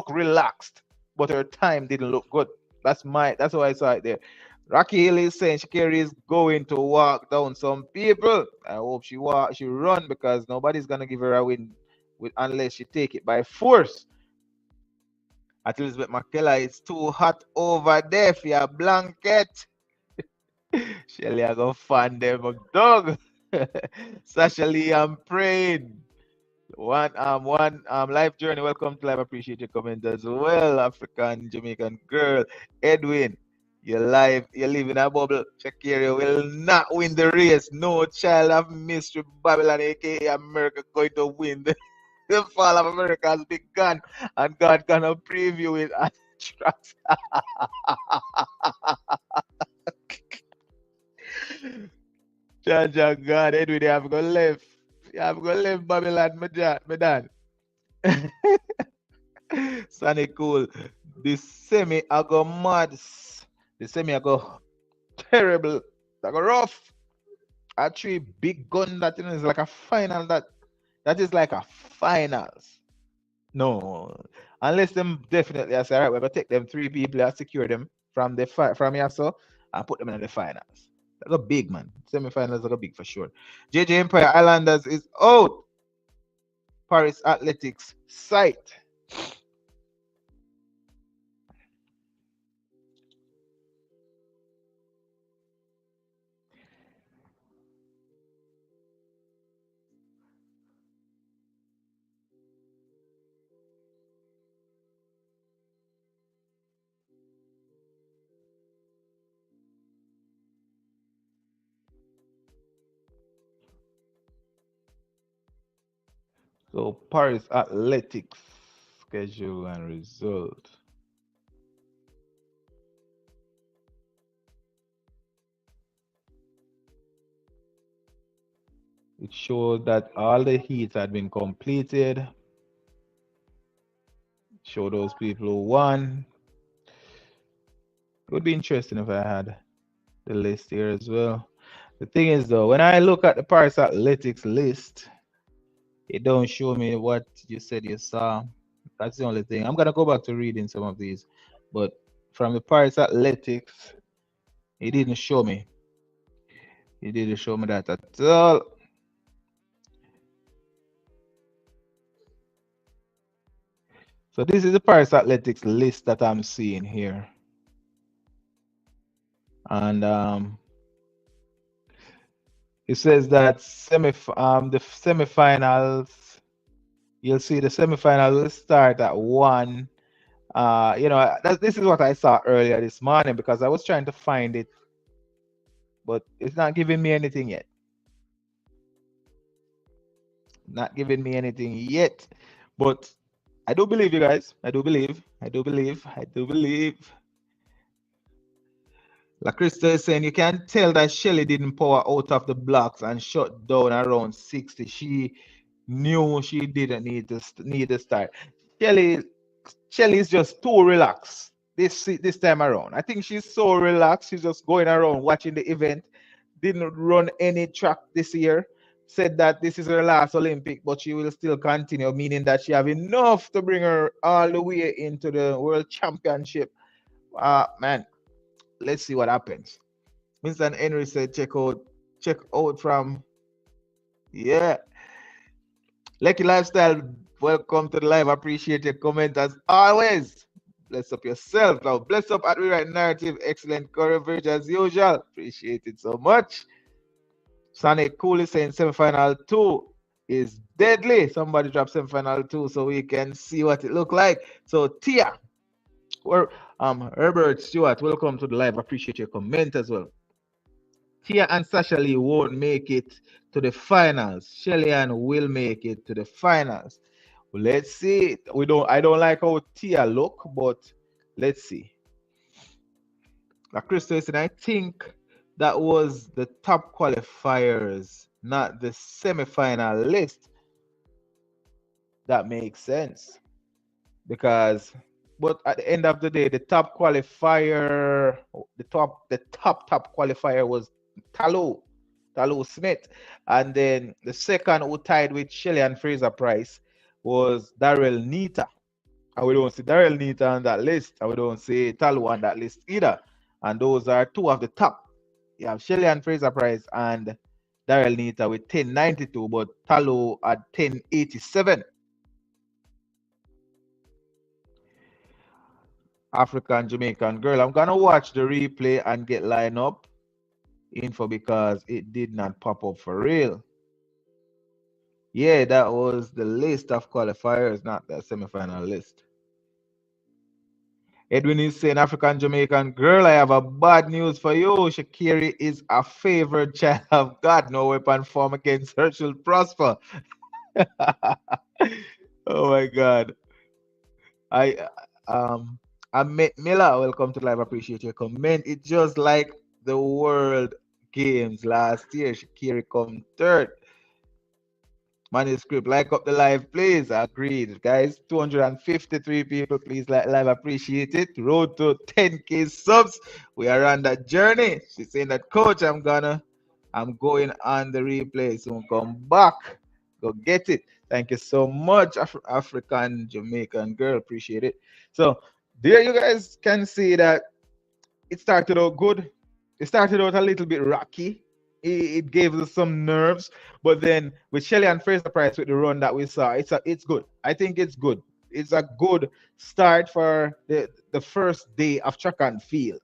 relaxed, but her time didn't look good. That's how I saw it there. Rocky Hill is saying Shakiri is going to walk down some people. I hope she run, because nobody's gonna give her a win unless she take it by force. At Elizabeth McKellar, it's too hot over there for your blanket. Shelly, I go fan them up, dog. Sasha Lee, I'm praying. One life journey. Welcome to live. Appreciate your comment as well. African Jamaican girl. Edwin. You live in a bubble. Shakira will not win the race. No child of mystery. Babylon, aka America, going to win. The fall of America has begun, and God gonna preview it and trust. Jaja God, Edwin, you have got left. You have got left Babylon, my dad. Sunny cool. The semi I go mad. The semi I go terrible. I go rough. Actually, big gun that is like a final. That is like a finals. No, unless them definitely I say, all right, we're gonna take them three people and secure them from from here so and put them in the finals. That's a big man. Semi-finals are big for sure. JJ Empire Islanders is out. Paris Athletics site. So Paris Athletics schedule and result. It showed that all the heats had been completed. Show those people who won. It would be interesting if I had the list here as well. The thing is though, when I look at the Paris Athletics list, it don't show me what you said you saw. That's the only thing. I'm gonna go back to reading some of these, but from the Paris Athletics, it didn't show me. It didn't show me that at all. So this is the Paris Athletics list that I'm seeing here, and it says that the semifinals. You'll see the semifinal will start at 1. This is what I saw earlier this morning because I was trying to find it, but it's not giving me anything yet. Not giving me anything yet. But I do believe you guys. I do believe. I do believe. I do believe. La Crystal is saying you can tell that Shelly didn't power out of the blocks and shut down around 60. She knew she didn't need to start. Shelly Shelly is just too relaxed this time around. I think she's so relaxed. She's just going around watching the event. Didn't run any track this year. Said that this is her last Olympic, but she will still continue, meaning that she have enough to bring her all the way into the World Championship. Man, let's see what happens. Winston Henry said, check out from yeah. Lucky Lifestyle, welcome to the live. Appreciate your comment as always. Bless up yourself now. Bless up at Rewrite Narrative. Excellent coverage as usual. Appreciate it so much. Sonic Cool is saying semifinal 2 is deadly. Somebody drop semifinal 2 so we can see what it look like. So Tia or Herbert Stewart, welcome to the live. Appreciate your comment as well. Tia and Sasha Lee won't make it to the finals. Shelly-Ann will make it to the finals. Let's see. I don't like how Tia look, but let's see. Like Crystal said, I think that was the top qualifiers, not the semifinal list. That makes sense. Because but at the end of the day, the top qualifier, the top qualifier was Talo. Talo Smith. And then the second who tied with Shelly-Ann Fraser-Pryce was Daryl Nita. And we don't see Daryl Nita on that list. And we don't see Talo on that list either. And those are two of the top. You have Shelly-Ann Fraser-Pryce and Daryl Nita with 1092, but Talo at 1087. African Jamaican girl. I'm gonna watch the replay and get line up. info because it did not pop up for real. Yeah, that was the list of qualifiers, not the semifinal list. Edwin is saying, African Jamaican girl, I have a bad news for you. Shakiri is a favored child of God. No weapon formed against her shall prosper. Oh my God. I Amit Miller, welcome to live. Appreciate your comment. It's just like the World Games last year. Shakiri come third. Manuscript, like up the live, please. Agreed, guys. 253 people, please like live. Appreciate it. Road to 10K subs. We are on that journey. She's saying that, coach, I'm going on the replay soon. Come back. Go get it. Thank you so much, African Jamaican girl. Appreciate it. So there you guys can see that it started out good. It started out a little bit rocky. It gave us some nerves, but then with Shelly-Ann Fraser-Pryce with the run that we saw, it's good. I think it's good. It's a good start for the first day of track and field.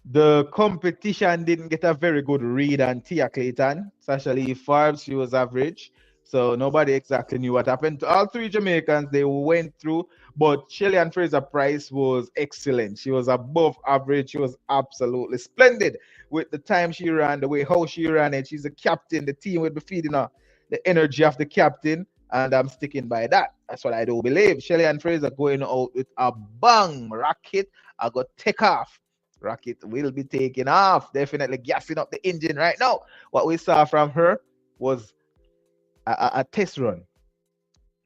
The competition didn't get a very good read on Tia Clayton. Sasha Lee Forbes, she was average. So nobody exactly knew what happened. To all three Jamaicans, they went through, but Shelly-Ann Fraser-Pryce was excellent. She was above average. She was absolutely splendid with the time she ran, the way how she ran it. She's a captain. The team will be feeding her the energy of the captain, and I'm sticking by that. That's what I do believe. Shelly-Ann Fraser going out with a bang rocket. I got take off. Rocket will be taking off. Definitely gassing up the engine right now. What we saw from her was a test run.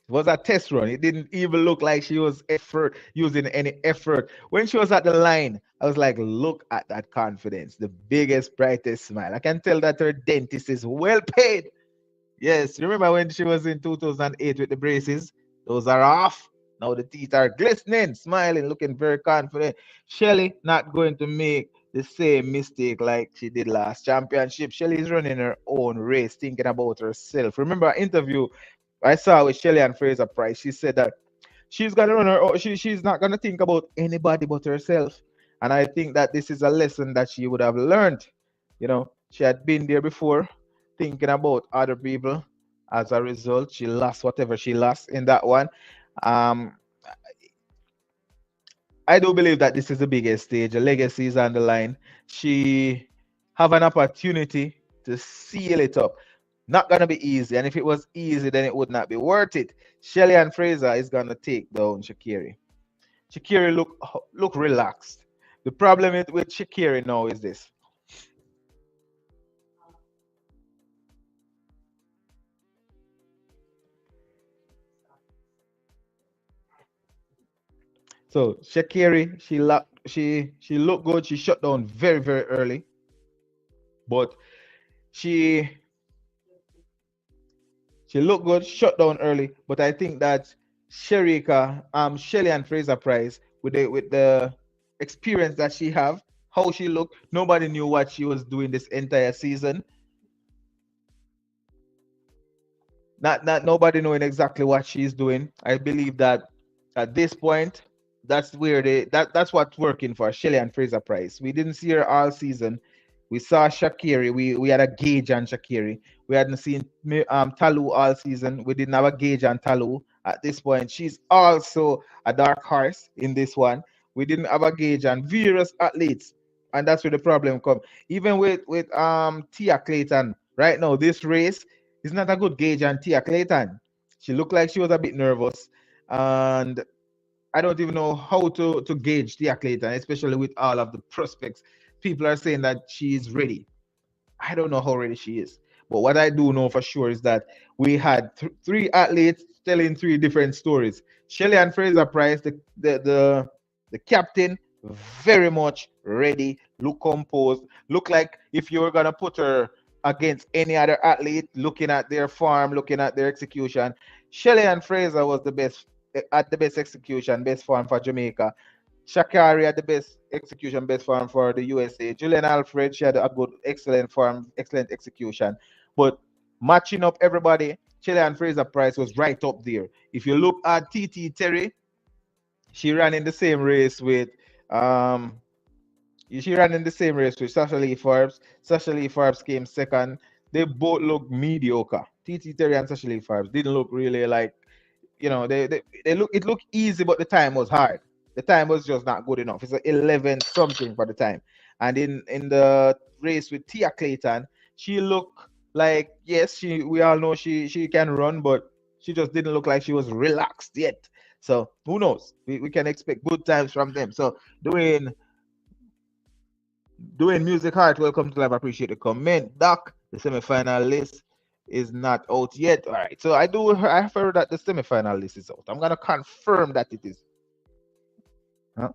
It was a test run. It didn't even look like she was effort using any effort. When she was at the line, I was like, look at that confidence. The biggest, brightest smile. I can tell that her dentist is well paid. Yes, remember when she was in 2008 with the braces? Those are off. Now the teeth are glistening, smiling, looking very confident. Shelly not going to make the same mistake like she did last championship. Shelly is running her own race, thinking about herself. Remember an interview I saw with Shelly-Ann Fraser-Pryce? She said that she's gonna run her own, she's not gonna think about anybody but herself. And I think that this is a lesson that she would have learned. She had been there before, thinking about other people. As a result, she lost whatever she lost in that one. Um, I do believe that this is the biggest stage. The legacy is on the line. She have an opportunity to seal it up. Not gonna be easy, and if it was easy, then it would not be worth it. Shelly-Ann Fraser is gonna take down Shakiri. Shakiri look relaxed. The problem with Shakiri now is this. So Shakiri, she looked good. She shut down very very early, but she she looked good, shut down early. But I think that Shelly-Ann Fraser-Pryce with the experience that she have, how she looked, nobody knew what she was doing this entire season. Not nobody knowing exactly what she's doing. I believe that at this point, that's what's working for Shelly-Ann Fraser-Pryce. We didn't see her all season. We saw Shakiri. We had a gauge on Shakiri. We hadn't seen Talu all season. We didn't have a gauge on Talu at this point. She's also a dark horse in this one. We didn't have a gauge on various athletes, and that's where the problem comes. Even with Tia Clayton right now, this race is not a good gauge on Tia Clayton. She looked like she was a bit nervous, and I don't even know how to gauge Tia Clayton, especially with all of the prospects. People are saying that she's ready. I don't know how ready she is. But what I do know for sure is that we had three athletes telling three different stories. Shelly-Ann Fraser-Pryce, the captain, very much ready, look composed, look like if you were gonna put her against any other athlete, looking at their form, looking at their execution. Shelly-Ann Fraser was the best at the best execution, best form for Jamaica. Shakari had the best execution, best form for the USA. Julian Alfred, she had a good, excellent form, excellent execution. But matching up everybody, Shelly-Ann Fraser-Pryce was right up there. If you look at TT Terry, she ran in the same race with um, She ran in the same race with Sasha Lee Forbes. Sasha Lee Forbes came second. They both looked mediocre. TT Terry and Sasha Lee Forbes didn't look really like, they look, it looked easy, but the time was hard. The time was just not good enough. It's a 11 something for the time. And in the race with Tia Clayton, she looked like, yes, she we all know she can run, but she just didn't look like she was relaxed yet. So who knows? We can expect good times from them. So doing Music Heart, welcome to live. I appreciate the comment. Doc, the semifinal list is not out yet. All right. So I have heard that the semifinal list is out. I'm gonna confirm that it is. Huh?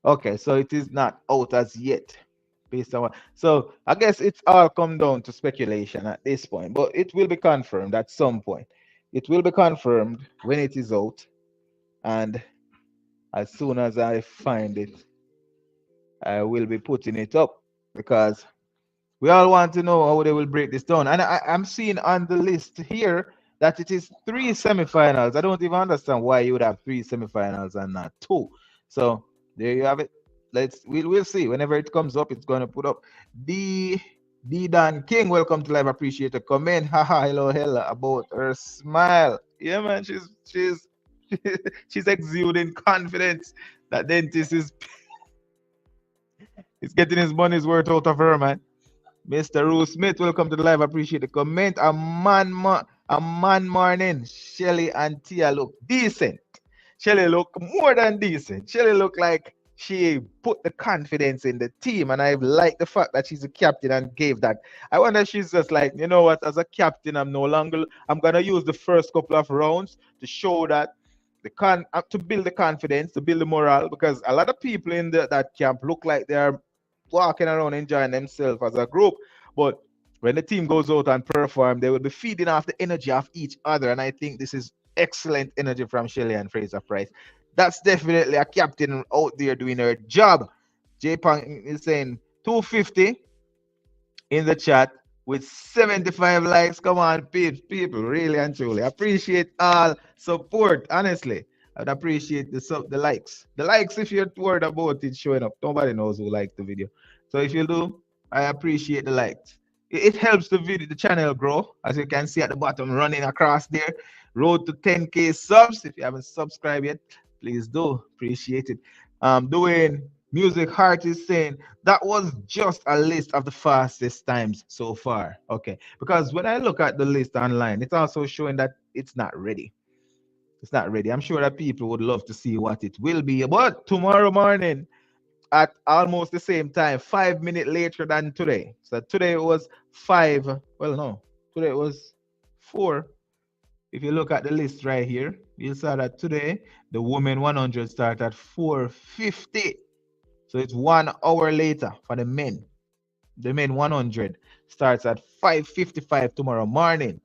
Okay, so it is not out as yet. Based on what, so I guess it's all come down to speculation at this point, but it will be confirmed at some point. It will be confirmed when it is out, and as soon as I find it, I will be putting it up because we all want to know how they will break this down. And I'm seeing on the list here that it is three semifinals. I don't even understand why you would have three semifinals and not two. So there you have it. We'll see. Whenever it comes up, it's gonna put up. D Dan King, welcome to live. Appreciate the comment. Haha, hello, hello about her smile. Yeah, man, she's she's exuding confidence. That dentist is getting his money's worth out of her, man. Mr. Rue Smith, welcome to the live. Appreciate the comment. A man morning. Shelly and Tia look decent. Shelly look more than decent. Shelly look like she put the confidence in the team, and I like the fact that she's a captain and gave that. I wonder if she's just like, you know what, as a captain, I'm gonna use the first couple of rounds to show that to build the confidence, to build the morale, because a lot of people in that camp look like they are walking around enjoying themselves as a group. But when the team goes out and perform, they will be feeding off the energy of each other. And I think this is excellent energy from Shelly-Ann Fraser-Pryce. That's definitely a captain out there doing her job. J Pang is saying 250 in the chat with 75 likes. Come on, people, really and truly. Appreciate all support, honestly. I'd appreciate the likes. The likes, if you're worried about it showing up. Nobody knows who liked the video. So if you do, I appreciate the likes. It helps the channel grow. As you can see at the bottom, running across there. Road to 10K subs. If you haven't subscribed yet, please do. Appreciate it. Doing Music Heart is saying that was just a list of the fastest times so far. Okay. Because when I look at the list online, it's also showing that it's not ready. It's not ready. I'm sure that people would love to see what it will be. But tomorrow morning at almost the same time, 5 minutes later than today. So today was five. Well, no, today was four. If you look at the list right here, you'll see that today the women 100 start at 4:50. So it's 1 hour later for the men. The men 100 starts at 5:55 tomorrow morning.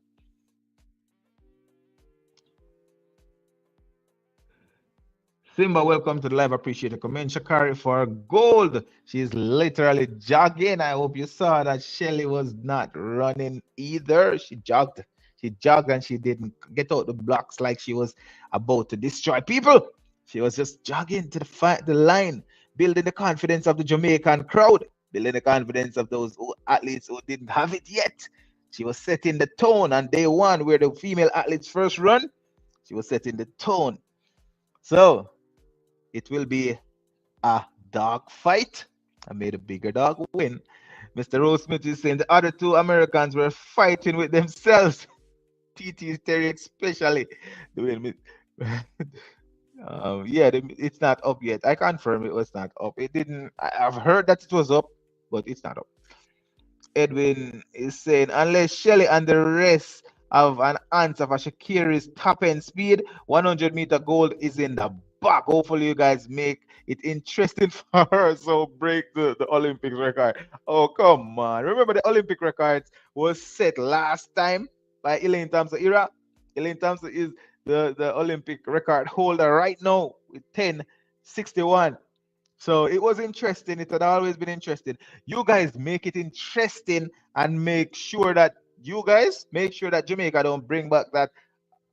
Simba, welcome to the live. Appreciate the comment. Shakari for gold. She's literally jogging. I hope you saw that Shelly was not running either. She jogged. She jogged and she didn't get out the blocks like she was about to destroy people. She was just jogging to the line, building the confidence of the Jamaican crowd, building the confidence of those athletes who didn't have it yet. She was setting the tone on day one, where the female athletes first run. She was setting the tone. So it will be a dog fight. I made a bigger dog win. Mr. Rose Smith is saying the other two Americans were fighting with themselves. TT Terry especially doing it. Yeah, it's not up yet. I confirm it was not up. It didn't. I've heard that it was up, but it's not up. Edwin is saying, unless Shelly and the rest have an answer for Shakiri's top end speed, 100-meter gold is in the back. Hopefully, you guys make it interesting for her. So break the Olympic record. Oh, come on. Remember, the Olympic records was set last time by Elaine Thompson era. Elaine Thompson is the Olympic record holder right now with 10:61. So it was interesting. It had always been interesting. You guys make it interesting and make sure that Jamaica don't bring back that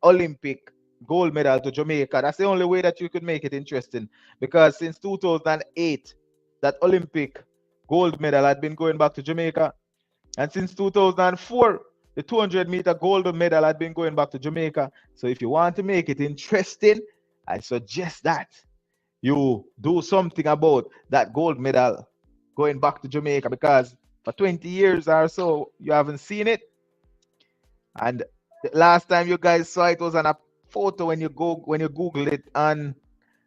Olympic gold medal to Jamaica. That's the only way that you could make it interesting. Because since 2008, that Olympic gold medal had been going back to Jamaica. And since 2004, the 200-meter gold medal had been going back to Jamaica. So if you want to make it interesting, I suggest that you do something about that gold medal going back to Jamaica, because for 20 years or so, you haven't seen it. And the last time you guys saw it was on a photo when you Google it, and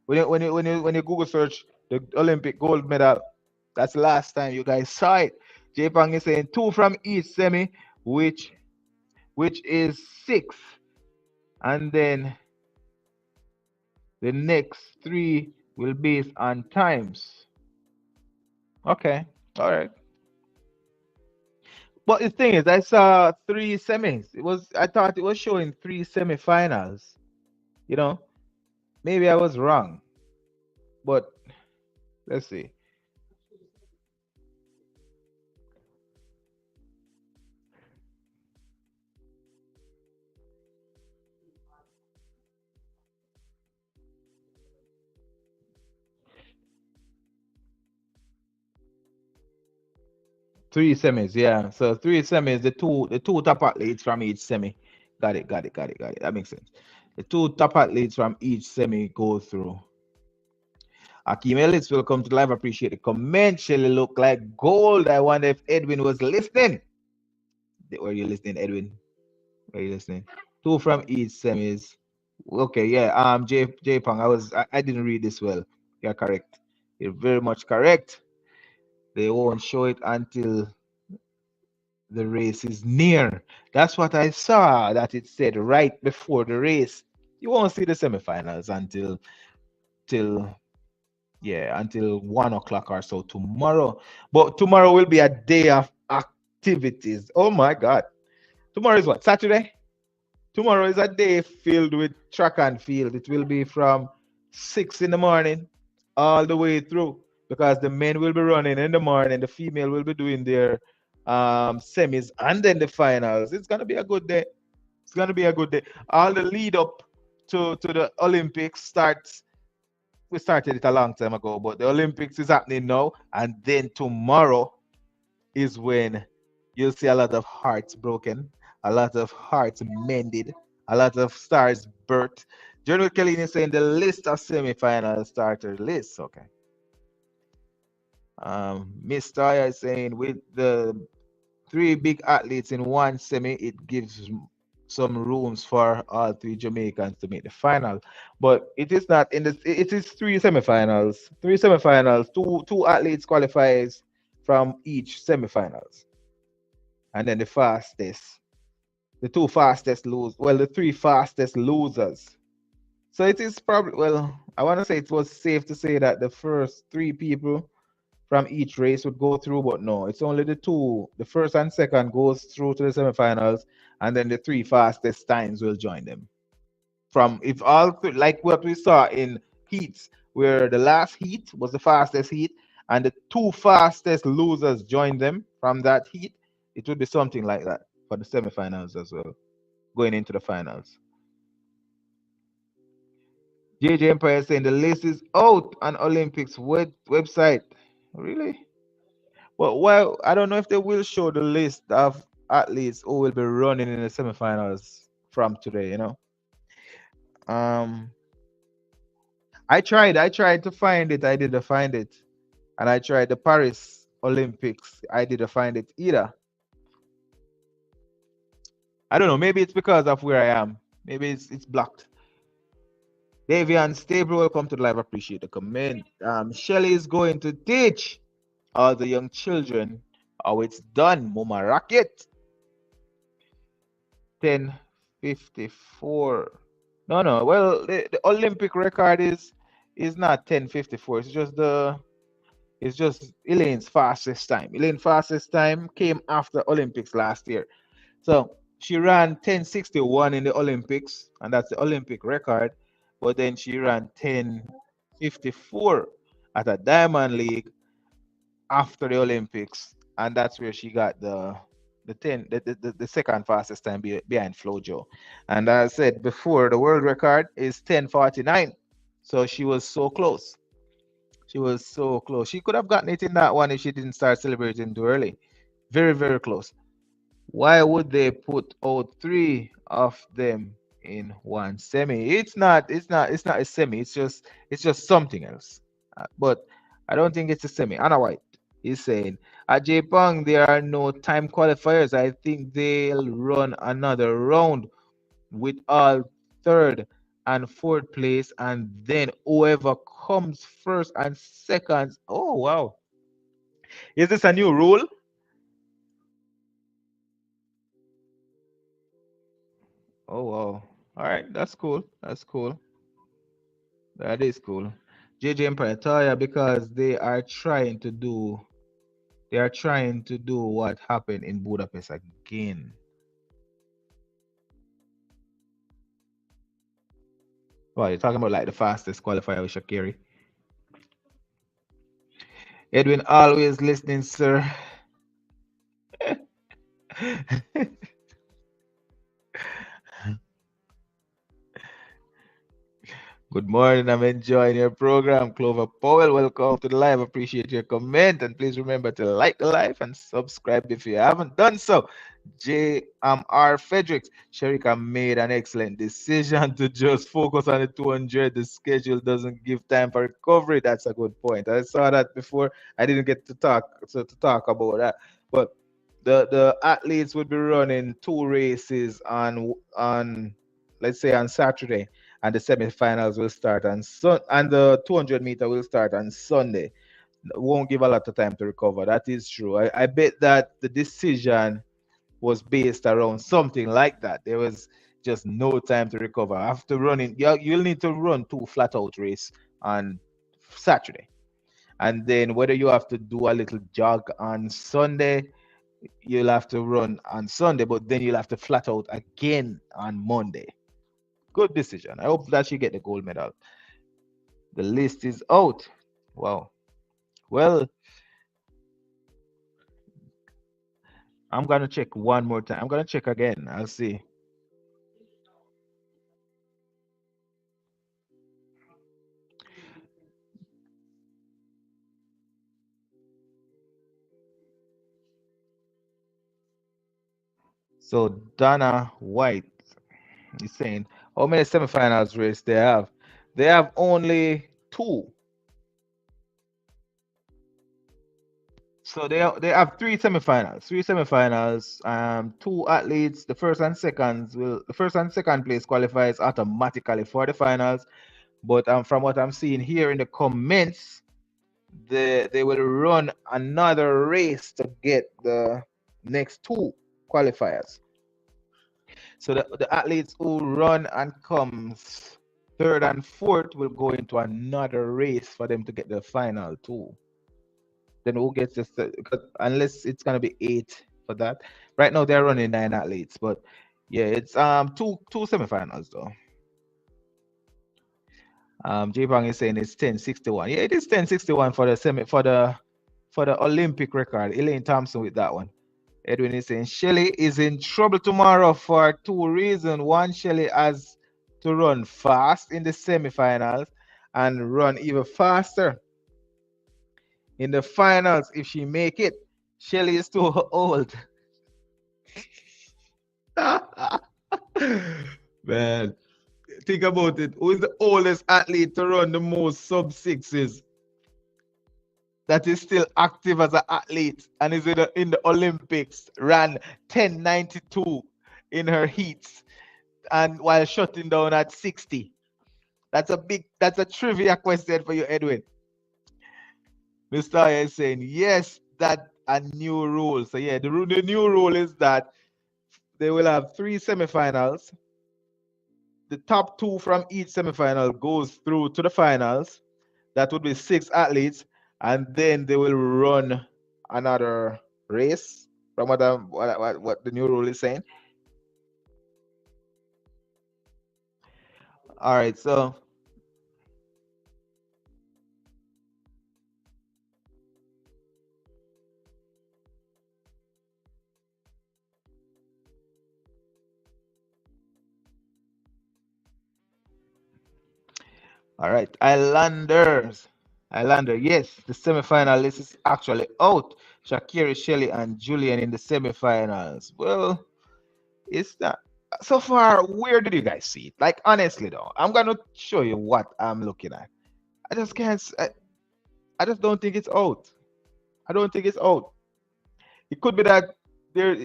when you Google search the Olympic gold medal. That's the last time you guys saw it. J Pang is saying two from each semi, which is six, and then the next three will base on times. Okay, all right. But the thing is, I saw three semis. I thought it was showing three semifinals. You know, maybe I was wrong, but let's see. Three semis, yeah. So three semis, the two top athletes from each semi. Got it, got it, got it, got it. That makes sense. The two top athletes from each semi go through. Akeem Ellis, welcome to the live. Appreciate the comment. Shelly look like gold. I wonder if Edwin was listening. Were you listening, Edwin? Were you listening? Two from each semis. Okay, yeah. J Pang, I didn't read this well. You're correct. You're very much correct. They won't show it until the race is near. That's what I saw that it said right before the race. You won't see the semifinals till until 1 o'clock or so tomorrow. But tomorrow will be a day of activities. Oh my god. Tomorrow is what? Saturday? Tomorrow is a day filled with track and field. It will be from 6 in the morning all the way through, because the men will be running in the morning, the female will be doing their semis, and then the finals. It's gonna be a good day. It's gonna be a good day. All the lead up to the Olympics starts. We started it a long time ago, but the Olympics is happening now, and then tomorrow is when you'll see a lot of hearts broken, a lot of hearts mended, a lot of stars birthed. General Kelly is saying the list of semi-final starter lists. Okay. Miss Taya is saying with the three big athletes in one semi, it gives some rooms for all three Jamaicans to make the final. But it is not in the. It is three semifinals. Three semifinals. Two athletes qualifies from each semifinals, and then the fastest. The two fastest lose. Well, the three fastest losers. So it is probably, well, I want to say it was safe to say that the first three people from each race would go through, but no, it's only the two. The first and second goes through to the semifinals, and then the three fastest times will join them. From if all like what we saw in heats, where the last heat was the fastest heat, and the two fastest losers joined them from that heat, it would be something like that for the semifinals as well, going into the finals. JJ Empire saying the list is out on Olympics website. Really? Well, I don't know if they will show the list of athletes who will be running in the semifinals from today. Um, I tried to find it. I didn't find it, and I tried the Paris Olympics. I didn't find it either. I don't know. Maybe it's because of where I am. Maybe it's blocked. Davian Stable, welcome to the live. Appreciate the comment. Shelly is going to teach all the young children how it's done. Mama Rocket 10:54. No, no. Well, the Olympic record is not 10:54. It's just Elaine's fastest time. Elaine's fastest time came after Olympics last year. So she ran 10:61 in the Olympics, and that's the Olympic record. But then she ran 10:54 at a Diamond League after the Olympics, and that's where she got the second fastest time behind Flojo. And as I said before, the world record is 10:49. So she was so close. She was so close. She could have gotten it in that one if she didn't start celebrating too early. Very, very close. Why would they put out three of them in one semi? It's not a semi. It's just something else. But I don't think it's a semi. Anna White is saying at Japan there are no time qualifiers. I think they'll run another round with all third and fourth place, and then whoever comes first and second. Oh wow! Is this a new rule? Oh wow! All right, that's cool. That's cool. That is cool. JJ Empire Toya because they are trying to do what happened in Budapest again. Well, you're talking about like the fastest qualifier with Shakiri. Edwin always listening, sir. Good morning. I'm enjoying your program. Clover Powell, welcome to the live. Appreciate your comment. And please remember to like the live and subscribe if you haven't done so. J.M.R. Fredericks, Sherika made an excellent decision to just focus on the 200. The schedule doesn't give time for recovery. That's a good point. I saw that before. I didn't get to talk about that. But the athletes would be running two races on let's say on Saturday, and the semifinals will start on and the 200-meter will start on Sunday. Won't give a lot of time to recover. That is true. I bet that the decision was based around something like that. There was just no time to recover. After running, you'll need to run two flat out race on Saturday. And then whether you have to do a little jog on Sunday, you'll have to run on Sunday, but then you'll have to flat out again on Monday. Good decision. I hope that you get the gold medal. The list is out. Wow. Well, I'm gonna check one more time. I'm gonna check again. I'll see. So Donna White is saying how many semifinals race they have? They have only two. So they have three semifinals. Three semifinals. Two athletes. The first and second place qualifies automatically for the finals. But from what I'm seeing here in the comments, they will run another race to get the next two qualifiers. So the athletes who run and comes third and fourth will go into another race for them to get the final two. Then who gets this? Because unless it's gonna be eight for that. Right now they're running nine athletes, but yeah, it's two semifinals though. J Bang is saying it's 10:61. Yeah, it is 10:61 for the for the Olympic record. Elaine Thompson with that one. Edwin is saying Shelly is in trouble tomorrow for two reasons. One, Shelly has to run fast in the semifinals and run even faster in the finals if she make it. Shelly is too old. Man, think about it. Who is the oldest athlete to run the most sub sixes that is still active as an athlete and is in the Olympics? Ran 10:92 in her heats and while shutting down at 60. That's a trivia question for you, Edwin. Mr. Aya is saying, yes, that a new rule. So yeah, the new rule is that they will have three semifinals. The top two from each semifinal goes through to the finals. That would be six athletes, and then they will run another race. From what the new rule is saying. All right, so All right, Islanders. Islander, yes, the semifinal list is actually out. Shakiri, Shelly, and Julian in the semifinals. Well, it's not. So far, where did you guys see it? Like, honestly, though, I'm gonna show you what I'm looking at. I just can't. I just don't think it's out. I don't think it's out. It could be that there,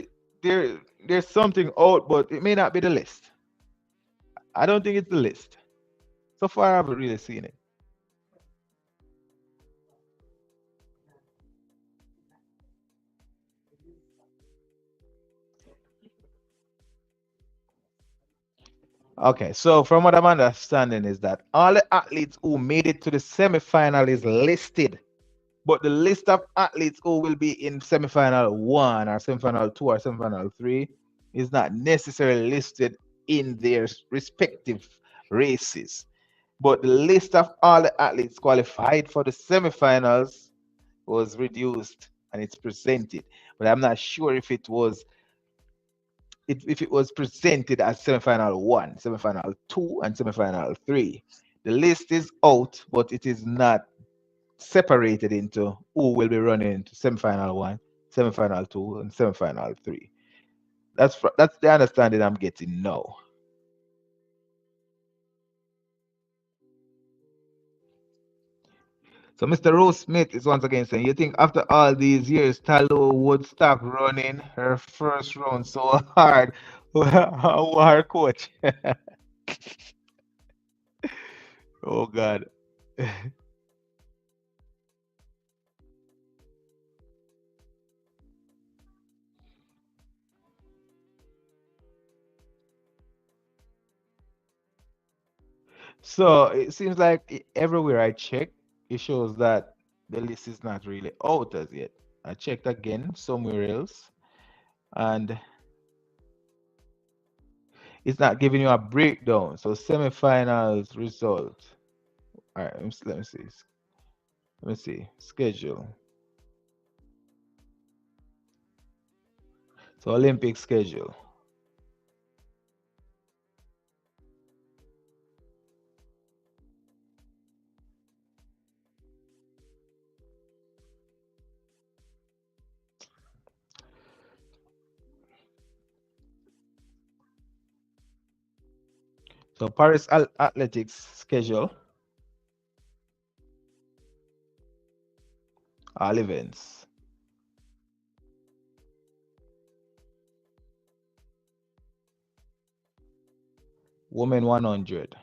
there, there's something out, but it may not be the list. I don't think it's the list. So far, I haven't really seen it. Okay, so from what I'm understanding is that all the athletes who made it to the semifinal is listed, but the list of athletes who will be in semifinal one or semifinal two or semifinal three is not necessarily listed in their respective races. But the list of all the athletes qualified for the semifinals was reduced and it's presented. But I'm not sure if it was presented as semifinal one, semifinal two, and semifinal three. The list is out, but it is not separated into who will be running into semifinal one, semifinal two, and semifinal three. That's the understanding I'm getting now. So Mr. Rose Smith is once again saying, you think after all these years, Talo would stop running her first round so hard? Our coach. Oh God. So it seems like everywhere I check, it shows that the list is not really out as yet. I checked again somewhere else, and it's not giving you a breakdown. So semifinals result. All right, let me see. Let me see. Schedule. So Olympic schedule. So Paris Athletics schedule. All events. Women 100.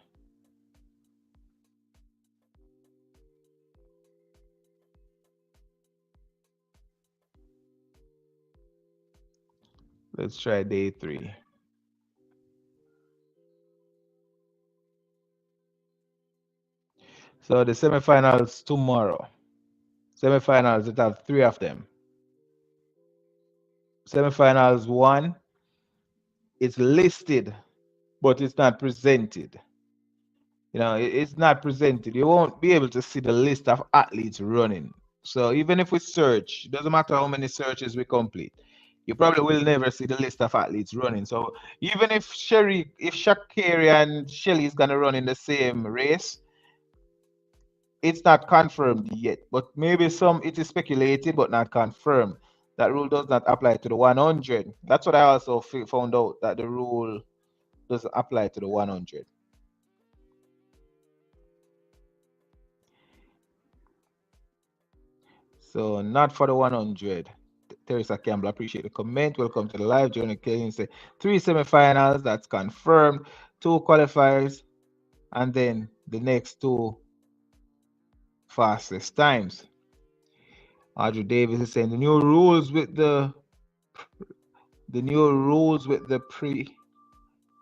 Let's try day three. So the semifinals tomorrow. Semifinals, it have three of them. Semifinals one is listed, but it's not presented. It's not presented. You won't be able to see the list of athletes running. So even if we search, it doesn't matter how many searches we complete, you probably will never see the list of athletes running. So even if Shakiri and Shelly is gonna run in the same race, it's not confirmed yet. But maybe some it is speculated but not confirmed. That rule does not apply to the 100. That's what I also found out, that the rule doesn't apply to the 100. So not for the 100. Teresa Campbell, appreciate the comment. Welcome to the live journey. Kane say three semifinals, that's confirmed. Two qualifiers, and then the next two fastest times. Audrey Davis is saying the new rules with the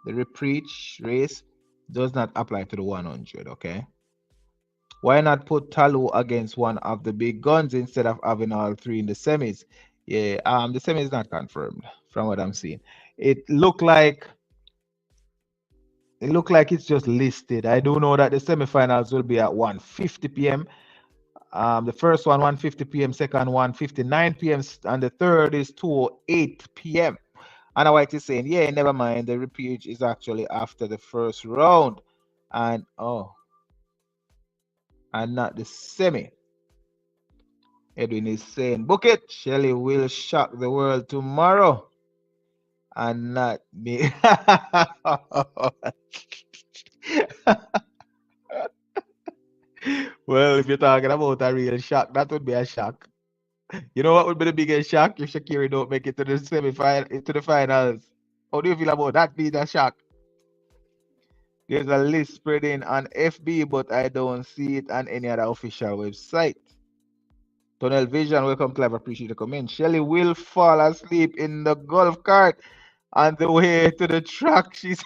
repreach race does not apply to the 100. Okay. Why not put Talu against one of the big guns instead of having all three in the semis? Yeah, the semi is not confirmed from what I'm seeing. It looked like it's just listed. I do know that the semifinals will be at 1:50 p.m. The first one 1:50 p.m., second one 59 p.m., and the third is 2:08 p.m. Anna White is saying, yeah, never mind. The repeat is actually after the first round. And oh, and not the semi. Edwin is saying, book it. Shelly will shock the world tomorrow and not me. Well, if you're talking about a real shock, that would be a shock. You know what would be the biggest shock if Shakira don't make it to the semi-final, into the finals? How do you feel about that being a shock? There's a list spreading on FB, but I don't see it on any other official website. Tunnel Vision, welcome, Clive. Appreciate the comment. Shelly will fall asleep in the golf cart on the way to the track. She's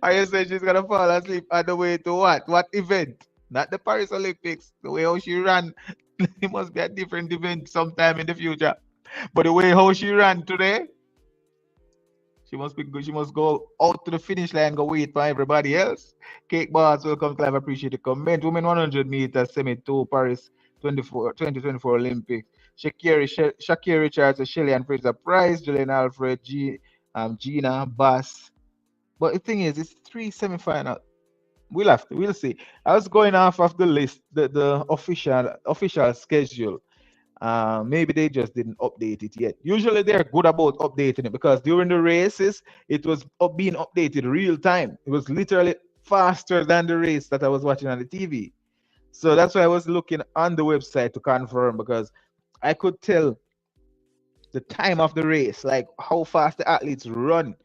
Are you saying she's gonna fall asleep on the way to what? What event? Not the Paris Olympics. The way how she ran, it must be a different event sometime in the future. But the way how she ran today, she must be good. She must go out to the finish line, go wait for everybody else. Cake Boss, welcome, Clive. Appreciate the comment. Women 100 meters semi 2 Paris 2024 Olympics. Shakira Richards, Shelly-Ann Fraser-Pryce, Julian Alfred, Gina Bass. But the thing is, it's three semifinal. We'll see. I was going off of the list, the official schedule. Maybe they just didn't update it yet. Usually they're good about updating it because during the races it was being updated real time. It was literally faster than the race that I was watching on the TV. So that's why I was looking on the website to confirm because I could tell the time of the race, like how fast the athletes run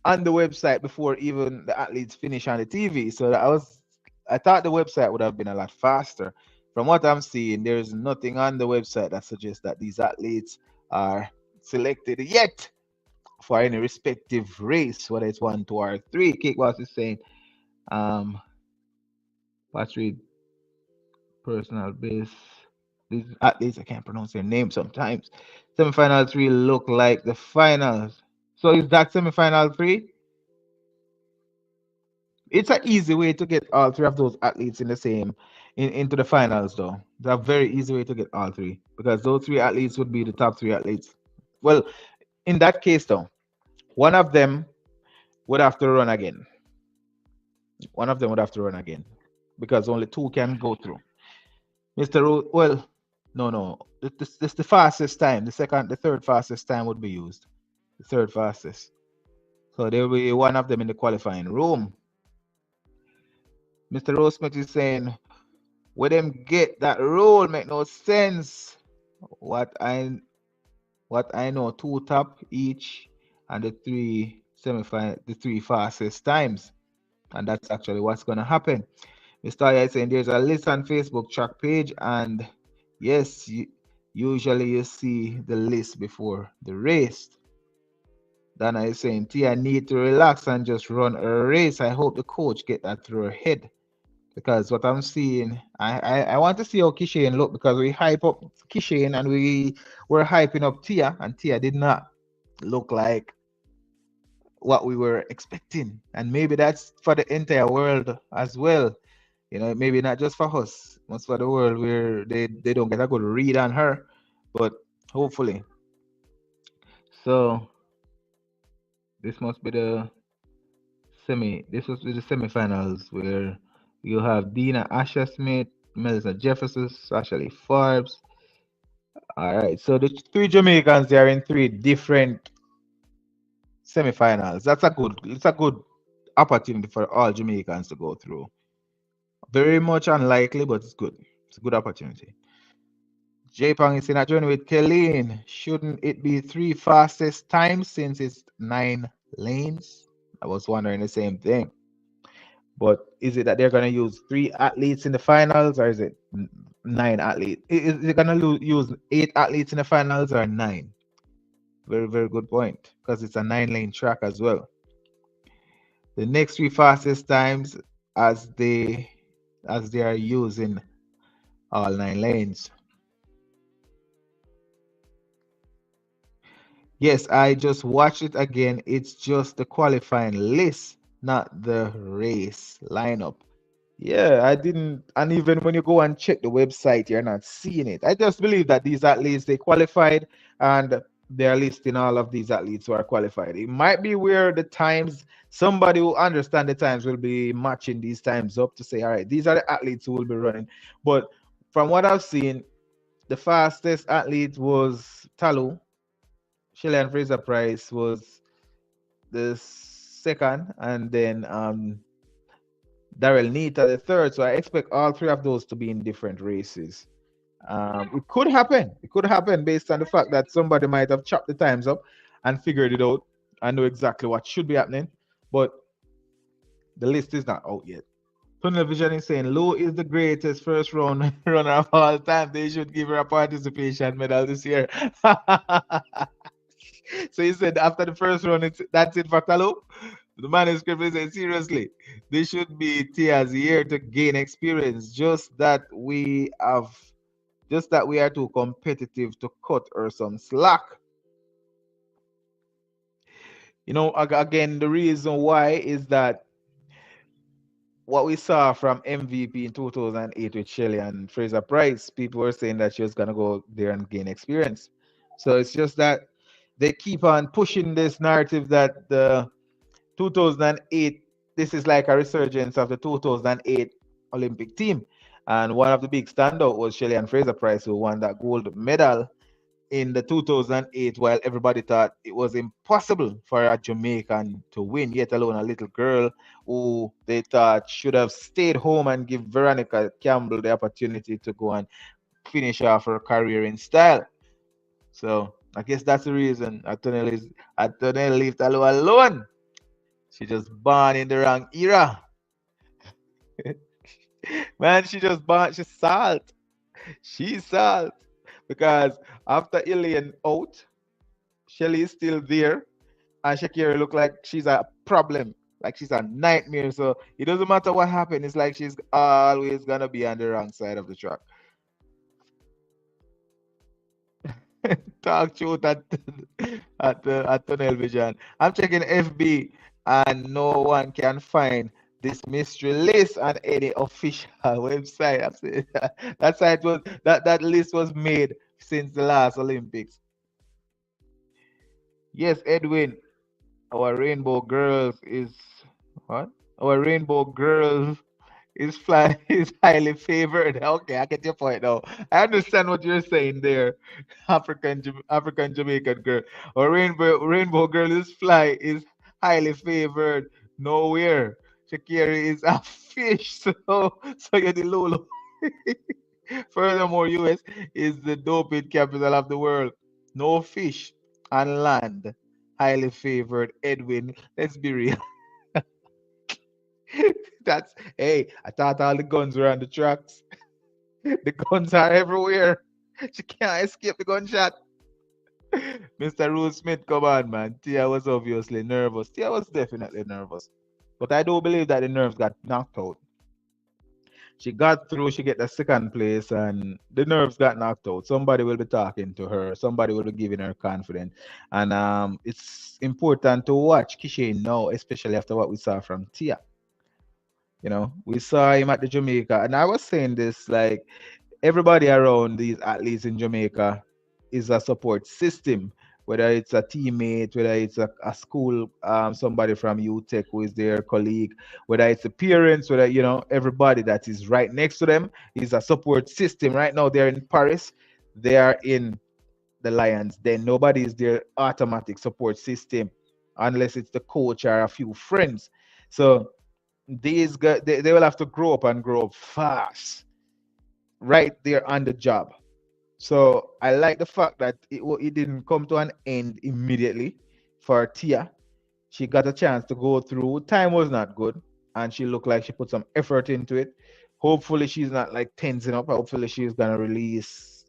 on the website before even the athletes finish on the TV. So I thought the website would have been a lot faster. From what I'm seeing, there's nothing on the website that suggests that these athletes are selected yet for any respective race, whether it's 1, 2, or 3. Kickbox is saying, um, let's read personal base. These athletes, I can't pronounce their name sometimes. Semifinal 3 look like the finals. So is that semifinal 3? It's an easy way to get all three of those athletes in the same into the finals though. It's a very easy way to get all three because those three athletes would be the top three athletes. Well, in that case though, one of them would have to run again. One of them would have to run again because only two can go through. Well, no. This the fastest time. The third fastest time would be used. The third fastest. So there will be one of them in the qualifying room. Mr. Rosemith is saying, where them get that rule make no sense. What I know, two top each and the three fastest times. And that's actually what's gonna happen. Mr. Aya is saying there's a list on Facebook track page, and yes, usually you see the list before the race. Dana is saying Tia need to relax and just run a race. I hope the coach get that through her head. Because what I'm seeing, I want to see how Kishane look because we hype up Kishane and we were hyping up Tia, and Tia did not look like what we were expecting. And maybe that's for the entire world as well. You know, maybe not just for us, but for the world where they don't get a good read on her. But hopefully. So this must be the this must be the semifinals where you have Dina Asher Smith, Melissa Jefferson, Ashley Forbes. All right, so the three Jamaicans they are in three different semifinals. It's a good opportunity for all Jamaicans to go through. Very much unlikely, but it's good. It's a good opportunity. J Pang is in a journey with Kelleen. Shouldn't it be three fastest times since it's 9 lanes? I was wondering the same thing. But is it that they're going to use 3 athletes in the finals, or is it 9 athletes? Is it going to use 8 athletes in the finals or 9? Very, very good point because it's a 9 lane track as well. The next three fastest times as they are using all 9 lanes. Yes, I just watched it again. It's just the qualifying list, not the race lineup. Yeah, I didn't, and even when you go and check the website, you're not seeing it. I just believe that these athletes they qualified, and they're listing all of these athletes who are qualified. It might be where the times, somebody who understand the times will be matching these times up to say, all right, these are the athletes who will be running. But from what I've seen, the fastest athlete was Talu. Shelly-Ann Fraser-Pryce was the second, and then Daryl Nita the third. So I expect all three of those to be in different races. It could happen. It could happen based on the fact that somebody might have chopped the times up and figured it out and know exactly what should be happening. But the list is not out yet. Tunnel Vision is saying Lou is the greatest first round runner of all time. They should give her a participation medal this year. So he said after the first round, that's it for Talu. The manuscript is saying seriously, this should be Tia's year to gain experience. Just that we are too competitive to cut her some slack. Again, the reason why is that what we saw from MVP in 2008 with Shelly-Ann Fraser-Pryce, people were saying that she was going to go there and gain experience. So it's just that they keep on pushing this narrative that the 2008, this is like a resurgence of the 2008 Olympic team. And one of the big standout was Shelly-Ann Fraser-Pryce, who won that gold medal in the 2008, while everybody thought it was impossible for a Jamaican to win, yet alone a little girl who they thought should have stayed home and give Veronica Campbell the opportunity to go and finish off her career in style. So I guess that's the reason Antonella left alone. She just born in the wrong era. Man, she just born, she's salt. She's salt. Because after Ilian out, Shelly is still there, and Shakira look like she's a problem, like she's a nightmare. So it doesn't matter what happened. It's like she's always gonna be on the wrong side of the track. Talk truth at Tunnel Vision. I'm checking FB, and no one can find this mystery list on any official website. That's how it was. That list was made since the last Olympics. Yes, Edwin, our rainbow girls is what? Our rainbow girls is fly is highly favored. Okay, I get your point now. I understand what you're saying there. African Jamaican girl. Our rainbow girl is fly is highly favored. Nowhere. Shakira is a fish, so you're the Lulu. Furthermore, US is the doping capital of the world. No fish on land. Highly favored Edwin. Let's be real. That's hey, I thought all the guns were on the tracks. The guns are everywhere. She can't escape the gunshot. Mr. Rule Smith, come on, man. Tia was obviously nervous. Tia was definitely nervous. But I do believe that the nerves got knocked out. She got through, she get the second place, and the nerves got knocked out. Somebody will be talking to her, somebody will be giving her confidence. And it's important to watch Kishay now, especially after what we saw from Tia. We saw him at the Jamaica, and I was saying this like everybody around these athletes in Jamaica is a support system, whether it's a teammate, whether it's a school, somebody from UTech who is their colleague, whether it's the parents, whether, everybody that is right next to them is a support system. Right now, they're in Paris, they are in the Lions, then nobody is their automatic support system unless it's the coach or a few friends. So these guys, they will have to grow up fast right there on the job. So I like the fact that it didn't come to an end immediately for Tia. She got a chance to go through. Time was not good, and she looked like she put some effort into it. Hopefully, she's not like tensing up. Hopefully, she's gonna release,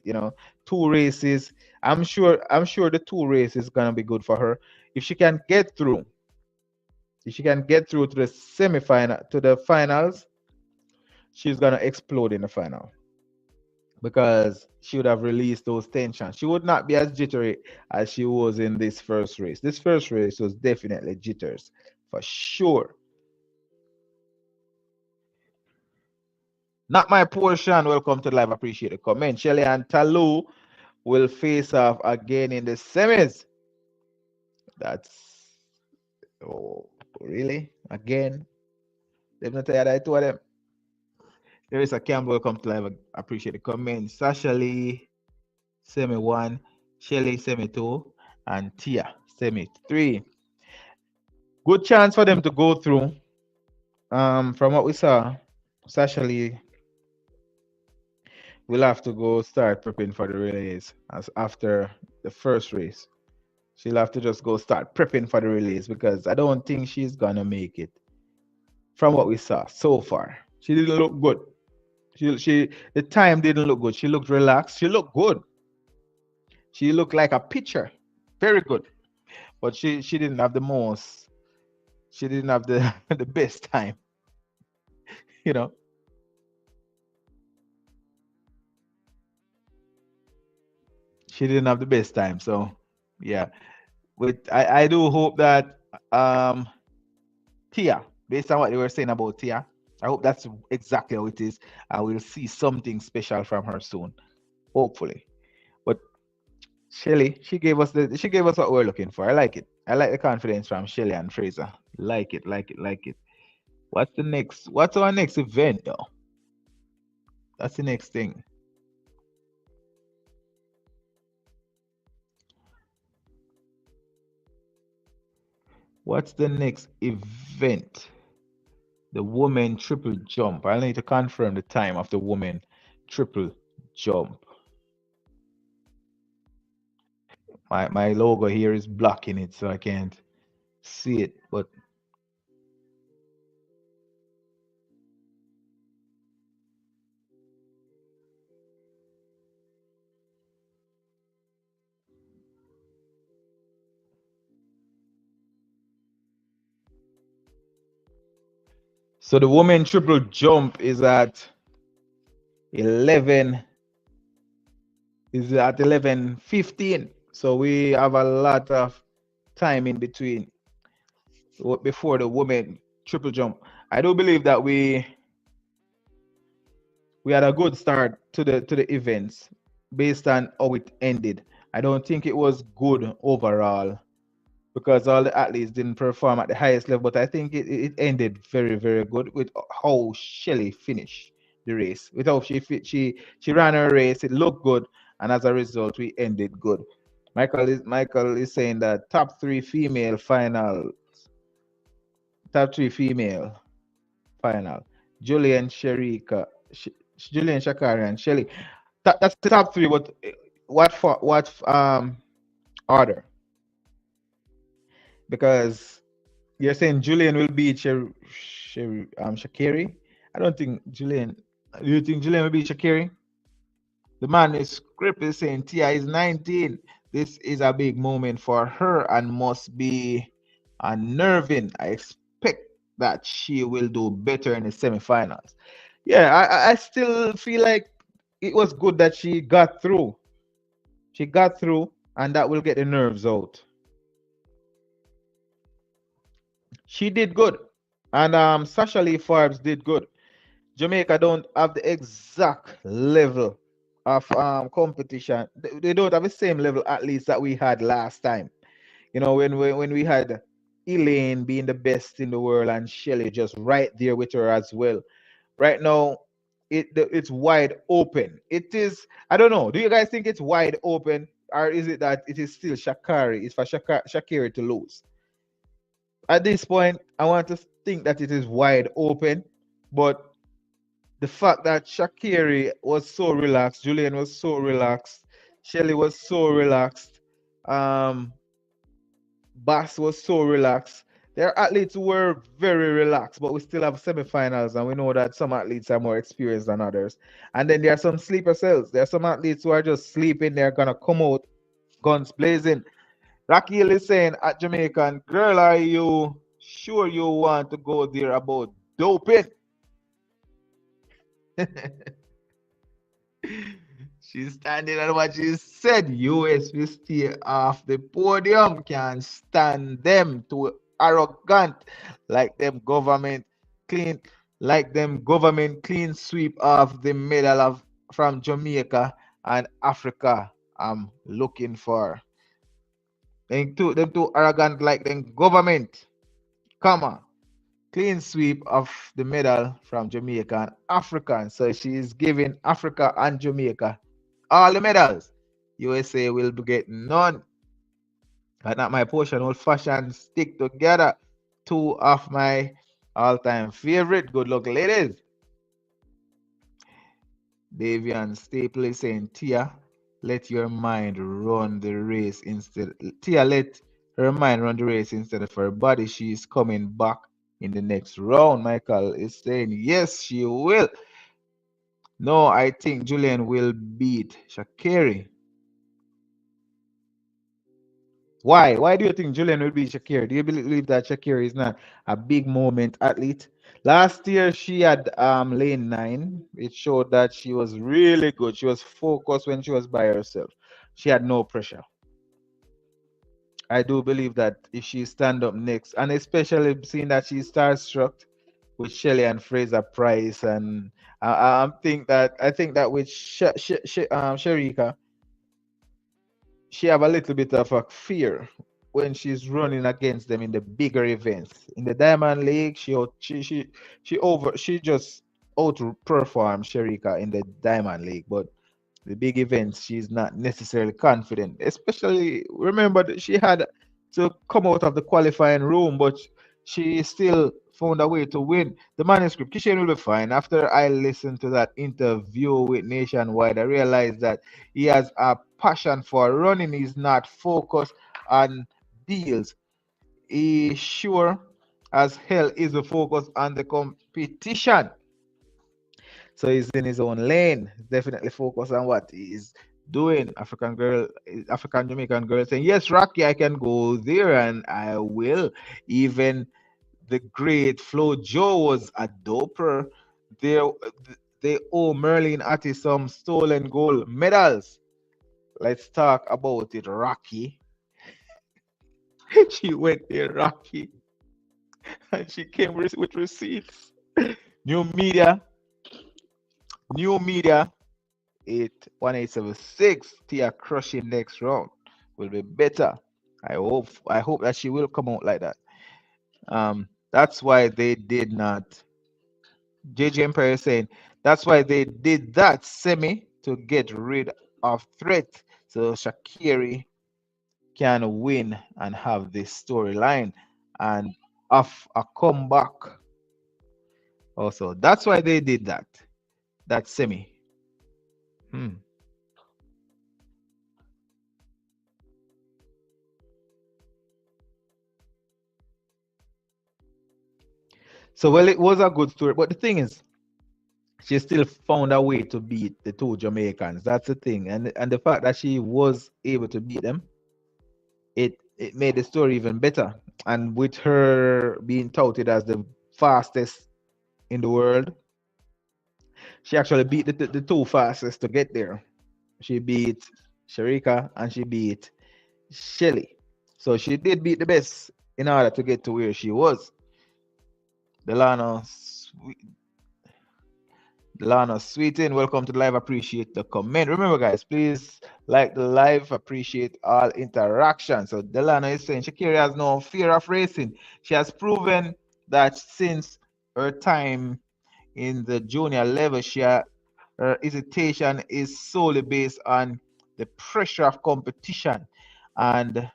two races. I'm sure the two races gonna be good for her. If she can get through, if she can get through to the semifinal, to the finals, she's gonna explode in the final because she would have released those tensions. She would not be as jittery as she was in this first race. This first race was definitely jitters for sure. Not my portion. Welcome to the live. Appreciate the comment. Shelly and Talu will face off again in the semis. That's oh really again. They've not tired I told them. There is a Campbell welcome to live. I appreciate the comment. Sasha Lee semi one, Shelly semi two, and Tia semi three. Good chance for them to go through. From what we saw, Sasha Lee will have to go start prepping for the relays as after the first race. She'll have to just go start prepping for the relays because I don't think she's gonna make it. From what we saw so far, she didn't look good. She the time didn't look good. She looked relaxed. She looked good. She looked like a pitcher, very good. But she didn't have the most. She didn't have the the best time. You know, she didn't have the best time. So yeah, with I do hope that um Tia, based on what they were saying about Tia, I hope that's exactly how it is. I will see something special from her soon, hopefully. But Shelly, she gave us what we're looking for. I like it. I like the confidence from Shelly-Ann Fraser. Like it, like it, like it. What's the next? What's our next event though? That's the next thing. What's the next event? The woman triple jump. I need to confirm the time of the woman triple jump. My logo here is blocking it, so I can't see it. But so the woman triple jump 11 is at 11:15. So we have a lot of time in between before the woman triple jump. I do believe that we had a good start to the events based on how it ended. I don't think it was good overall because all the athletes didn't perform at the highest level, but I think it ended very, very good with how Shelly finished the race. With how she ran her race, it looked good, and as a result, we ended good. Michael is saying that top three female final. Julian Sherika, Julian Shakari and Shelly. That's the top three. But what order? Because you're saying Julian will beat Shakiri. I don't think Julian. Do you think Julian will beat Shakiri? The man is script is saying Tia is 19. This is a big moment for her and must be unnerving. I expect that she will do better in the semifinals. Yeah, I still feel like it was good that she got through. She got through, and that will get the nerves out. She did good, and Sasha Lee Forbes did good. Jamaica don't have the exact level of competition. They don't have the same level at least that we had last time. You know, when we had Elaine being the best in the world and Shelly just right there with her as well. Right now, it's wide open. It is. I don't know. Do you guys think it's wide open, or is it that it is still Shakari? It's for Shakiri to lose. At this point, I want to think that it is wide open, but the fact that Shakiri was so relaxed, Julian was so relaxed, Shelly was so relaxed, um, Bass was so relaxed. There are athletes who were very relaxed, but we still have semifinals, and we know that some athletes are more experienced than others. And then there are some sleeper cells. There are some athletes who are just sleeping. They're gonna come out guns blazing. Rocky Hill is saying at Jamaican, girl, are you sure you want to go there about doping? She's standing on what she said. US will stay off the podium. Can't stand them too arrogant. Like them government clean, like them government clean sweep off the medal of from Jamaica and Africa. I'm looking for. Them too arrogant like them government. Come on. Clean sweep of the medal from Jamaica and African. So she is giving Africa and Jamaica all the medals. USA will get none. But not my portion. Old fashioned stick together. Two of my all time favorite. Good luck, ladies. Davian Staple is saying, Tia, let your mind run the race instead. Tia, let her mind run the race instead of her body. She is coming back in the next round. Michael is saying, yes, she will. No, I think Julian will beat Shakiri. Why? Why do you think Julian will beat Shakiri? Do you believe that Shakiri is not a big moment athlete? Last year she had lane 9. It showed that she was really good. She was focused when she was by herself. She had no pressure. I do believe that if she stand up next, and especially seeing that she starstruck with Shelly-Ann Fraser-Pryce, and I think that with Sherika, she have a little bit of a fear when she's running against them in the bigger events. In the Diamond League, she just outperformed Sherika in the Diamond League, but the big events, she's not necessarily confident. Especially, remember that she had to come out of the qualifying room, but she still found a way to win. The manuscript, Kishan will be fine. After I listened to that interview with Nationwide, I realized that he has a passion for running. He's not focused on deals. He sure as hell is focused on the competition. So he's in his own lane. Definitely focus on what he's doing. African Jamaican girl saying, yes, Rocky, I can go there and I will. Even the great Flo Joe was a doper. They, they owe Merlin Atty some stolen gold medals. Let's talk about it, Rocky. She went there, Rocky, and she came with receipts. New media, new media 1876. Tia crushing next round will be better. I hope that she will come out like that. That's why they did not. JJ Empire is saying that's why they did that semi to get rid of threat. So Shakiri can win and have this storyline and of a comeback. Also, that's why they did that. That semi. Hmm. So well, it was a good story, but the thing is, she still found a way to beat the two Jamaicans. That's the thing, and the fact that she was able to beat them, it made the story even better. And with her being touted as the fastest in the world, she actually beat the two fastest to get there. She beat Sharika and she beat Shelly. So she did beat the best in order to get to where she was. Delano, Lana Sweeten, welcome to the live. Appreciate the comment. Remember, guys, please like the live. Appreciate all interaction. So Delana is saying Shakira has no fear of racing. She has proven that since her time in the junior level, her hesitation is solely based on the pressure of competition and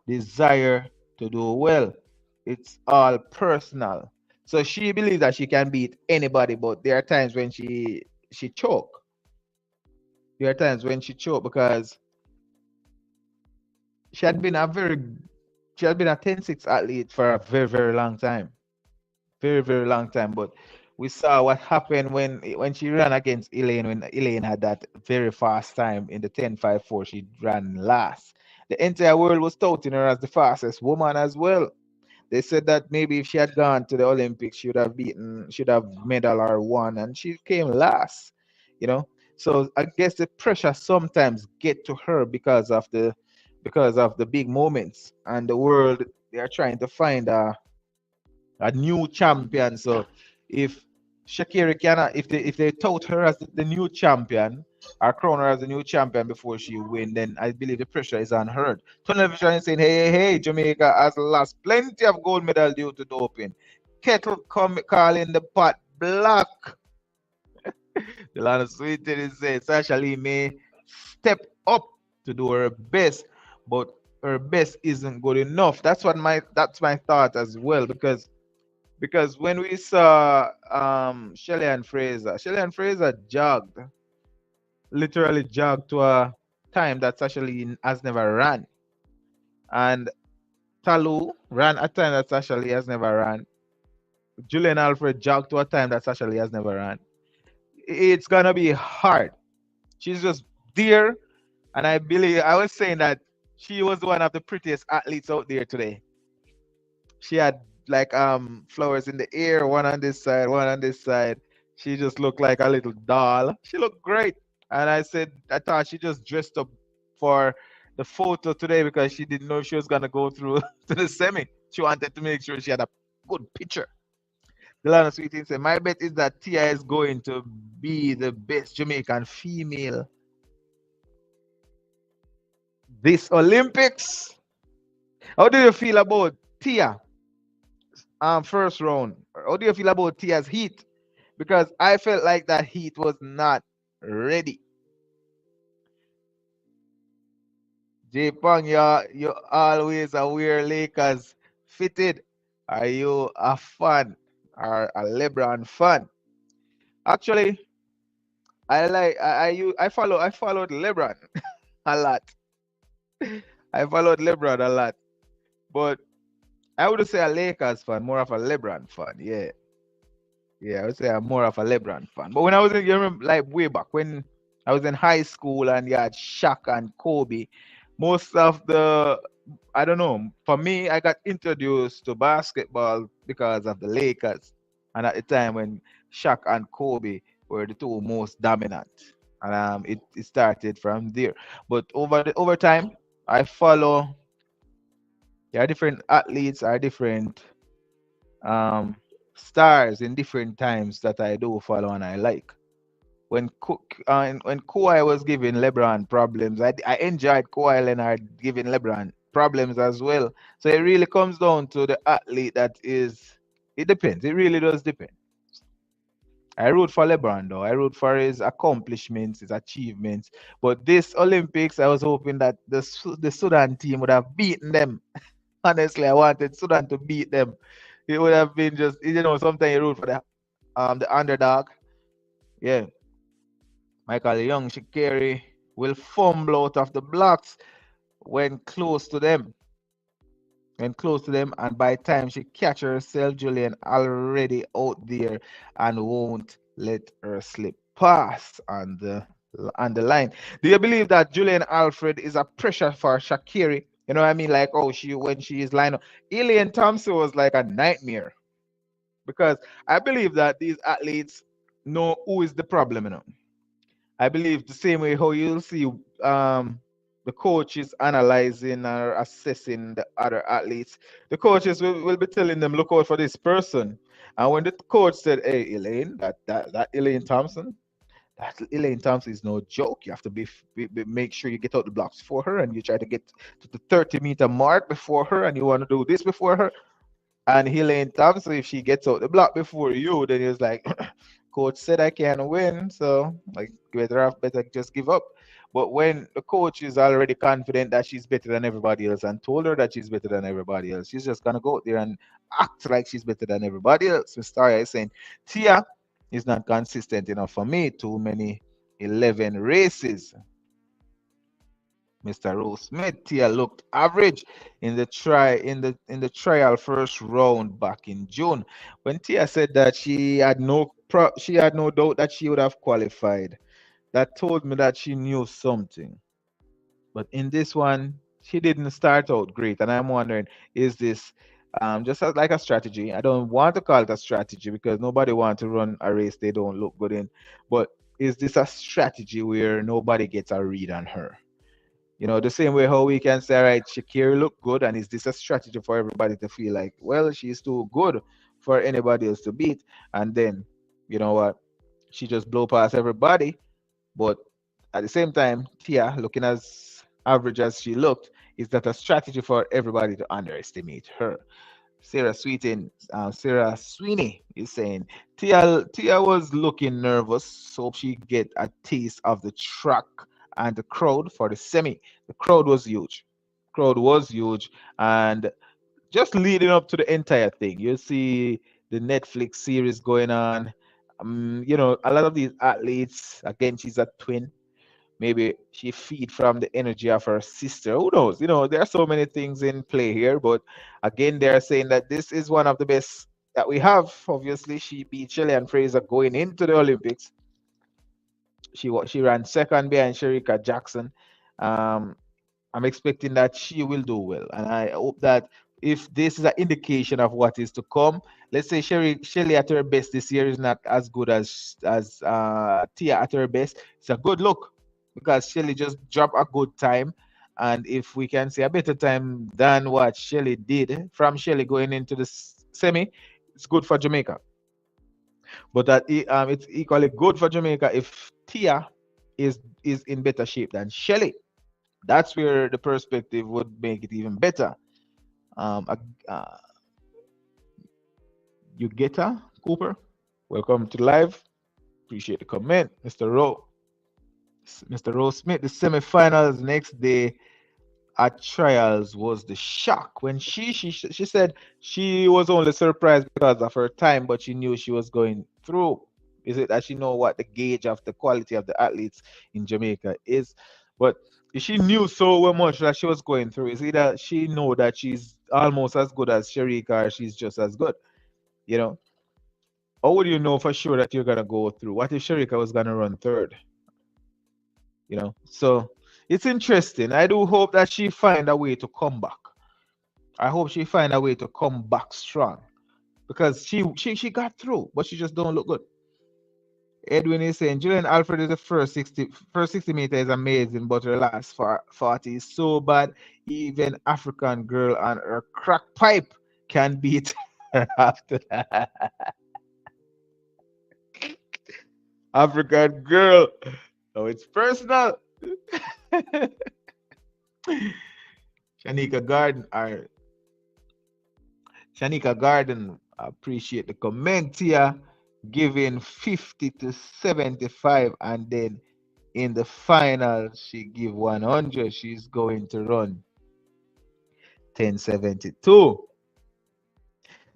desire to do well. It's all personal. So she believes that she can beat anybody, but there are times when she choke. There are times when she choke because she had been a very she had been a 10-6 athlete for a very, very long time. Very, very long time. But we saw what happened when she ran against Elaine, when Elaine had that very fast time in the 10.54, she ran last. The entire world was touting her as the fastest woman as well. They said that maybe if she had gone to the Olympics, she would have should have medal or won, and she came last. You know, so I guess the pressure sometimes get to her because of the big moments and the world. They are trying to find a new champion. So if Shakira cannot, if they tout her as the new champion or crown her as the new champion before she win, then I believe the pressure is on her. Television is saying, hey, Jamaica has lost plenty of gold medal due to doping. Kettle come calling the pot black. Delana Sweeten is saying Sasha Lee may step up to do her best, but her best isn't good enough. That's my thought as well, because when we saw Shelly-Ann Fraser jogged, literally jogged to a time that Sasha Lee has never ran. And Talu ran a time that Sasha Lee has never ran. Julian Alfred jogged to a time that Sasha Lee has never ran. It's gonna be hard. She's just there, and I believe I was saying that she was one of the prettiest athletes out there today. She had like flowers in the ear, one on this side, one on this side. She just looked like a little doll. She looked great. And I thought she just dressed up for the photo today because she didn't know she was gonna go through to the semi. She wanted to make sure she had a good picture. Delana Sweetin said, my bet is that Tia is going to be the best Jamaican female this Olympics. How do you feel about Tia first round? How do you feel about Tia's heat? Because I felt like that heat was not ready. J Pong, you always aware Lakers fitted. Are you a fan or a LeBron fan? Actually, I followed LeBron a lot. I followed LeBron a lot, but I would say a Lakers fan, more of a LeBron fan. Yeah, yeah, I would say I'm more of a LeBron fan. But when I was in, you remember, like way back when I was in high school and you had Shaq and Kobe, most of the, I don't know, for me, I got introduced to basketball because of the Lakers. And at the time when Shaq and Kobe were the two most dominant. And it started from there. But over time, I follow, there are different athletes, are different um, stars in different times that I do follow and I like. When Kawhi was giving LeBron problems, I enjoyed Kawhi Leonard giving LeBron problems as well. So it really comes down to the athlete that is. It depends. It really does depend. I root for LeBron though. I root for his accomplishments, his achievements. But this Olympics, I was hoping that the Sudan team would have beaten them. Honestly, I wanted Sudan to beat them. It would have been just, sometimes you root for the underdog. Yeah, Michael Young, Shikari will fumble out of the blocks when close to them. When close to them, and by the time she catch herself, Julian already out there and won't let her slip past on the line. Do you believe that Julian Alfred is a pressure for Shakiri? You know what I mean? Like, oh, she when she is lined up. Elaine Thompson was like a nightmare because I believe that these athletes know who is the problem, I believe the same way how you'll see the coaches analyzing or assessing the other athletes, the coaches will be telling them, look out for this person. And when the coach said, hey, Elaine, that Elaine Thompson, that Elaine Thompson is no joke. You have to make sure you get out the blocks for her and you try to get to the 30-meter mark before her and you want to do this before her. And Elaine Thompson, if she gets out the block before you, then he was like, coach said I can't win, so like better just give up. But when the coach is already confident that she's better than everybody else and told her that she's better than everybody else, she's just gonna go out there and act like she's better than everybody else. Mr. Starry is saying Tia is not consistent enough for me. Too many 11 races. Mr. Rose Smith, Tia looked average in the trial first round back in June. When Tia said that she had no doubt that she would have qualified. That told me that she knew something. But in this one, she didn't start out great, and I'm wondering, is this just like a strategy? I don't want to call it a strategy because nobody wants to run a race they don't look good in. But is this a strategy where nobody gets a read on her? The same way how we can say, all right, Shakira look good, and is this a strategy for everybody to feel like, well, she's too good for anybody else to beat? And then, you know what? She just blow past everybody. But at the same time, Tia, looking as average as she looked, is that a strategy for everybody to underestimate her? Sarah Sweeney is saying Tia was looking nervous, so she get a taste of the track and the crowd for the semi. The crowd was huge. Crowd was huge, and just leading up to the entire thing, you see the Netflix series going on. A lot of these athletes. Again, she's a twin. Maybe she feed from the energy of her sister. Who knows? There are so many things in play here. But again, they're saying that this is one of the best that we have. Obviously, she beat Shelly-Ann Fraser going into the Olympics. She ran second behind Sherika Jackson. Um, I'm expecting that she will do well, and I hope that if this is an indication of what is to come, let's say Shelly at her best this year is not as good as Tia at her best. It's a good look because Shelly just dropped a good time, and if we can see a better time than what Shelly did from Shelly going into the semi, it's good for Jamaica. But it's equally good for Jamaica if Tia is in better shape than Shelly. That's where the perspective would make it even better. Um, uh, uh, you get her, Cooper. Welcome to live. Appreciate the comment, Mr. Rowe. Mr. Rowe Smith. The semifinals next day at trials was the shock when she said she was only surprised because of her time, but she knew she was going through. Is it that she know what the gauge of the quality of the athletes in Jamaica is? But she knew so much that she was going through. Is it that she know that she's almost as good as Sharika or she's just as good? You know, how would you know for sure that you're gonna go through? What if Sharika was gonna run third? So it's interesting. I do hope that she find a way to come back. I hope she find a way to come back strong because she got through, but she just don't look good. Edwin is saying Julian Alfred is the first 60 meter is amazing, but her last 40 is so bad. Even African girl on her crack pipe can beat her after that. African girl. Oh, it's personal. Shanika Garden or Shanika Garden, I appreciate the comment here, giving 50 to 75, and then in the final, she give 100. She's going to run 1072.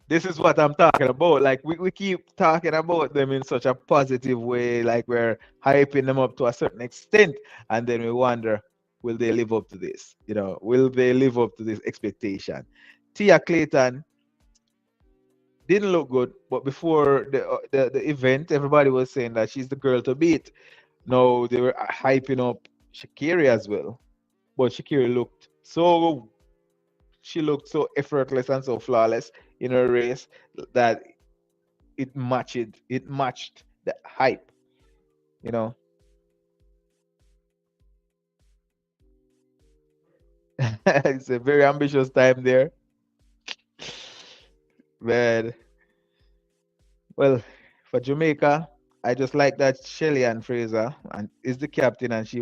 This is what I'm talking about. Like we keep talking about them in such a positive way, like we're hyping them up to a certain extent, and then we wonder, will they live up to this? Will they live up to this expectation? Tia Clayton didn't look good, but before the event, everybody was saying that she's the girl to beat. No, they were hyping up Shakira as well, but Shakira looked so effortless and so flawless in her race that it matched the hype. You know, it's a very ambitious time there, man. Well, for Jamaica, I just like that Shelly-Ann Fraser and is the captain, and she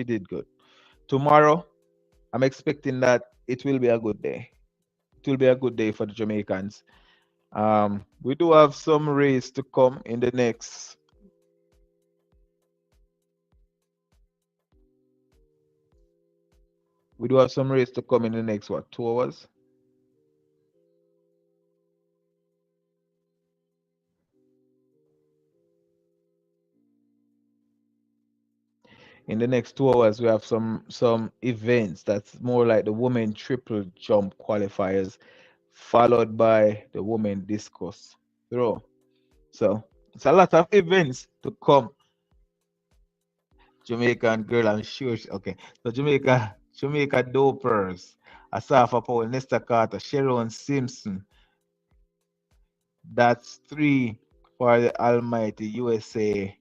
did good. Tomorrow, I'm expecting that it will be a good day. It will be a good day for the Jamaicans. We do have some race to come in the next. We do have some race to come in the next what 2 hours. In the next 2 hours, we have some events that's more like the women triple jump qualifiers, followed by the women discus throw. So it's a lot of events to come. Jamaican girl, I'm sure. Okay, so Jamaica dopers, Asafa Powell, Nesta Carter, Sharon Simpson. That's three for the Almighty USA.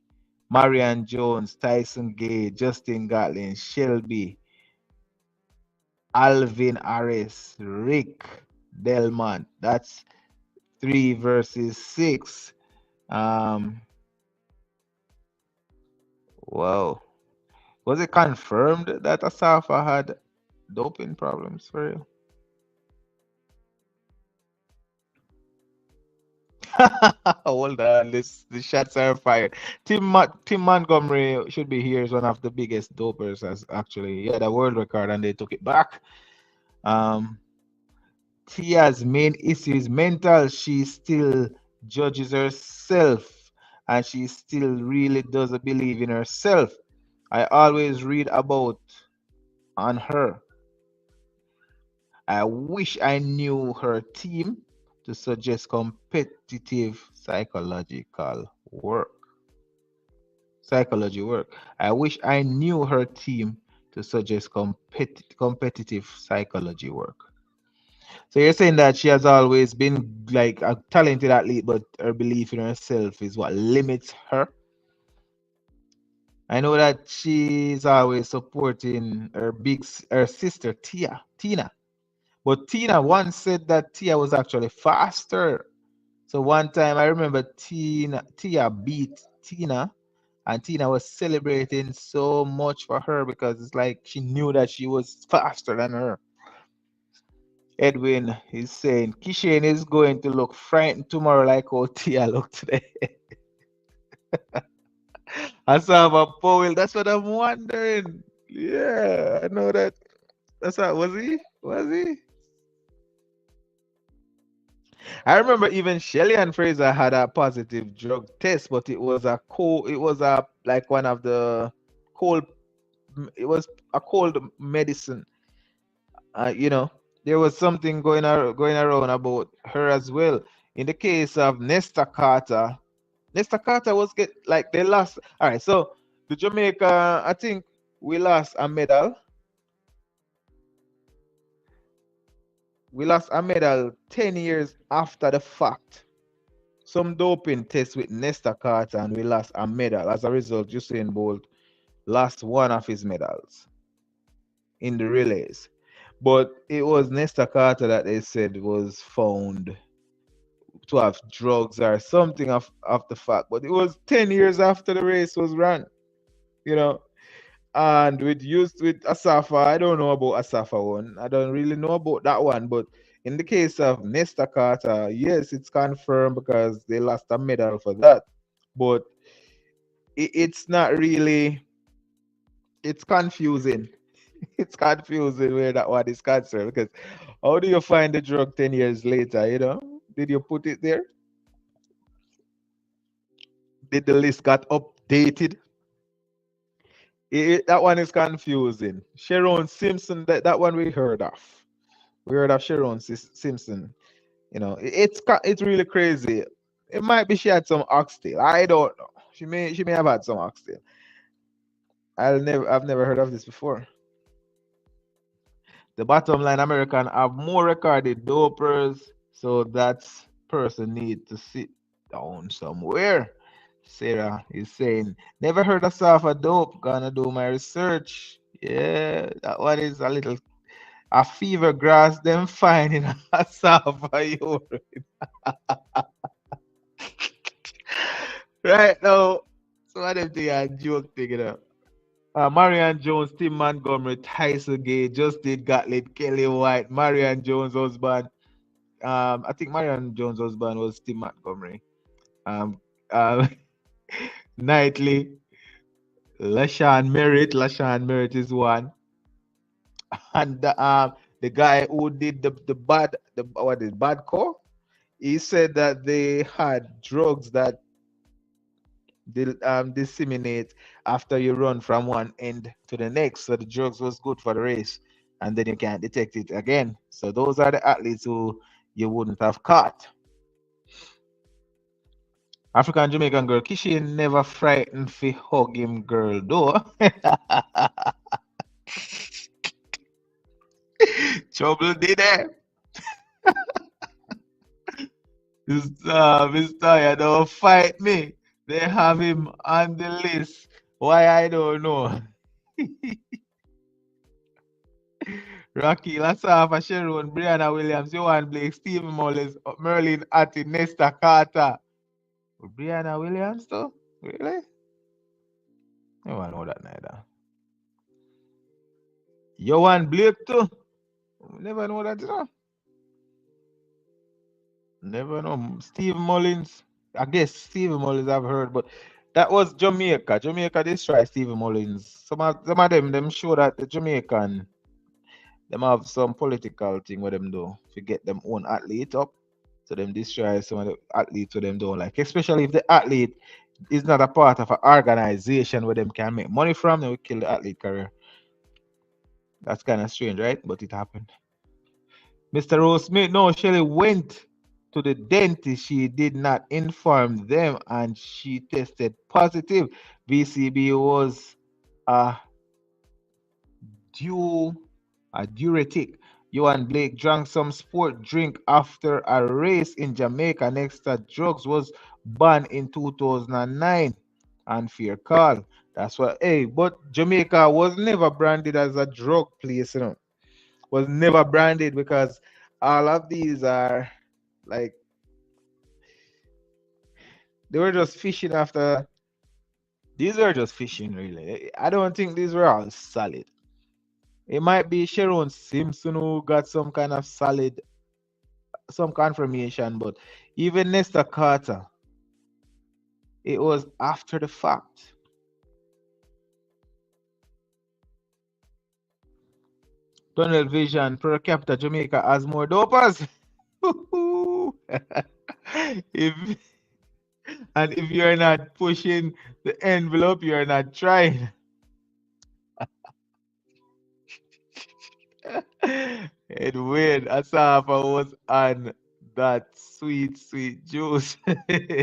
Marian Jones, Tyson Gay, Justin Gatlin, Shelby, Alvin Harris, Rick Delmont. That's three versus six. Um, wow. Was it confirmed that Asafa had doping problems for real? Hold on, this the shots are fired. Tim Montgomery should be here as one of the biggest dopers. As actually, he had a world record and they took it back. Um, Tia's main issue is mental. She still judges herself, and she still really doesn't believe in herself. I always read about on her. I wish I knew her team to suggest competitive psychology work. I wish I knew her team to suggest competitive psychology work. So you're saying that she has always been like a talented athlete, but her belief in herself is what limits her. I know that she's always supporting her sister Tina. But Tina once said that Tia was actually faster. So one time I remember Tia beat Tina, and Tina was celebrating so much for her because it's like she knew that she was faster than her. Edwin is saying Kishane is going to look frightened tomorrow like how Tia looked today. Asava Powell, that's what I'm wondering. Yeah, I know that. That's what was he? Was he? I remember even Shelly-Ann Fraser had a positive drug test, but it was a like one of the cold it was a cold medicine. You know, there was something going around about her as well. In the case of Nesta Carter was get like they lost. All right, so the Jamaica, I think we lost a medal. We lost a medal 10 years after the fact. Some doping test with Nesta Carter, and we lost a medal. As a result, Usain Bolt lost one of his medals in the relays. But it was Nesta Carter that they said was found to have drugs or something of the fact. But it was 10 years after the race was run, you know. And with Asafa, I don't know about Asafa one. I don't really know about that one. But in the case of Nesta Carter, yes, it's confirmed because they lost a medal for that. But it's not really. It's confusing. It's confusing where that one is concerned because how do you find the drug 10 years later? You know, did you put it there? Did the list got updated? That one is confusing. Sharon Simpson, that one we heard of. We heard of Sharon Simpson. You know, it's really crazy. It might be she had some oxtail. I don't know. She may have had some oxtail. I've never heard of this before. The bottom line, American have more recorded dopers, so that person need to sit down somewhere. Sarah is saying, never heard of Safa dope. Gonna do my research. Yeah, that one is a fever grass. Them finding a Safa urine. Right now, some of them think a joke thing, you know. Marian Jones, Tim Montgomery, Tyson Gay, Justin Gatlin, Kelly White, Marian Jones' husband. I think Marian Jones' husband was Tim Montgomery. Um, uh, Knightley, Lashawn Merritt is one, and the guy who did the bad call. He said that they had drugs that disseminate after you run from one end to the next. So the drugs was good for the race, and then you can't detect it again. So those are the athletes who you wouldn't have caught. African Jamaican girl, Kishi never frightened fi hug him girl though. Trouble did it. Mr. You don't fight me. They have him on the list. Why I don't know. Rocky Lassafa, Sharon, Brianna Williams, Johan Blake, Stephen Mullins, Merlin Atty, Nesta Carter. Brianna Williams too? Really? You don't know that neither. Johan Blake too? Never know that, you know. Never know. Steve Mullins. I guess Steve Mullins I've heard, but that was Jamaica. Jamaica destroy Steve Mullins. Some of them show that the Jamaican them have some political thing where them do to get them own athlete up. So them destroy some of the athletes where them don't like. Especially if the athlete is not a part of an organization where them can make money from, they will kill the athlete career. That's kind of strange, right? But it happened. Mr. Rose Smith, no, Shelly went to the dentist. She did not inform them and she tested positive. VCB was a due a diuretic. Johan Blake drank some sport drink after a race in Jamaica next to drugs was banned in 2009. Unfair call. That's what, hey, but Jamaica was never branded as a drug place, you know. Was never branded because all of these are like they were just fishing after these were just fishing really. I don't think these were all solid. It might be Sharon Simpson who got some kind of solid some confirmation, but even Nesta Carter, it was after the fact. Tunnel vision per capita Jamaica has more dopers. if and if you're not pushing the envelope, you're not trying. It weird. Asafa was on that sweet, sweet juice.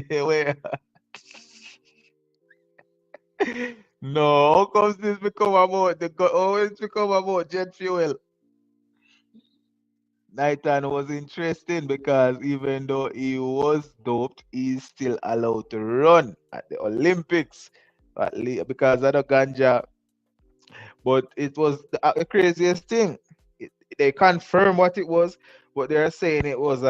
Where no, how comes this become about always become about jet fuel? Nathan was interesting because even though he was doped, he's still allowed to run at the Olympics. Because of the ganja. But it was the craziest thing. They confirmed what it was, but they're saying it was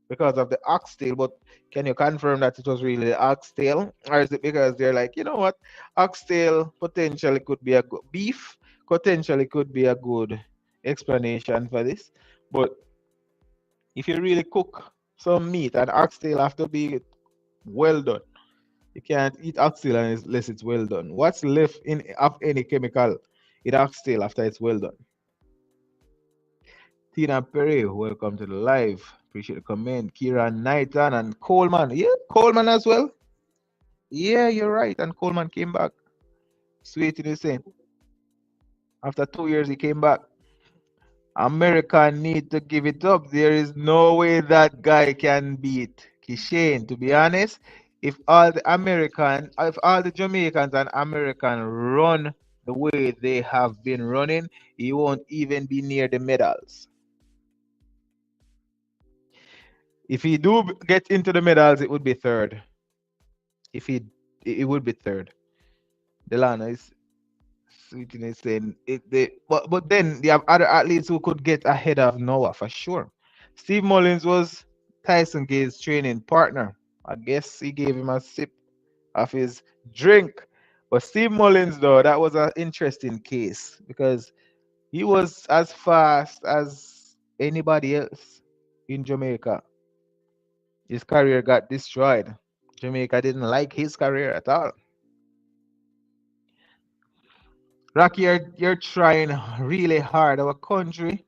because of the oxtail. But can you confirm that it was really the oxtail, or is it because they're like, you know what, oxtail potentially could be a good beef, potentially could be a good explanation for this. But if you really cook some meat, and oxtail have to be well done. You can't eat oxtail unless it's well done. What's left in of any chemical in oxtail after it's well done? Tina Perry, welcome to the live. Appreciate the comment. Kira Knighton and Coleman. Yeah, Coleman as well. Yeah, you're right. And Coleman came back. Sweet in the same. After 2 years, he came back. America need to give it up. There is no way that guy can beat Kishane. To be honest, if all the Jamaicans and American run the way they have been running, he won't even be near the medals. If he do get into the medals, it would be third. If he, it would be third. Delano is Sweetin is saying it. But then you have other athletes who could get ahead of Noah for sure. Steve Mullins was Tyson Gaye's training partner. I guess he gave him a sip of his drink. But Steve Mullins, though, that was an interesting case because he was as fast as anybody else in Jamaica. His career got destroyed. Jamaica didn't like his career at all. Rocky, you're trying really hard. Our country,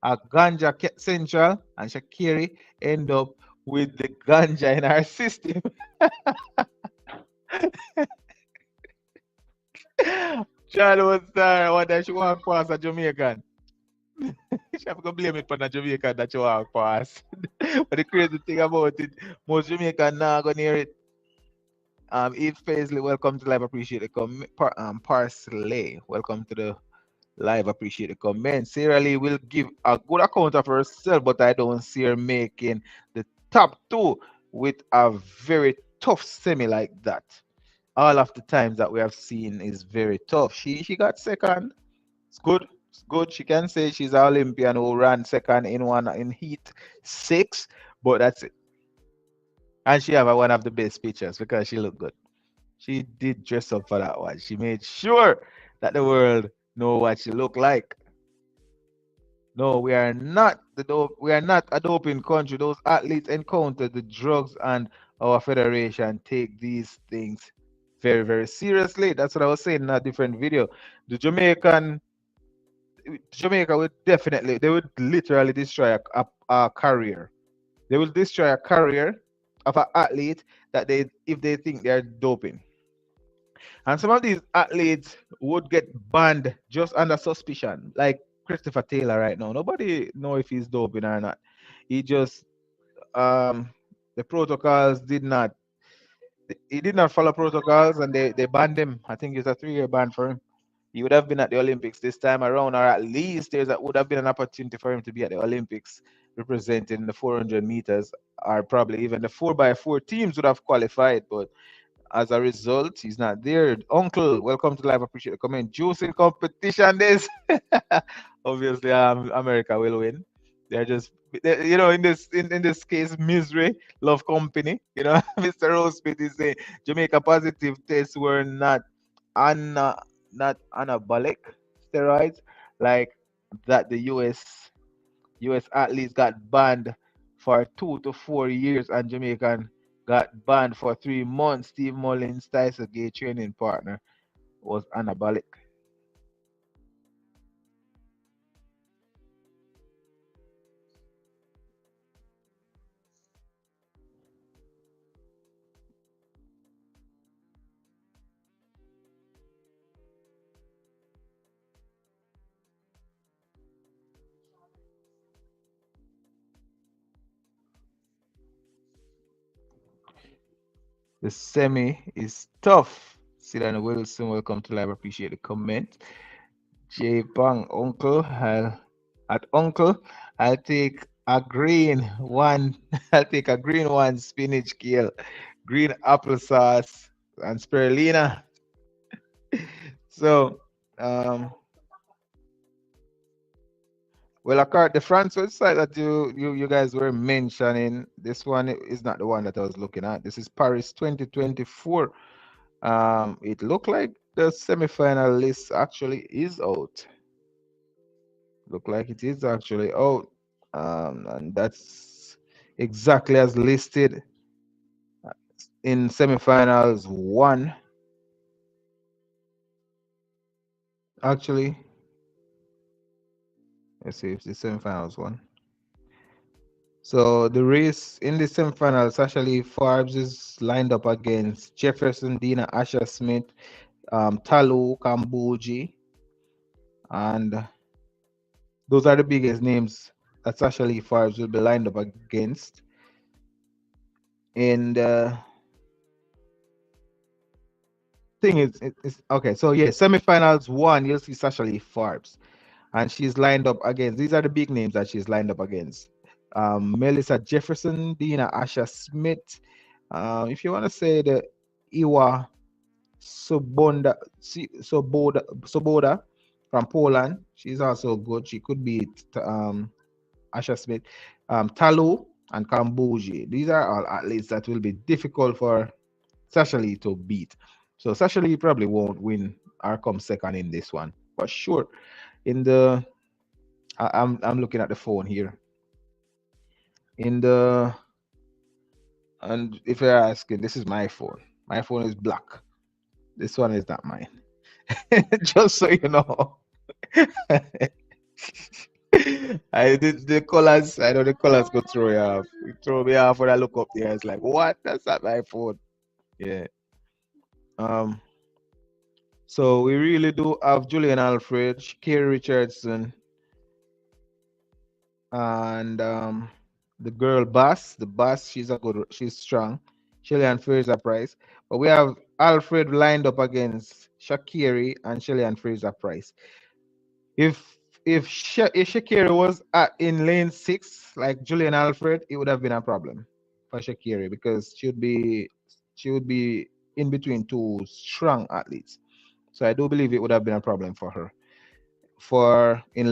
a ganja central, and Shakiri end up with the ganja in our system. John was there. What that she walk past a Jamaican. She have to blame it for the Jamaican that she walk past. But the crazy thing about it, most Jamaican now gonna hear it. Eve Paisley, welcome to live. Appreciate the Parsley, welcome to the live. Appreciate the comment. Sarah Lee will give a good account of herself, but I don't see her making the top two with a very tough semi like that. All of the times that we have seen is very tough. She got second. It's good. It's good. She can say she's an Olympian who ran second in heat six, but that's it. And she have one of the best pictures because she looked good. She did dress up for that one. She made sure that the world know what she looked like. No, we are not the dope. We are not a doping country. Those athletes encounter the drugs, and our federation take these things very, very seriously. That's what I was saying in a different video. The Jamaica would definitely, they would literally destroy a career. They will destroy a career of an athlete that they, if they think they're doping. And some of these athletes would get banned just under suspicion, like Christopher Taylor right now. Nobody know if he's doping or not. He just the protocols did not he did not follow protocols and they banned him. I think it's a 3-year ban for him. He would have been at the Olympics this time around, or at least would have been an opportunity for him to be at the Olympics representing the 400 meters, or probably even the 4x4 teams would have qualified. But as a result, he's not there. Uncle, welcome to live. Appreciate the comment. Juice in competition. This obviously, America will win. They're just, in this case, misery love company. Mr. Rosepit is saying Jamaica positive tests were not anabolic steroids like that. The U.S. athletes got banned for 2 to 4 years, and Jamaican got banned for 3 months. Steve Mullins, Tyson Gay training partner, was anabolic. The semi is tough. Sidan Wilson, welcome to live. Appreciate the comment. J Bang, uncle, I'll take a green one. I'll take a green one, spinach kale, green applesauce, and spirulina. So, um, well, the France website that you guys were mentioning, this one is not the one that I was looking at. This is Paris 2024. It looked like the semifinal list actually is out. Look like it is actually out. And that's exactly as listed in semifinals one. Actually, let's see if the semifinals one. So the race in the semifinals, actually, Forbes is lined up against Jefferson, Dina, Asha Smith, Talu, Kambuji, and those are the biggest names that actually Forbes will be lined up against. And thing is, it's okay. So yeah, semifinals one, you'll see Sasha Lee Forbes, and she's lined up against. These are the big names that she's lined up against. Melissa Jefferson, Dina Asha Smith. If you want to say the Iwa Soboda from Poland, she's also good. She could beat Asha Smith, Talu, and Kambuji. These are all athletes that will be difficult for Sasha Lee to beat. So Sasha Lee probably won't win or come second in this one. But sure, in the I'm looking at the phone here. In the and if you're asking, this is my phone. My phone is black. This one is not mine. Just so you know. I did the colors. I know the colors go throw you off. It throw me off when I look up there. It's like, what? That's not my phone. Yeah. Um. So we really do have Julian Alfred, Kerry Richardson, and the girl Bass. The Bass, she's strong. Shelly-Ann Fraser-Pryce. But we have Alfred lined up against Shakiri and Shelly-Ann Fraser-Pryce. If Shakiri was in lane 6 like Julian Alfred, it would have been a problem for Shakiri because she would be in between two strong athletes. So I do believe it would have been a problem for her. For in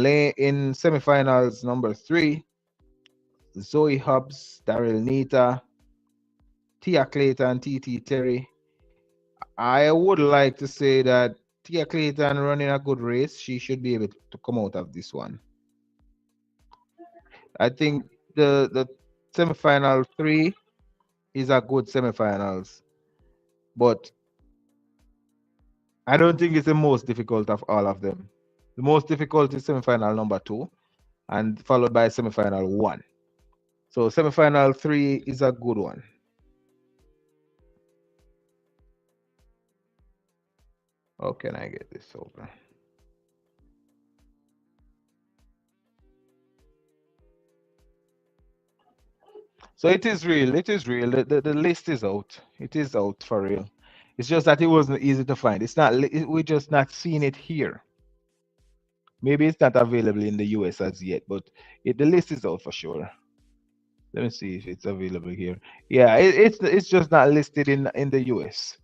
semifinals number 3, Zoe Hobbs, Daryl Nita, Tia Clayton, TT Terry. I would like to say that Tia Clayton running a good race. She should be able to come out of this one. I think the semifinal three is a good semifinals, but I don't think it's the most difficult of all of them. The most difficult is semifinal number two, and followed by semifinal one. So semifinal three is a good one. How can I get this open? So it is real. It is real. The list is out. It is out for real. It's just that it wasn't easy to find. It's not. We're just not seeing it here. Maybe it's not available in the US as yet, but the list is out for sure. Let me see if it's available here. Yeah, it's just not listed in the US.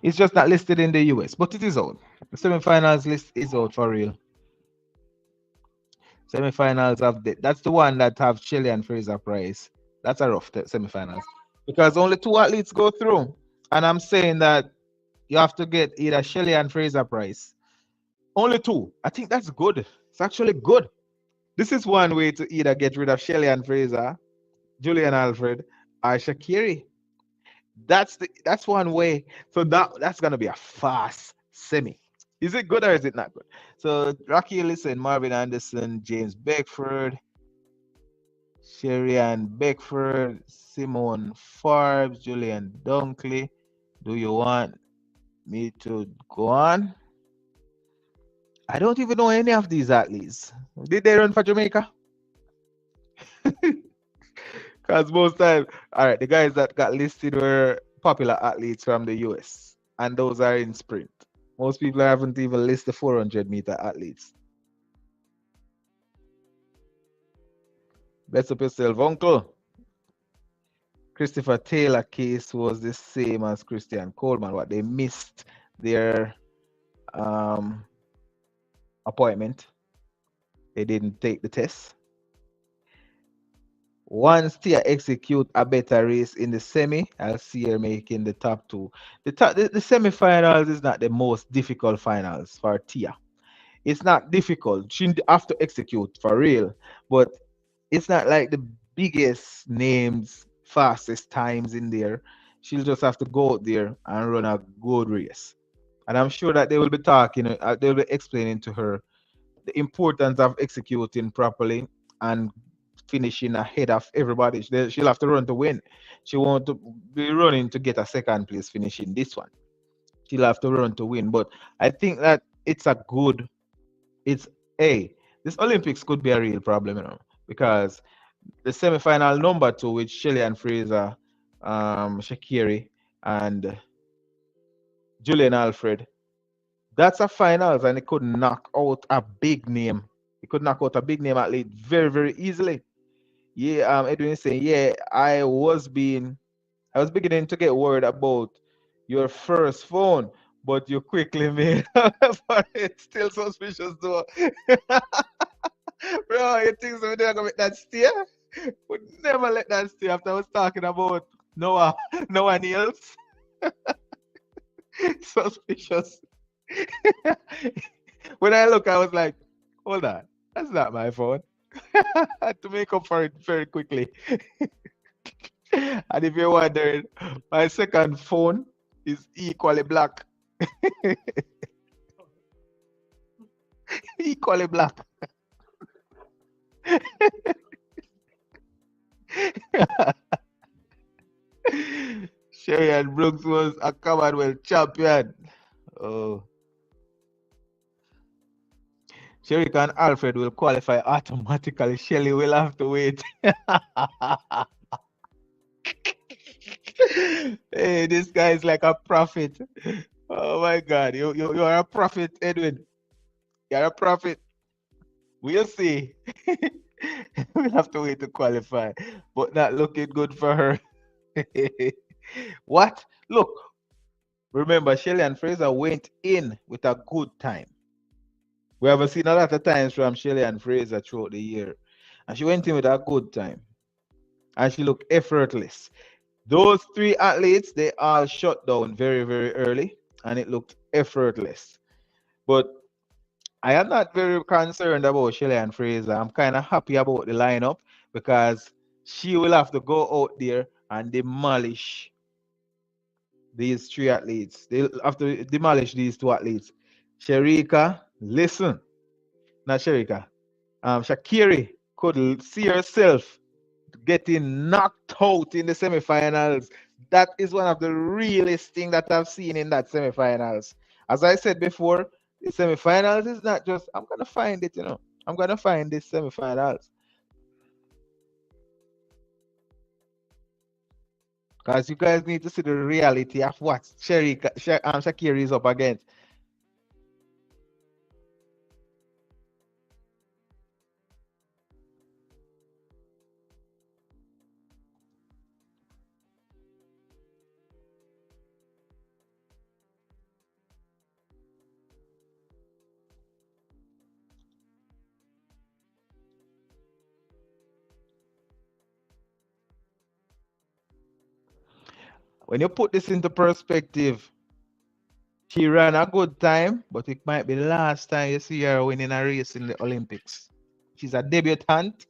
It's just not listed in the US, but it is out. The semifinals list is out for real. Semifinals of that's the one that have Shelly-Ann Fraser-Pryce. That's a rough semifinals because only two athletes go through, and I'm saying that you have to get either Shelly-Ann Fraser-Pryce. Only two. I think that's good. It's actually good. This is one way to either get rid of Shelly-Ann Fraser, Julian Alfred, or Shakiri. That's one way. So that's gonna be a fast semi. Is it good or is it not good? So Rocky Ellison, Marvin Anderson, James Beckford, Sherry-Ann Beckford, Simone Forbes, Julian Dunkley. Do you want me to go on? I don't even know any of these athletes. Did they run for Jamaica? Because most time, all right, the guys that got listed were popular athletes from the US, and those are in sprint. Most people haven't even listed the 400-meter athletes. Bless up yourself, uncle. Christopher Taylor case was the same as Christian Coleman. What they missed their um, appointment. They didn't take the test. Once Tia execute a better race in the semi, I'll see her making the top two. The semi-finals is not the most difficult finals for Tia. It's not difficult. She have to execute for real, but it's not like the biggest names, fastest times in there. She'll just have to go out there and run a good race. And I'm sure that they will be talking, they'll be explaining to her the importance of executing properly and finishing ahead of everybody. She'll have to run to win. She won't be running to get a second place finishing this one. She'll have to run to win. But I think that it's a good, it's a, this Olympics could be a real problem, because the semi-final number two with Shelly-Ann Fraser, Shakiri, and Julian Alfred, that's a finals, and it could knock out a big name. It could knock out a big name athlete very, very easily. Yeah, Edwin is saying, yeah, I was beginning to get worried about your first phone, but you quickly made up for it. Still suspicious though. Bro, you think somebody gonna make that steer? Would never let that steer after I was talking about Noah, Noah Niels. Suspicious. When I look, I was like, hold on, that's not my phone. I had to make up for it very quickly. And if you're wondering, my second phone is equally black. Equally black. Shelly-Ann Brooks was a Commonwealth champion. Oh, Sherry and Alfred will qualify automatically. Shelly will have to wait. Hey, this guy is like a prophet. Oh my God, you are a prophet, Edwin. You're a prophet. We'll see. We'll have to wait to qualify, but not looking good for her. What? Look, remember, Shelly-Ann Fraser went in with a good time. We have seen a lot of times from Shelly-Ann Fraser throughout the year. And she went in with a good time. And she looked effortless. Those three athletes, they all shut down very, very early. And it looked effortless. But I am not very concerned about Shelly-Ann Fraser. I'm kind of happy about the lineup because she will have to go out there and demolish these three athletes. They'll have to demolish these two athletes. Sherika, listen, not Sherika. Shakiri could see herself getting knocked out in the semifinals. That is one of the realest things that I've seen in that semifinals. As I said before, the semifinals is not just I'm gonna find it, I'm gonna find this semifinals. Because you guys need to see the reality of what Shakiri is up against. When you put this into perspective, she ran a good time, but it might be the last time you see her winning a race in the Olympics. She's a debutante,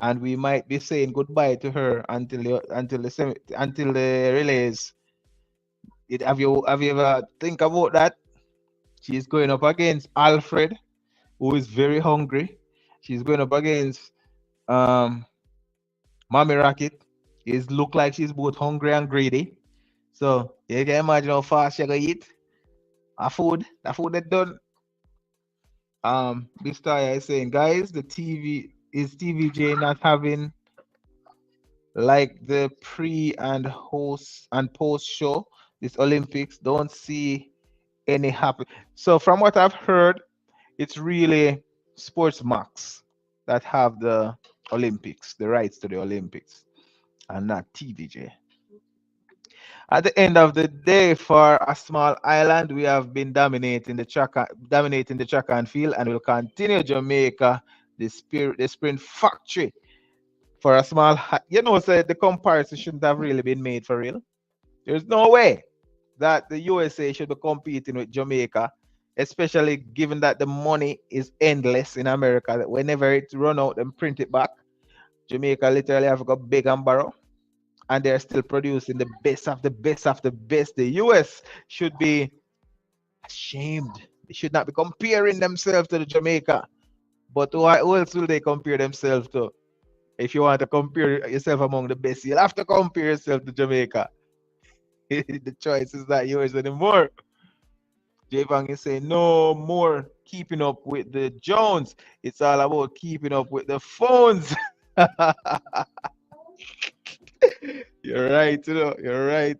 and we might be saying goodbye to her until the relays. Have you ever think about that? She's going up against Alfred, who is very hungry. She's going up against um Mommy Rocket. It look like she's both hungry and greedy. So you can imagine how fast she gonna eat. The food that done. This guy is saying, guys, the TV is TVJ not having like the pre and post show this Olympics. Don't see any happy. So from what I've heard, it's really Sports Max that have the Olympics, the rights to the Olympics, and not TVJ. At the end of the day, for a small island, we have been dominating the track and field, and will continue Jamaica, the sprint factory. For a small, say the comparison shouldn't have really been made for real. There's no way that the USA should be competing with Jamaica, especially given that the money is endless in America. That whenever it run out and print it back, Jamaica literally have got big and borrow, and they're still producing the best of the best of the best. The US should be ashamed. They should not be comparing themselves to the Jamaica. But who else will they compare themselves to? If you want to compare yourself among the best, you'll have to compare yourself to Jamaica. The choice is not yours anymore. Javang is saying no more keeping up with the Jones. It's all about keeping up with the phones. You're right, you're right.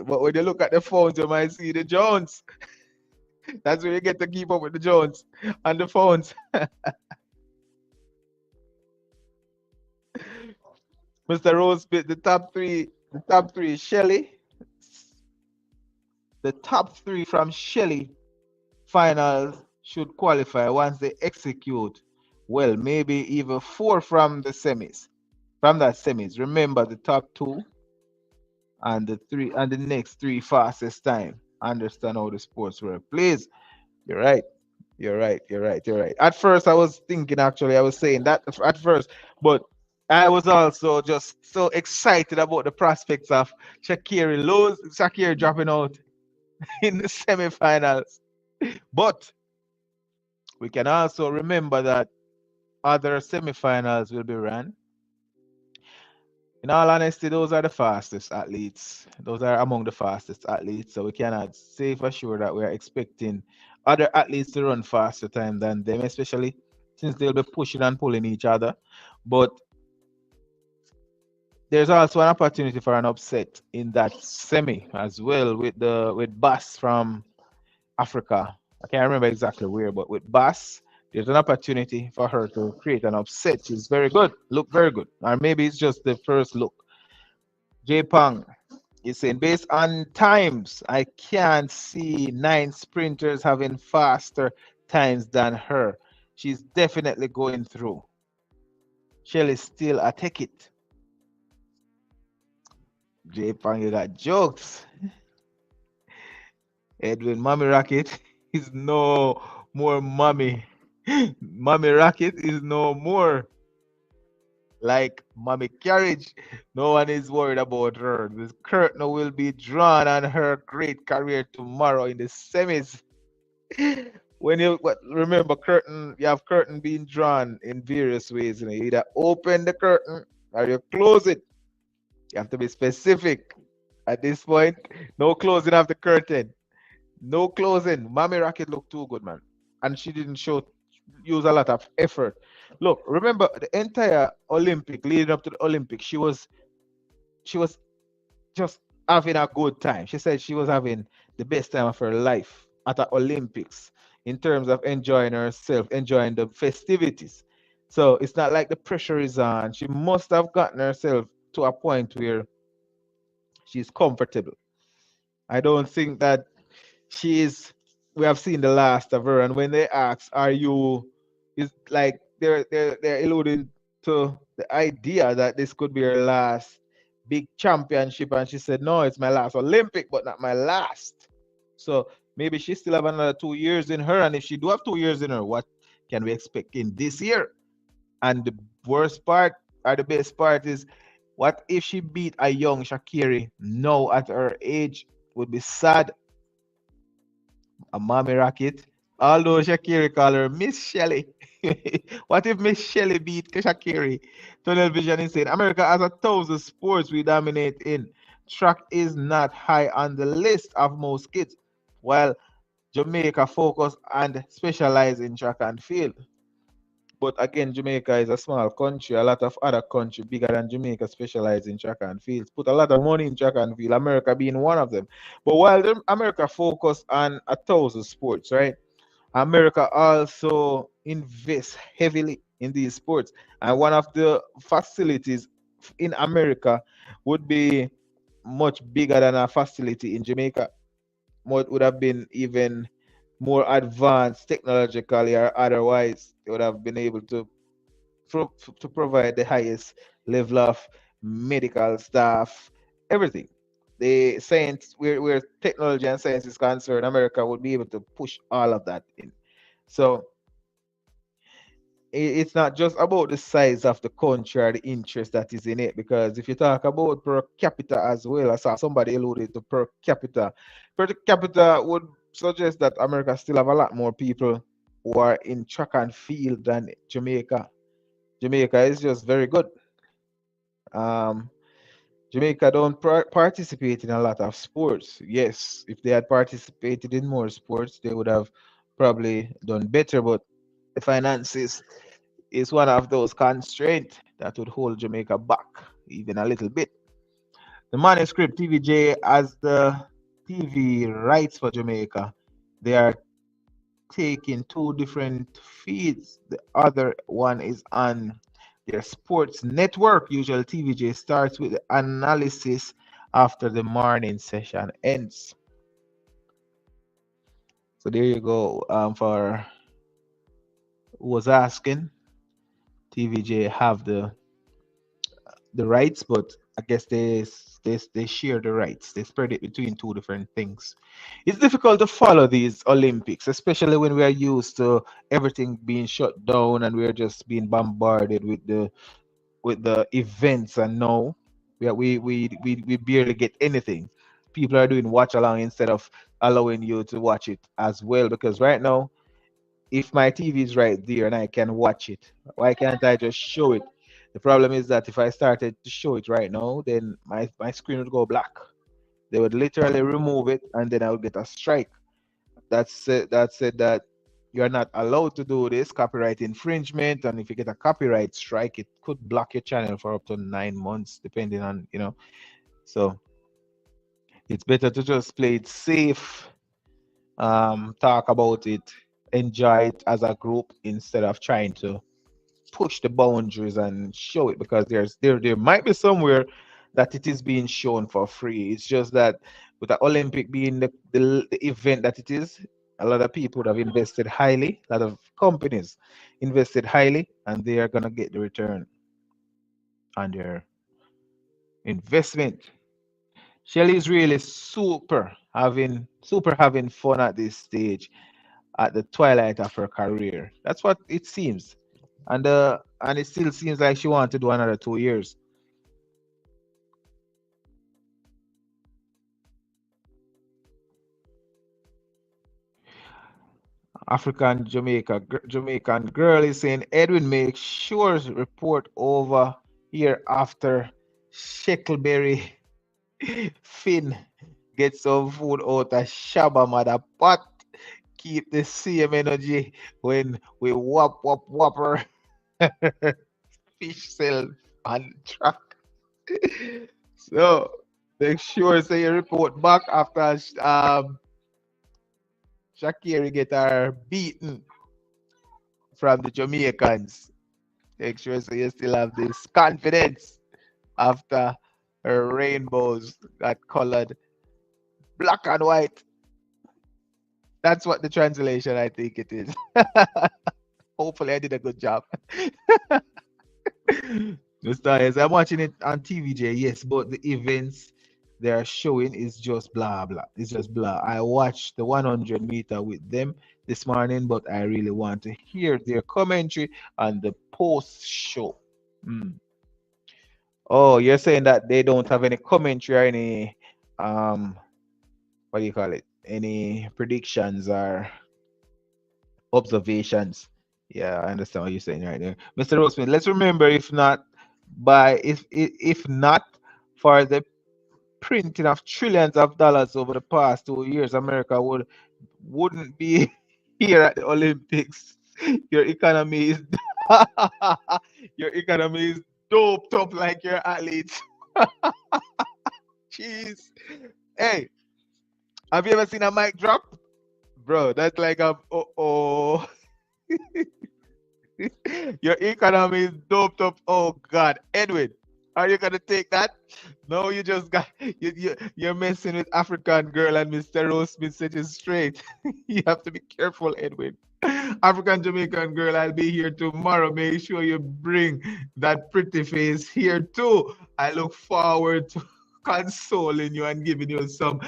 But when you look at the phones, you might see the Jones. That's where you get to keep up with the Jones and the phones. Mr. Rose picked the top three Shelly. The top three from Shelly finals should qualify once they execute. Well, maybe even four from the semis. From that semis. Remember the top two and the next three fastest time. Understand how the sports work. Please, you're right. You're right. You're right. You're right. At first, I was thinking actually, I was saying that at first, but I was also just so excited about the prospects of Shakiri dropping out in the semifinals. But we can also remember that other semifinals will be run. In all honesty, those are the fastest athletes. Those are among the fastest athletes. So we cannot say for sure that we are expecting other athletes to run faster time than them, especially since they'll be pushing and pulling each other. But there's also an opportunity for an upset in that semi as well with Bass from Africa. I can't remember exactly where, but with Bass, there's an opportunity for her to create an upset. She's very good, look very good. Or maybe it's just the first look. J Pang is saying, based on times, I can't see 9 sprinters having faster times than her. She's definitely going through. Shelly still a take it. J Pang, you got jokes. Edwin, Mommy Rocket is no more mommy. Mommy Rocket is no more like Mommy Carriage. No one is worried about her. The curtain will be drawn on her great career tomorrow in the semis. When you remember curtain, you have curtain being drawn in various ways. You either open the curtain or you close it. You have to be specific. At this point, no closing of the curtain. No closing. Mommy Rocket looked too good, man. And she didn't use a lot of effort. Look, remember the entire Olympic, leading up to the Olympics, she was just having a good time. She said she was having the best time of her life at the Olympics in terms of enjoying herself, enjoying the festivities. So it's not like the pressure is on. She must have gotten herself to a point where she's comfortable. I don't think that she is we have seen the last of her. And when they ask, are you, is like they're alluding to the idea that this could be her last big championship, and she said, no, it's my last Olympic, but not my last. So maybe she still have another 2 years in her, and if she do have 2 years in her, what can we expect in this year? And the worst part, or the best part, is what if she beat a young Shakiri now at her age? Would be sad. A mommy rocket. Although Shakiri call her Miss Shelly. What if Miss Shelly beat Shakiri? Tunnel Vision is saying America has 1,000 sports we dominate in. Track is not high on the list of most kids, while Jamaica focus and specialize in track and field. But again, Jamaica is a small country. A lot of other countries bigger than Jamaica specialize in track and fields. Put a lot of money in track and field. America being one of them. But while America focus on 1,000 sports, right? America also invests heavily in these sports. And one of the facilities in America would be much bigger than a facility in Jamaica. Would have been even more advanced technologically or otherwise. They would have been able to to provide the highest level of medical staff, everything. The science, where technology and science is concerned, America would be able to push all of that in. So it's not just about the size of the country or the interest that is in it. Because if you talk about per capita as well, I saw somebody alluded to per capita. Per capita would suggest that America still have a lot more people who are in track and field than Jamaica. Jamaica is just very good. Um, Jamaica don't participate in a lot of sports. Yes, if they had participated in more sports, they would have probably done better. But the finances is one of those constraints that would hold Jamaica back even a little bit. The manuscript TVJ as the TV rights for Jamaica. They are taking two different feeds. The other one is on their sports network. Usually, TVJ starts with the analysis after the morning session ends. So there you go. For who was asking, TVJ have the rights, but I guess they share the rights. They spread it between two different things. It's difficult to follow these Olympics, especially when we are used to everything being shut down and we're just being bombarded with the events. And now we barely get anything. People are doing watch along instead of allowing you to watch it as well. Because right now, if my TV is right there and I can watch it, why can't I just show it? The problem is that if I started to show it right now, then my screen would go black. They would literally remove it, and then I would get a strike. That said that you're not allowed to do this, copyright infringement. And if you get a copyright strike, it could block your channel for up to 9 months, depending on, So it's better to just play it safe, talk about it, enjoy it as a group instead of trying to push the boundaries and show it, because there might be somewhere that it is being shown for free. It's just that with the Olympic being the event that it is, A lot of people have invested highly, a lot of companies invested highly, and they are gonna get the return on their investment. Shelly is really super having fun at this stage, at the twilight of her career. That's what it seems. And it still seems like she wants to do another 2 years. Jamaican girl is saying, Edwin, make sure to report over here after Sheckleberry Finn get some food out of Shabba mother pot. Keep the same energy when we whopper fish sell on truck. So make sure say you report back after Shakiri get her beaten from the Jamaicans. Make sure so you still have this confidence after her rainbows got colored black and white. That's what the translation I think it is. Hopefully I did a good job. Mr. Yes, I'm watching it on TVJ, yes, but the events they are showing is just blah blah. It's just blah. I watched the 100-meter with them this morning, but I really want to hear their commentary on the post show. Mm. Oh, you're saying that they don't have any commentary or any what do you call it? Any predictions or observations. Yeah, I understand what you're saying right there. Mr. Roseman, let's remember if not for the printing of trillions of dollars over the past 2 years, America wouldn't be here at the Olympics. Your economy is your economy is doped up like your athletes. Jeez. Hey, have you ever seen a mic drop? Bro, that's like a oh. Your economy is doped up. Oh God, Edwin, are you gonna take that? No, you just got you're messing with African girl and Mr. Rose Smith set you straight. You have to be careful, Edwin. African Jamaican girl, I'll be here tomorrow. Make sure you bring that pretty face here too. I look forward to consoling you and giving you some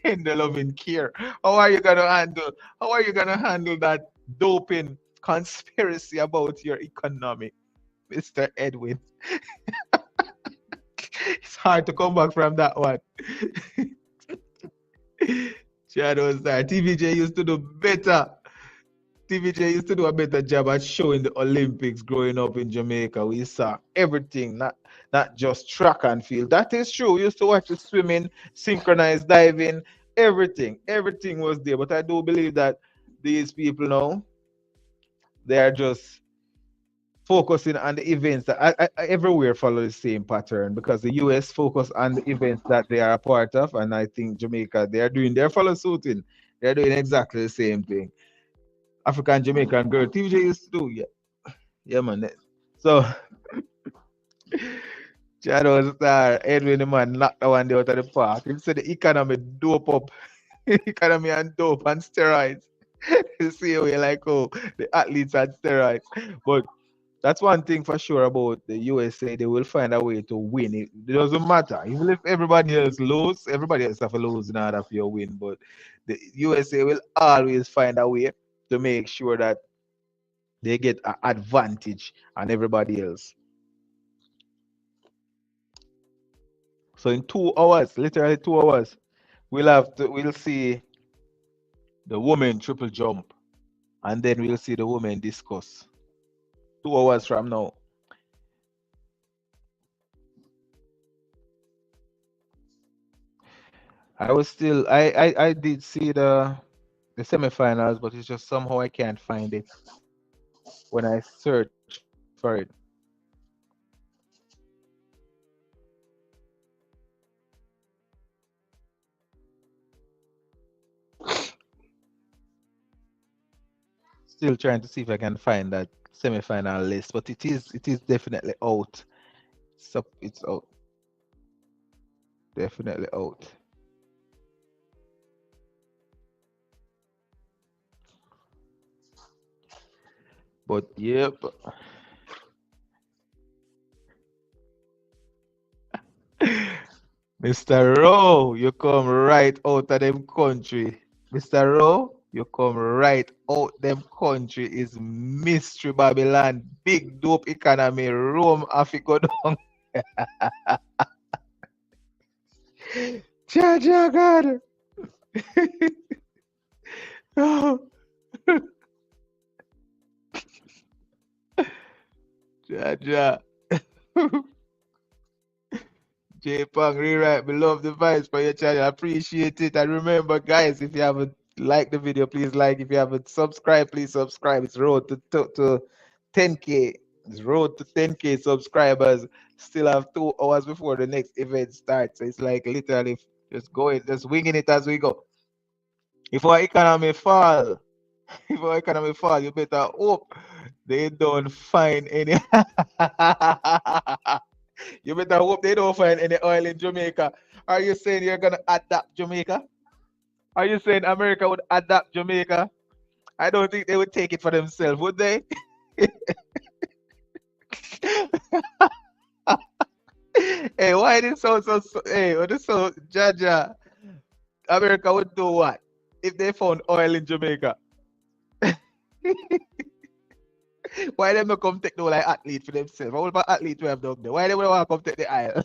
tender loving care. How are you gonna handle? How are you gonna handle that doping conspiracy about your economy, Mr. Edwin? It's hard to come back from that one. Shadows there. TVJ used to do better. TVJ used to do a better job at showing the Olympics growing up in Jamaica. We saw everything, not just track and field. That is true. We used to watch the swimming, synchronized diving, everything. Everything was there. But I do believe that these people now, they are just focusing on the events that everywhere follow the same pattern because the US focus on the events that they are a part of, and I think Jamaica they are doing their follow suiting. They're doing exactly the same thing. African Jamaican girl, TJ used to do, yeah, yeah, man. So Shadow Star, Edwin the man knocked the one day out of the park. He said the economy dope up, economy and dope and steroids. You see how you like oh the athletes and steroids, but that's one thing for sure about the USA. They will find a way to win. It doesn't matter. Even if everybody else lose, everybody else have to lose in order for you to win. But the USA will always find a way to make sure that they get an advantage on everybody else. So in 2 hours, literally 2 hours, we'll see the women triple jump, and then we'll see the women discuss. 2 hours from now. I did see the semifinals, but it's just somehow I can't find it when I search for it. Still trying to see if I can find that semifinal list, but it is definitely out. So it's out, definitely out. But yep, Mr. Rowe, you come right out of them country. Mr. Rowe, you come right out them country is mystery Babylon, big dope economy, Rome, Africa down. Jaja God. Jaja. J Pong rewrite, we love the vibes for your channel. I appreciate it. And remember, guys, if you haven't liked the video, please like. If you haven't subscribed, please subscribe. It's road to 10K. It's road to 10K subscribers. Still have 2 hours before the next event starts. So it's like literally just going, just winging it as we go. If our economy fall, if our economy fall, you better hope they don't find any. You better hope they don't find any oil in Jamaica. Are you saying you're gonna adapt Jamaica? Are you saying America would adapt Jamaica? I don't think they would take it for themselves, would they? Hey, why this so hey, what this so Jaja? America would do what? If they found oil in Jamaica? Why them not come take no like athlete for themselves? What about athlete we have down there? Why they want to come take the aisle?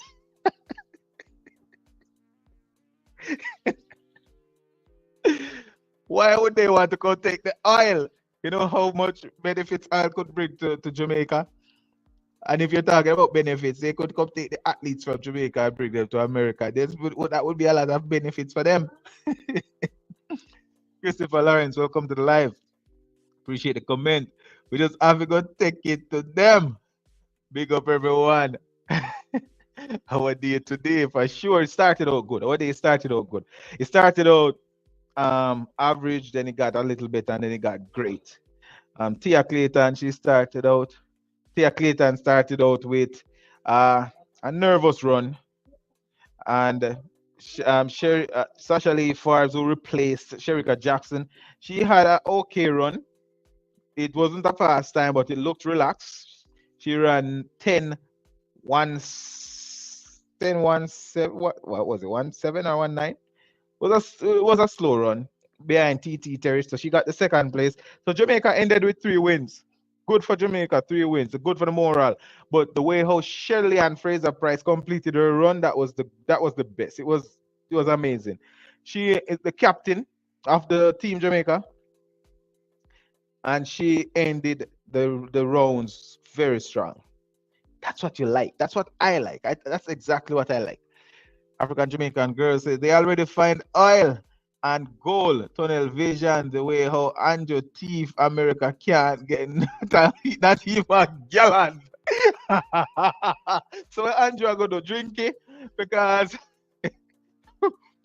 Why would they want to go take the oil? You know how much benefits oil could bring to Jamaica? And if you're talking about benefits, they could come take the athletes from Jamaica and bring them to America. That would be a lot of benefits for them. Christopher Lawrence, welcome to the live. Appreciate the comment. We just have to go take it to them. Big up everyone. Our day today for sure it started out good. Our day started out good. It started out average, then it got a little better, and then it got great. Tia Clayton, she started out. Tia Clayton started out with a nervous run, and Sasha Lee Farbs, who replaced Sherika Jackson, she had an okay run. It wasn't a fast time, but it looked relaxed. She ran 10, 1, 10, 1, 7, what was it, 1, 7 or 1, 9? It was a slow run behind TT Terry, so she got the second place. So Jamaica ended with 3 wins. Good for Jamaica, 3 wins. Good for the morale. But the way how Shelly-Ann Fraser-Pryce completed her run, that was the best. It was amazing. She is the captain of the team Jamaica, and she ended the rounds very strong. That's what you like. That's what I like. That's exactly what I like. African Jamaican girls say they already find oil and gold, tunnel vision, the way how Andrew thief America can't get not even a gallon. So Andrew go to drink it because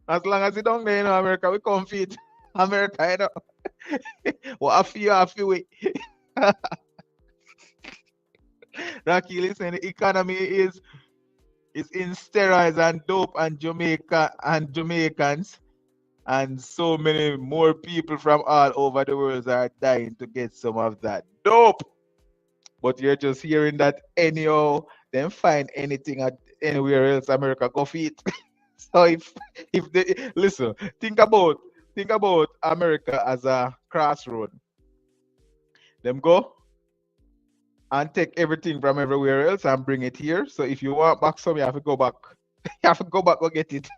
as long as you don't know, America, we compete. America, what I feel it. Rocky, listen, the economy is in steroids and dope and Jamaica and Jamaicans and so many more people from all over the world are dying to get some of that dope. But you're just hearing that anyhow, then find anything at anywhere else America go feet. So if they listen, think about America as a crossroad. Them go and take everything from everywhere else and bring it here. So if you want back some, you have to go back. You have to go back go get it.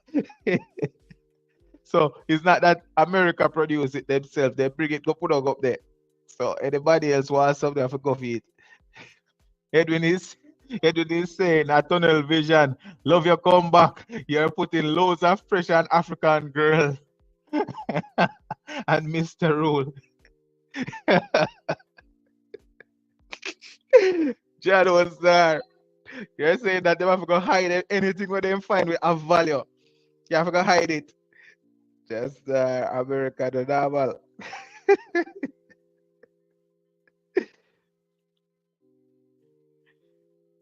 So it's not that America produce it themselves. They bring it, go put it up there. So anybody else wants something, have to go for it. Edwin is Edwin is saying a tunnel vision. Love your comeback. You're putting loads of pressure on African girl and Mr. Rule. Jad was there. You're saying that they have to hide anything where they find with a value. You have to hide it. Just America the normal.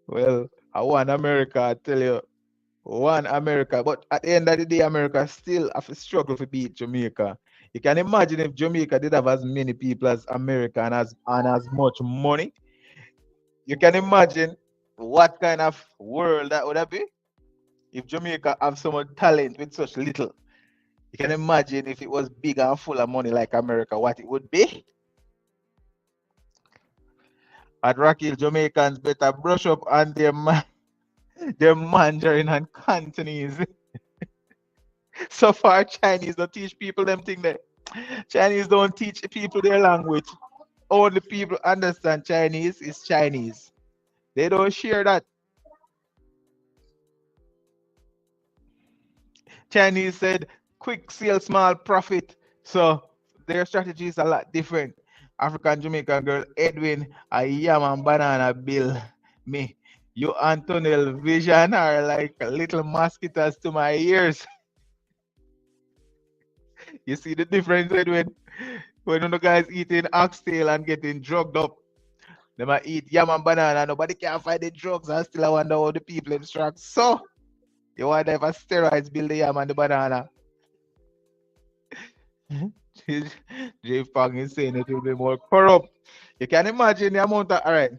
Well, I want America, I tell you. One America, but at the end of the day, America still have to struggle to beat Jamaica. You can imagine if Jamaica did have as many people as America and as much money. You can imagine what kind of world that would have been if Jamaica have so much talent with such little. You can imagine if it was big and full of money like America, what it would be. At Rocky, Jamaicans better brush up on their Mandarin and Cantonese. So far, Chinese don't teach people them thing there. Chinese don't teach people their language. Only people understand Chinese is Chinese. They don't share that. Chinese said quick sale, small profit. So their strategy is a lot different. African Jamaican girl Edwin, a yam and banana bill. Me, you Antonel vision are like little mosquitoes to my ears. You see the difference, Edwin? When the guys eating oxtail and getting drugged up, they might eat yam and banana. Nobody can find the drugs. I still wonder how the people instruct. So you wonder if a steroids build the yam and the banana. J Fang is saying it will be more corrupt. You can imagine the amount of, all right,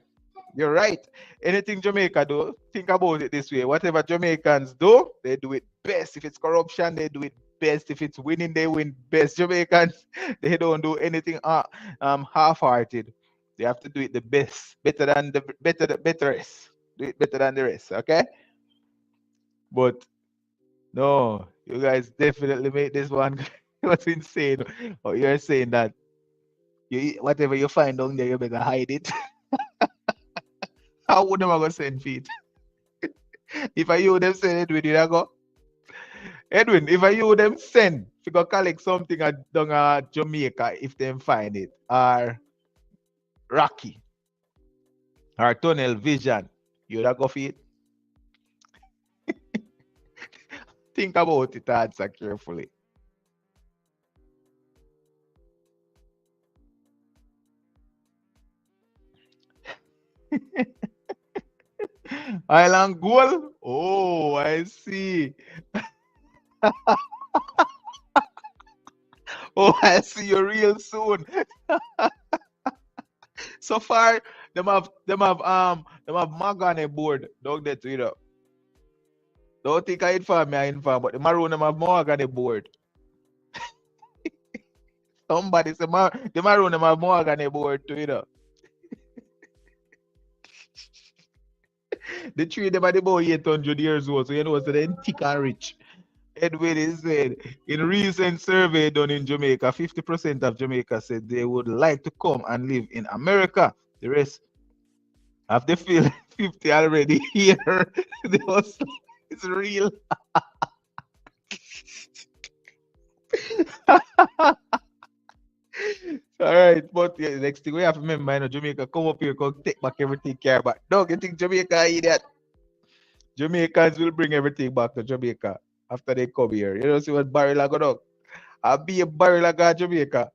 you're right. Anything Jamaica do, think about it this way. Whatever Jamaicans do, they do it best. If it's corruption, they do it best. If it's winning, they win best. Jamaicans, they don't do anything half-hearted. They have to do it the best, better rest. Do it better than the rest, okay? But no, you guys definitely made this one. It was insane. Oh, you're saying that whatever you find down there, you better hide it. How would them go send feet? If I you them send Edwin, you go. Edwin, if I you them send, if you go collect something at down Jamaica, if them find it, or Rocky, or Tunnel Vision, you would go feet. Think about it, answer carefully. Island Gold? Oh, I see. Oh, I see you real soon. So far, them have mahogany board down there too, you know. Don't think I inform, but the maroon them have mahogany board. Somebody say the maroon them have mahogany board too, you know. The tree them are about 800 years old, so you know so they thick and rich. Edwin is said in recent survey done in Jamaica, 50% of Jamaica said they would like to come and live in America. The rest have they feel 50 already here. It's real. All right, but yeah, next thing we have to remember, Jamaica come up here, come take back everything care back. Don't you think Jamaica idiot? Jamaicans will bring everything back to Jamaica after they come here. You know, see what barrel I got up. I'll be a barrel I got Jamaica.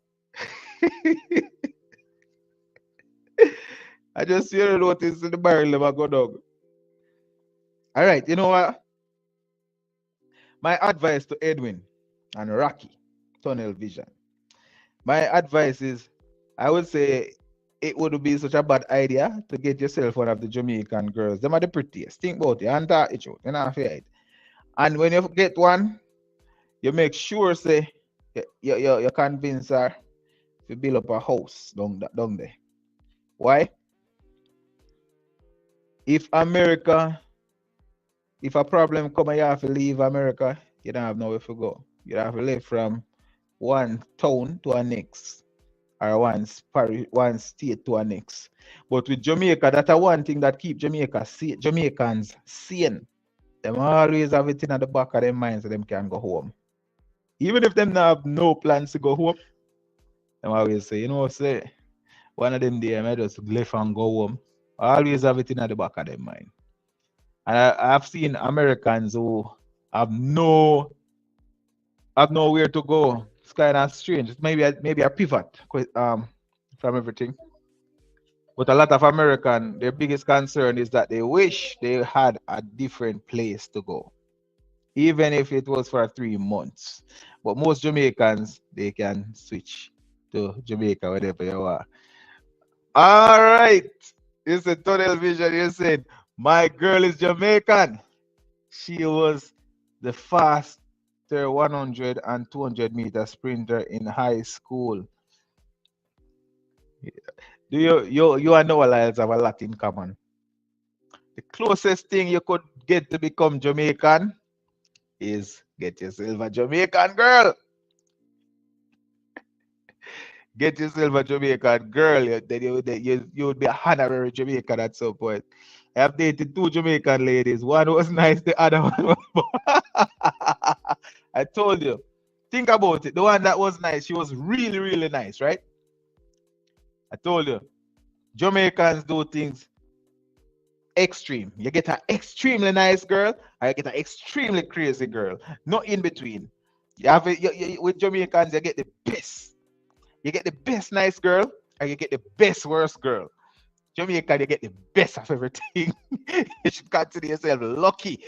I just you know notice the barrel I go dog. All right, you know what? My advice to Edwin and Rocky, Tunnel Vision. My advice is I would say it would be such a bad idea to get yourself one of the Jamaican girls. Them are the prettiest. Think about it and talk it out. You know, fear it. And when you get one, you make sure say you convince her to build up a house down there. Why? If America, if a problem come and you have to leave America, you don't have nowhere to go. You have to live from one town to a next, or one state to a next. But with Jamaica, that's one thing that keep Jamaicans sane. Them always have it in the back of their minds so them can go home. Even if them not have no plans to go home, them always say, you know, say one of them day I might just left and go home. I always have it in the back of their mind. And I've seen Americans who have no have nowhere to go. It's kind of strange. It's maybe a pivot from everything. But a lot of American, their biggest concern is that they wish they had a different place to go. even if it was for 3 months. But most Jamaicans, they can switch to Jamaica, whatever you want. All right. You said tunnel vision. You said, my girl is Jamaican. She was the faster 100 and 200-meter sprinter in high school. Do you and Noah Lyles have a lot in common? The closest thing you could get to become Jamaican is get yourself a Jamaican girl. Get yourself a Jamaican girl. Then you would be an honorary Jamaican at some point. I have dated two Jamaican ladies. One was nice, the other one was. I told you. Think about it. The one that was nice, she was really, really nice, right? I told you. Jamaicans do things extreme. You get an extremely nice girl, or you get an extremely crazy girl. Not in between. You have with Jamaicans, you get the best. You get the best nice girl, and you get the best worst girl. Jamaica, you get the best of everything. You should consider yourself lucky.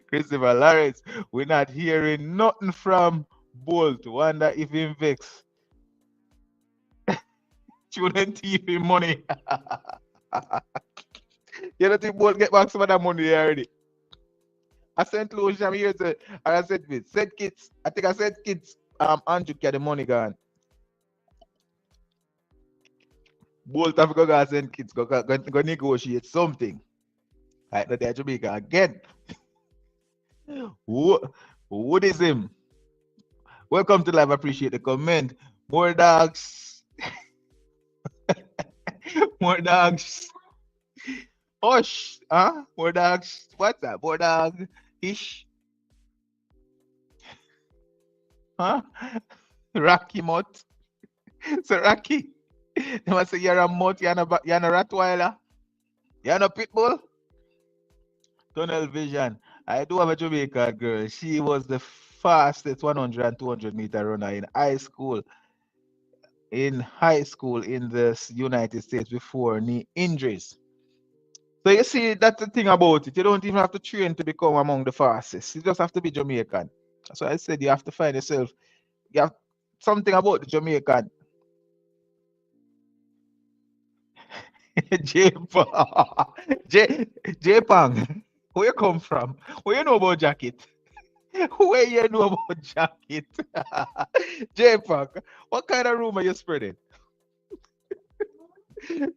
Christopher Lawrence, we're not hearing nothing from Bolt. Wonder if he vex. Shouldn't give money. You don't think Bolt get back some of that money already? I sent Lucia, I'm here to, I said, said kids. I think I said kids. Andrew get the money gone. Bolt have to go send kids, go negotiate something. Right, that they're Jamaica again. What is him? Welcome to live. Appreciate the comment. More dogs. More dogs. Hush. Huh? More dogs. What's that? More dog. Ish. Huh? Rocky Mott. So Rocky. They must say you're a mutt, you're a Rottweiler. You're a Pitbull. Tunnel vision. I do have a Jamaican girl. She was the fastest 100 and 200-meter runner in high school. In high school in the United States before knee injuries. So you see, that's the thing about it. You don't even have to train to become among the fastest. You just have to be Jamaican. So I said you have to find yourself. You have something about the Jamaican. J Pang, where you come from? Where you know about jacket? Where you know about jacket? J Pang, what kind of rumor you spreading?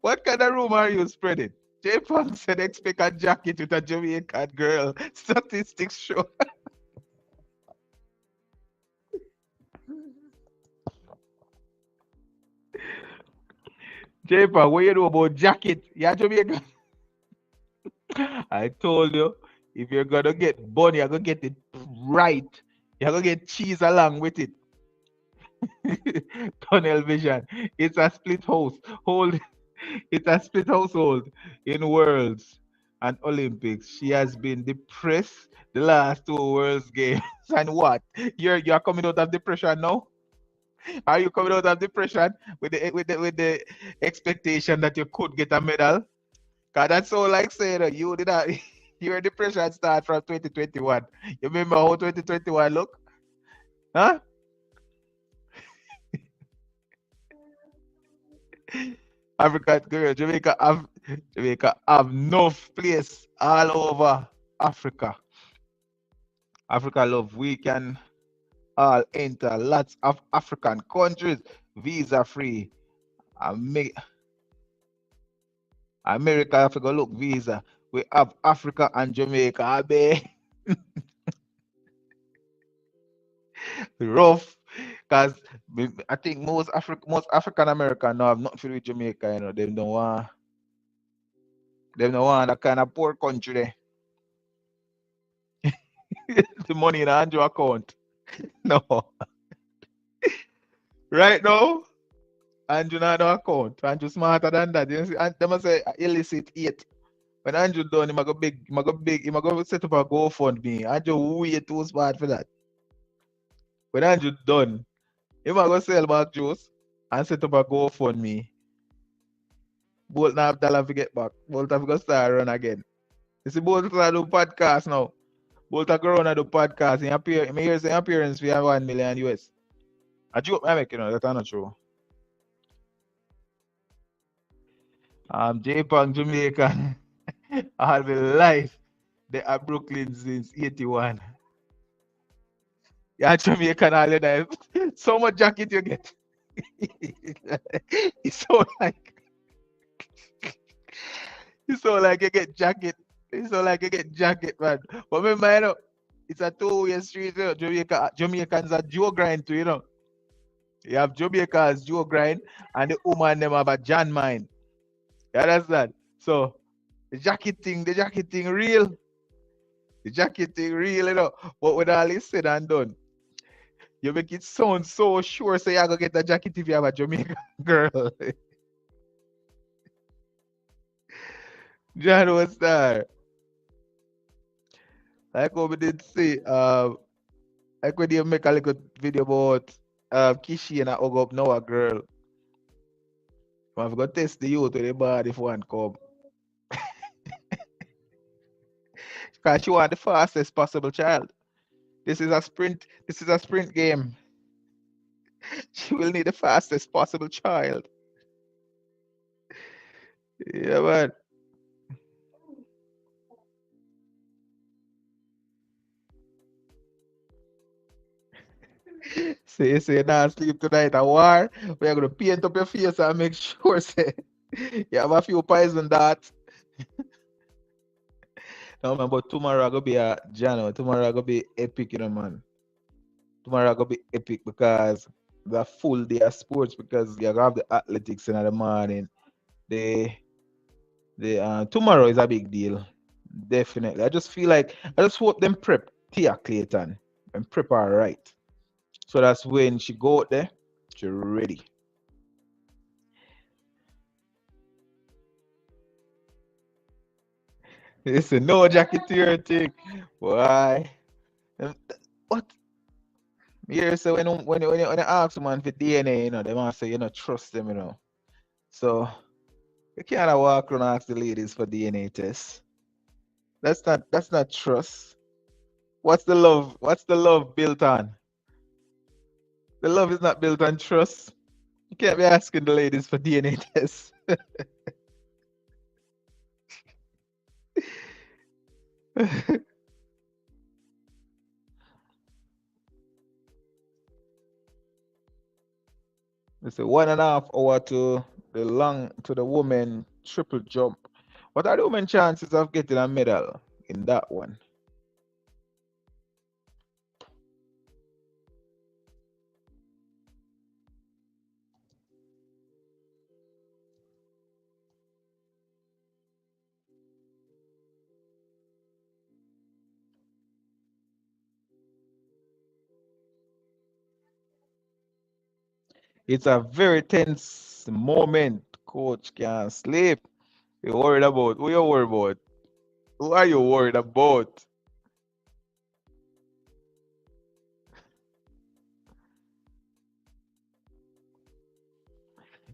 What kind of rumor are you spreading? J Pang said expect a jacket with a Jamaican girl. Statistics show. J Pang, what you know about jacket? Yeah, Jamaican. I told you, if you're gonna get bunny, you're gonna get it right. You're gonna get cheese along with it. Tunnel vision. It's a split house. Hold. It's a split household in Worlds and Olympics. She has been depressed the last two Worlds games. And what? You're coming out of depression now? Are you coming out of depression with the expectation that you could get a medal? Cause that's all like saying you did not your depression start from 2021. You remember how 2021 look? Huh? Africa girl, Jamaica have enough place all over Africa. Africa love we can all enter lots of African countries visa free. Ame- America Africa look visa. We have Africa and Jamaica. Abe. Rough. Cause I think most African American now have nothing to do with Jamaica, Them don't want that kind of poor country there. The money in Andrew account. No. Right now, Andrew not no account. Andrew smarter than that. You see, and them say illicit 8. When Andrew done, he might go set up a GoFundMe. Andrew way too smart for that. When Andrew done, he might go sell back juice and set up a GoFundMe. Bolt not have dollar to get back. Bolt have to go start run again. You see, Bolt start do podcast now. Both a corona do podcast. He appear, me hear say appearance for 1 million US. A joke I make, that's not true. J-Punk Jamaican all my life. They are Brooklyn since 81. Yeah, Jamaican all your life. So much jacket you get. It's so like it's so like you get jacket. It's so like you get jacket, man. But remember, it's a two-way street. Jamaicans are Joe grind too, You have Jamaicans Joe grind, and the woman them have a John mind. You understand? So the jacket thing real. The jacket thing real. But when all is said and done, you make it sound so sure. So you're gonna get a jacket if you have a Jamaican girl. John was there. Like what we did see, like when you make a little video about Kishi and I hug up now a girl. I've got to test the youth with the body if one come. Because she want the fastest possible child. This is a sprint game. She will need the fastest possible child. Yeah, man. Say you not sleep tonight a war. We are gonna paint up your face and make sure say you have a few poison darts. No man, but tomorrow I gonna be a Jano. Tomorrow I gonna be epic, man. Tomorrow I gonna be epic because the full day of sports because you have the athletics in the morning. The tomorrow is a big deal. Definitely. I just feel like I just hope them prep Tia Clayton and prep her right. So that's when she go out there, she ready. Listen, no jacketeer thing. Why? Um, What? Yeah, so when you ask someone for DNA, they might say you don't trust them. So you can't walk around and ask the ladies for DNA tests. That's not trust. What's the love? What's the love built on? The love is not built on trust. You can't be asking the ladies for DNA tests. It's a 1.5 hour to the woman triple jump. What are the women chances of getting a medal in that one? It's a very tense moment. Coach can't sleep. You're worried about. Who you worried about? Who are you worried about?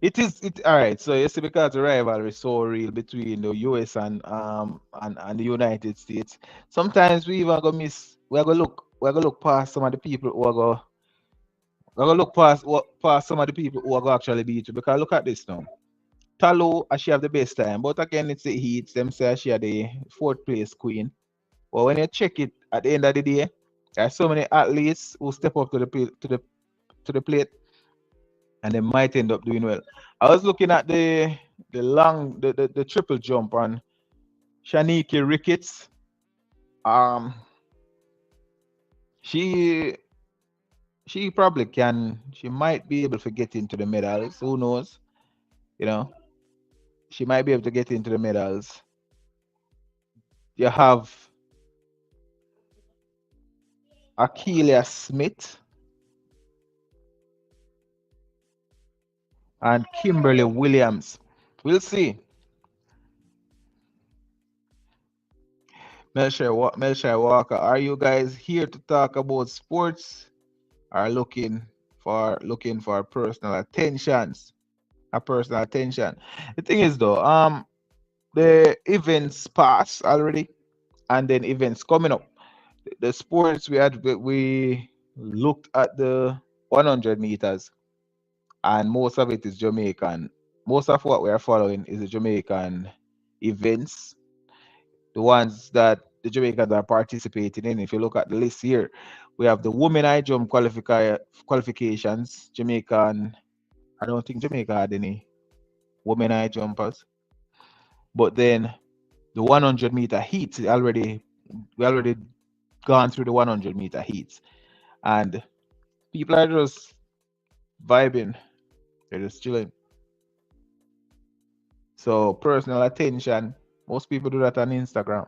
It is it all right. So you see, because the rivalry is so real between the US and the United States. Sometimes we even go miss. We're gonna look past some of the people who are go. We're gonna look past some of the people who are gonna actually beat you. Because look at this now. Talo, she have the best time, but again, it's the Heat. Them say she are the fourth place queen. But when you check it at the end of the day, there's so many athletes who step up to the plate and they might end up doing well. I was looking at the triple jump on Shaniki Ricketts. Um, she she probably can. She might be able to get into the medals. Who knows? You know, she might be able to get into the medals. You have Akeelia Smith and Kimberly Williams. We'll see. Melchire Walker, are you guys here to talk about sports or looking for personal attentions? A personal attention. The thing is though, the events pass already and then events coming up. the sports we looked at the 100 meters, and most of it is Jamaican. Most of what we are following is the Jamaican events, the ones that the Jamaicans are participating in. If you look at the list here, we have the women high jump qualifications. Jamaican, I don't think Jamaica had any women high jumpers, but then the 100-meter heats already we already gone through the 100-meter heats, and people are just vibing. They're just chilling. So personal attention, most people do that on Instagram.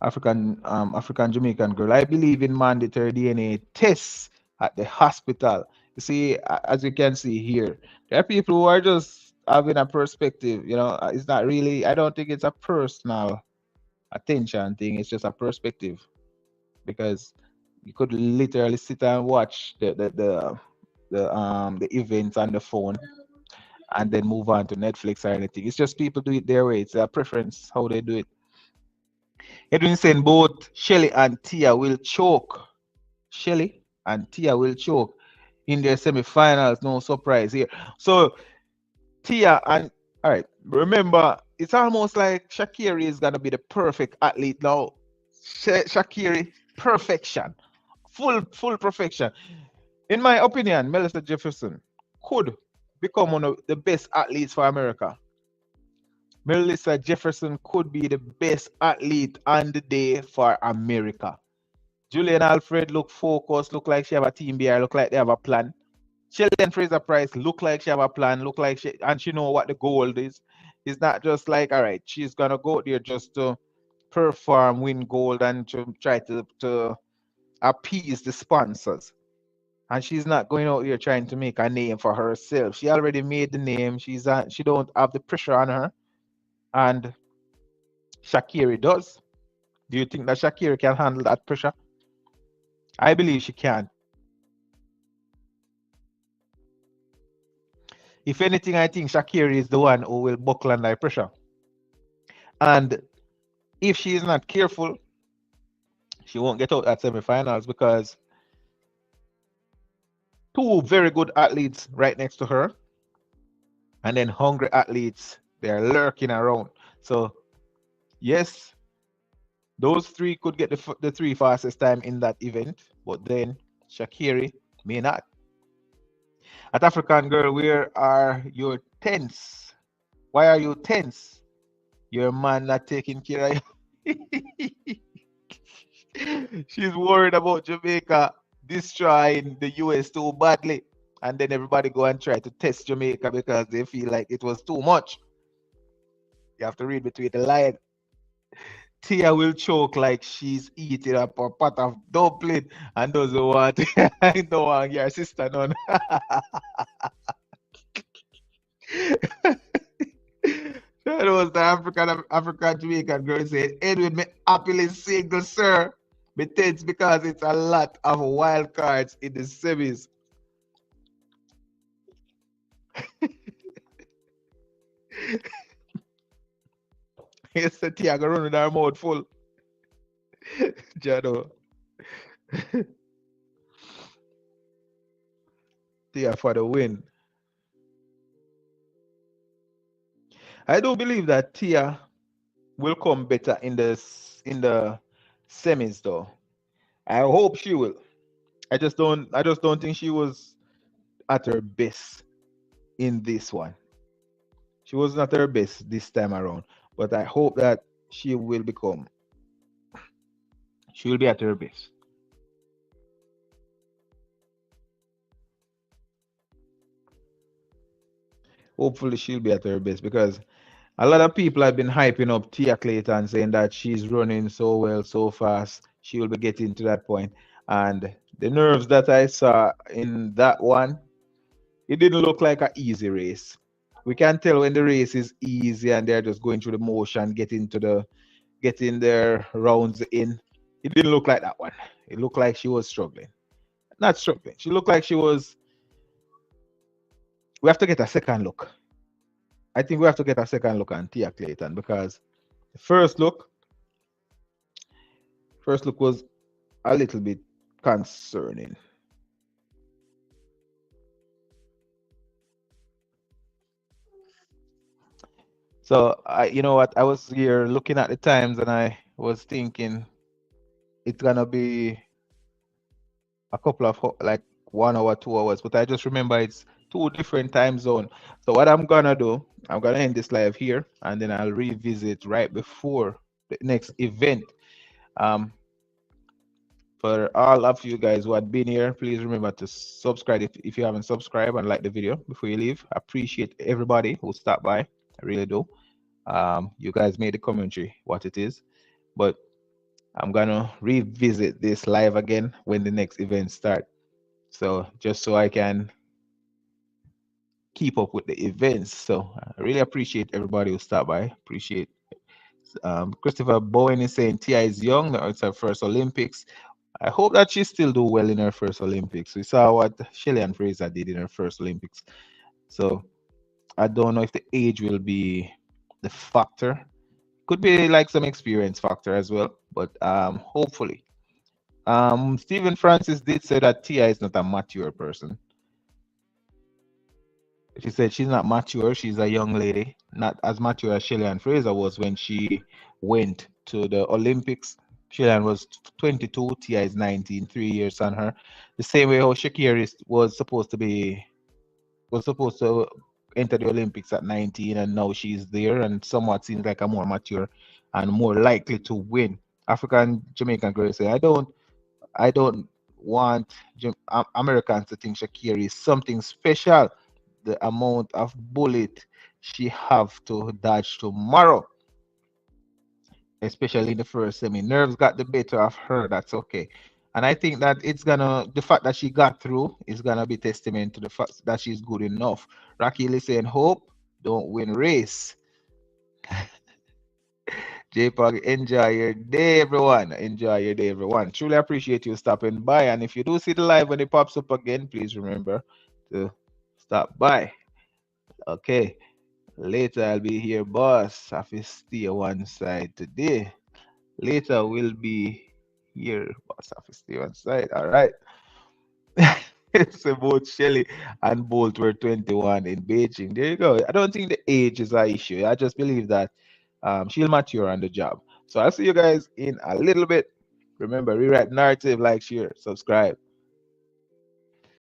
African Jamaican girl. I believe in mandatory DNA tests at the hospital. You see, as you can see here, there are people who are just having a perspective. It's not really. I don't think it's a personal attention thing. It's just a perspective, because you could literally sit and watch the events on the phone and then move on to Netflix or anything. It's just people do it their way. It's a preference how they do it. Edwin saying both Shelly and Tia will choke. Shelly and Tia will choke in their semifinals. No surprise here. So Tia and all right. Remember, it's almost like Shakiri is gonna be the perfect athlete now. Shakiri, perfection, full perfection. In my opinion, Melissa Jefferson could become one of the best athletes for America. Melissa Jefferson could be the best athlete on the day for America. Julian Alfred look focused, look like she have a team behind, look like they have a plan. Shelly-Ann Fraser-Pryce look like she have a plan, look like she know what the goal is. It's not just like, all right, she's gonna go there just to perform, win gold, and to try to appease the sponsors. And she's not going out here trying to make a name for herself. She already made the name. She don't have the pressure on her, and Shakiri does. Do you think that Shakiri can handle that pressure? I believe she can. If anything, I think Shakiri is the one who will buckle under pressure. And if she is not careful, she won't get out at semifinals, because two very good athletes right next to her, and then hungry athletes, they're lurking around. So yes, those three could get the three fastest time in that event, but then Shakiri may not. At African girl, where are your tense? Why are you tense? Your man not taking care of you. She's worried about Jamaica destroying the US too badly. And then everybody go and try to test Jamaica because they feel like it was too much. You have to read between the lines. Tia will choke like she's eating up a pot of dumpling and doesn't want I don't want your sister none. That was the African Jamaican girl saying, Edwin, me happily single, sir. Me tense because it's a lot of wild cards in the semis. Yes, the Tia go run with her mouth full. Jado. Tia for the win. I do believe that Tia will come better in the semis though. I hope she will. I just don't think she was at her best in this one. She was not at her best this time around. But I hope that she will be at her best. Hopefully she'll be at her best, because a lot of people have been hyping up Tia Clayton, saying that she's running so well, so fast. She will be getting to that point. And the nerves that I saw in that one, it didn't look like an easy race. We can tell when the race is easy and they're just going through the motion, getting their rounds in. It didn't look like that one. It looked like she was struggling. Not struggling. She looked like she was. We have to get a second look. I think we have to get a second look on Tia Clayton because the first look was a little bit concerning. So you know what? I was here looking at the times and I was thinking it's gonna be a couple of like 1 hour, 2 hours, but I just remember it's two different time zone. So what I'm gonna do, I'm gonna end this live here and then I'll revisit right before the next event. Um, for all of you guys who had been here, please remember to subscribe if you haven't subscribed and like the video before you leave. I appreciate everybody who stopped by. I really do. You guys made the commentary what it is, but I'm gonna revisit this live again when the next event start. So just so I can keep up with the events. So I really appreciate everybody who stopped by. Appreciate Christopher Bowen is saying Tia is young. Now it's her first Olympics. I hope that she still do well in her first Olympics. We saw what Shelly-Ann Fraser did in her first Olympics. So I don't know if the age will be the factor. Could be like some experience factor as well, but hopefully. Stephen Francis did say that Tia is not a mature person. She said she's not mature. She's a young lady, not as mature as Shelly-Ann Fraser was when she went to the Olympics. Shelly-Ann was 22, Tia is 19, 3 years on her. The same way how Shakira was supposed to enter the Olympics at 19, and now she's there and somewhat seems like a more mature and more likely to win. African Jamaican girls say, I don't want Americans to think Shakira is something special. The amount of bullet she have to dodge tomorrow, especially in the first semi. Nerves got the better of her. That's okay. And I think that the fact that she got through is gonna be testament to the fact that she's good enough. Rocky Lee saying, hope don't win race. JPOG, enjoy your day, everyone. Enjoy your day, everyone. Truly appreciate you stopping by. And if you do see the live when it pops up again, please remember to stop by. Okay. Later I'll be here, boss. I have to stay one side today. Later we'll be here, boss. I have to stay one side. All right. It's about Shelly and Bolt were 21 in Beijing. There you go. I don't think the age is an issue. I just believe that she'll mature on the job. So I'll see you guys in a little bit. Remember, rewrite narrative, like, share, subscribe.